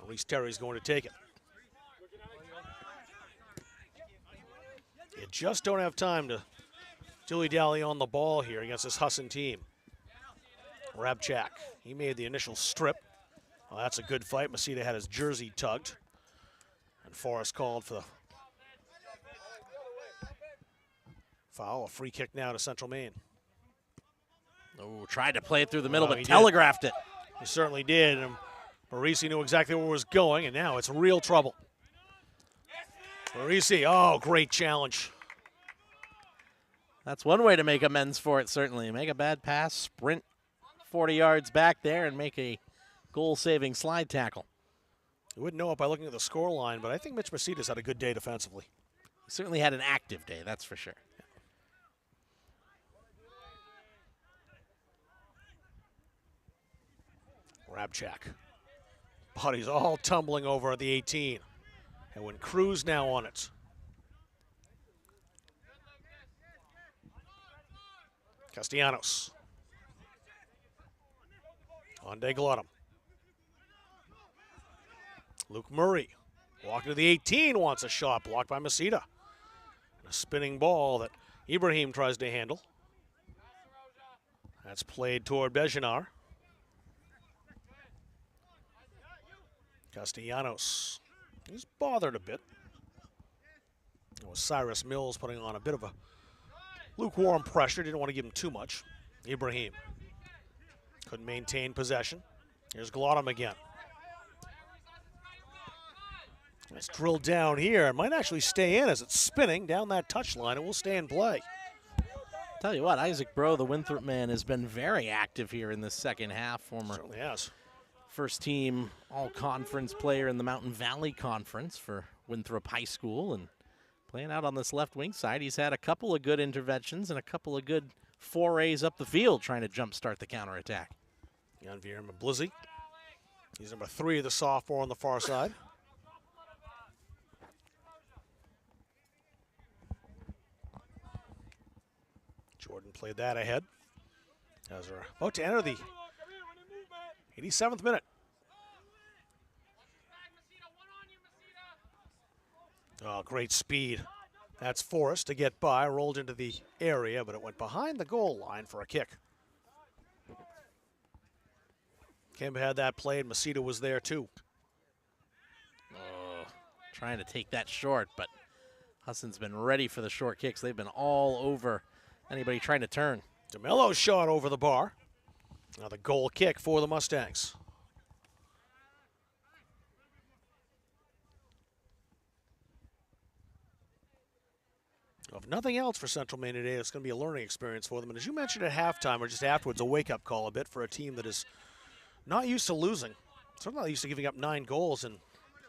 [SPEAKER 1] Reese Terry's going to take it. You just don't have time to dilly-dally on the ball here against this Husson team. Rabchak, he made the initial strip. Well, that's a good fight. Masita had his jersey tugged. And Forrest called for the foul. A free kick now to Central Maine.
[SPEAKER 4] Oh, tried to play it through the middle, but
[SPEAKER 1] he
[SPEAKER 4] telegraphed it.
[SPEAKER 1] He certainly did. And Marisi knew exactly where it was going, and now it's real trouble. Marisi, oh, great challenge.
[SPEAKER 4] That's one way to make amends for it, certainly. Make a bad pass, sprint 40 yards back there, and make a goal-saving slide tackle.
[SPEAKER 1] You wouldn't know it by looking at the score line, but I think Mitch Masitas had a good day defensively.
[SPEAKER 4] He certainly had an active day, that's for sure.
[SPEAKER 1] Rabchak. Body's all tumbling over at the 18. And when Cruz now on it. Castellanos. On de Glottum. Luke Murray. Walking to the 18, wants a shot. Blocked by Masita. And a spinning ball that Ibrahim tries to handle. That's played toward Bejanar. Castellanos. He's bothered a bit. It was Cyrus Mills putting on a bit of a lukewarm pressure. Didn't want to give him too much. Ibrahim couldn't maintain possession. Here's Glottum again. It's drilled down here. It might actually stay in as it's spinning down that touchline. It will stay in play.
[SPEAKER 4] Tell you what, Isaac Bro, the Winthrop man, has been very active here in the second half. Former
[SPEAKER 1] certainly has.
[SPEAKER 4] First team all-conference player in the Mountain Valley Conference for Winthrop High School, and playing out on this left wing side. He's had a couple of good interventions and a couple of good forays up the field trying to jumpstart the counterattack.
[SPEAKER 1] Jan Vierman Blizzy. He's number 3 of the sophomore on the far side. Jordan played that ahead. As we're about to enter the 87th minute. Oh, great speed. That's Forrest to get by, rolled into the area, but it went behind the goal line for a kick. Kemba had that played. Masita was there too.
[SPEAKER 4] Oh, trying to take that short, but Husson's been ready for the short kicks. They've been all over anybody trying to turn.
[SPEAKER 1] DeMello's shot over the bar. Now the goal kick for the Mustangs. If nothing else for Central Maine today, it's going to be a learning experience for them. And as you mentioned at halftime or just afterwards, a wake-up call a bit for a team that is not used to losing. Certainly not used to giving up 9 goals in,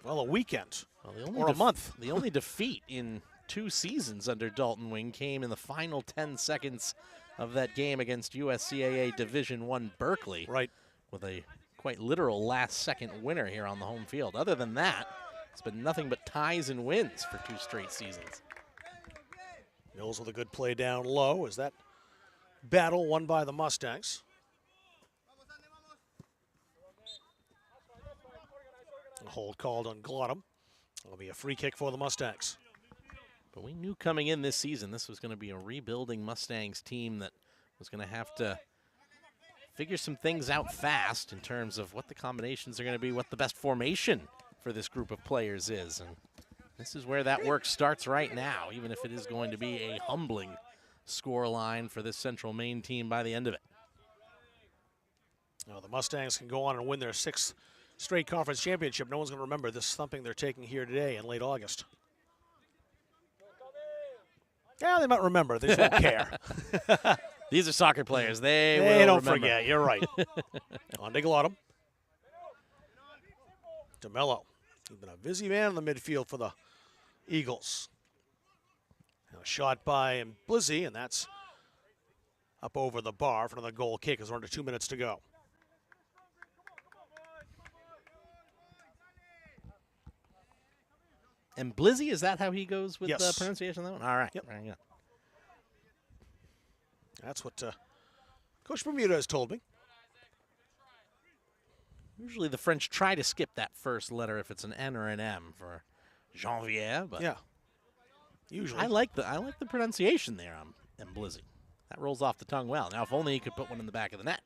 [SPEAKER 1] well, a weekend or a month.
[SPEAKER 4] The only defeat in 2 seasons under Dalton Wing came in the final 10 seconds of that game against USCAA Division I Berkeley.
[SPEAKER 1] Right.
[SPEAKER 4] With a quite literal last-second winner here on the home field. Other than that, it's been nothing but ties and wins for 2 straight seasons.
[SPEAKER 1] Mills with a good play down low. Is that battle won by the Mustangs? A hold called on Glottum. It'll be a free kick for the Mustangs.
[SPEAKER 4] But we knew coming in this season this was going to be a rebuilding Mustangs team that was going to have to figure some things out fast in terms of what the combinations are going to be, what the best formation for this group of players is. And this is where that work starts right now, even if it is going to be a humbling score line for this Central Maine team by the end of it.
[SPEAKER 1] Now the Mustangs can go on and win their 6th straight conference championship. No one's going to remember this thumping they're taking here today in late August. Yeah, they might remember. They just won't care.
[SPEAKER 4] These are soccer players. They
[SPEAKER 1] don't
[SPEAKER 4] remember.
[SPEAKER 1] forget. You're right. On to Glottum. DeMello. He's been a busy man in the midfield for the Eagles. Now a shot by Blizzy, and that's up over the bar for another goal kick as we're under 2 minutes to go.
[SPEAKER 4] And Blizzy, is that how he goes with
[SPEAKER 1] Yes.
[SPEAKER 4] the pronunciation of that one? All right.
[SPEAKER 1] Yep.
[SPEAKER 4] Very good.
[SPEAKER 1] That's what Coach Bermuda has told me.
[SPEAKER 4] Usually the French try to skip that first letter if it's an N or an M for Janvier, but
[SPEAKER 1] yeah, usually
[SPEAKER 4] I like the pronunciation there on Blizzy. That rolls off the tongue well. Now, if only he could put one in the back of the net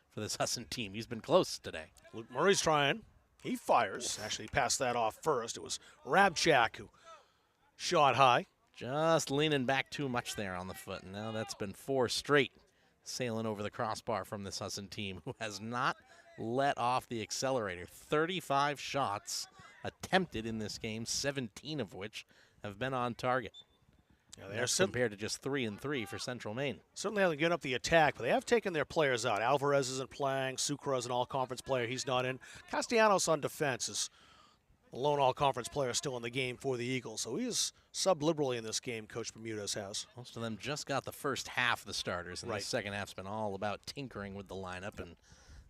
[SPEAKER 4] for this Husson team. He's been close today.
[SPEAKER 1] Luke Murray's trying. He fires. Actually, passed that off first. It was Rabchak who shot high.
[SPEAKER 4] Just leaning back too much there on the foot. And now that's been 4 straight sailing over the crossbar from this Husson team, who has not let off the accelerator. 35 shots attempted in this game, 17 of which have been on target.
[SPEAKER 1] Yeah,
[SPEAKER 4] that's compared to just 3 and 3 for Central Maine.
[SPEAKER 1] Certainly haven't given up the attack, but they have taken their players out. Alvarez isn't playing. Sucre is an all-conference player. He's not in. Castellanos on defense is the lone all-conference player still in the game for the Eagles. So he is sub-liberally in this game, Coach Bermudez has.
[SPEAKER 4] Most of them just got the first half of the starters, and
[SPEAKER 1] Right.
[SPEAKER 4] the second half's been all about tinkering with the lineup and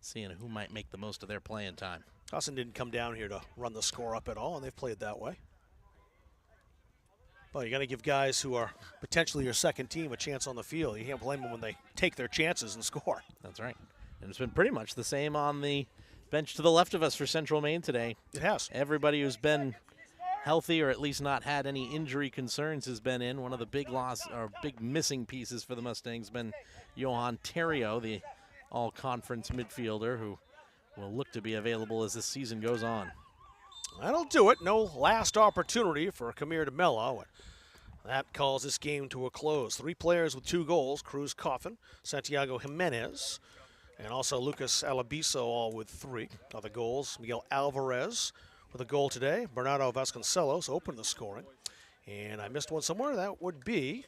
[SPEAKER 4] seeing who might make the most of their playing time.
[SPEAKER 1] Husson didn't come down here to run the score up at all, and they've played that way. Well, you got to give guys who are potentially your second team a chance on the field. You can't blame them when they take their chances and score.
[SPEAKER 4] That's right. And it's been pretty much the same on the bench to the left of us for Central Maine today.
[SPEAKER 1] It has.
[SPEAKER 4] Everybody who's been healthy or at least not had any injury concerns has been in. One of the big big missing pieces for the Mustangs has been Johan Terrio, the all-conference midfielder who will look to be available as this season goes on.
[SPEAKER 1] That'll do it. No last opportunity for Kamir DeMello. That calls this game to a close. 3 players with 2 goals, Cruz Coffin, Santiago Jimenez, and also Lucas Alabiso, all with 3 other goals. Miguel Alvarez with a goal today. Bernardo Vasconcelos opened the scoring. And I missed one somewhere. That would be...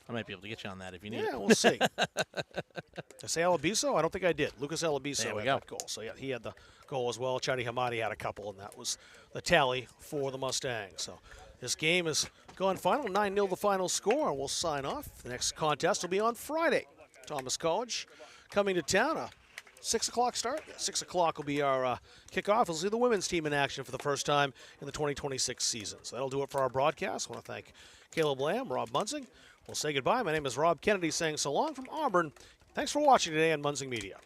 [SPEAKER 4] I might be able to get you on that if you need it.
[SPEAKER 1] Yeah, we'll see. Did I say Alabiso? I don't think I did. Lucas Alabiso
[SPEAKER 4] There we
[SPEAKER 1] had
[SPEAKER 4] go.
[SPEAKER 1] that goal. So, yeah, he had the goal as well. Chadi Hamadi had a couple, and that was the tally for the Mustangs. So this game has gone final. 9-0 the final score. We'll sign off. The next contest will be on Friday. Thomas College coming to town. A 6 o'clock start. Yeah, 6 o'clock will be our kickoff. We'll see the women's team in action for the first time in the 2026 season. So that'll do it for our broadcast. I want to thank Caleb Lamb, Rob Munzing. We'll say goodbye. My name is Rob Kennedy saying so long from Auburn. Thanks for watching today on Munzing Media.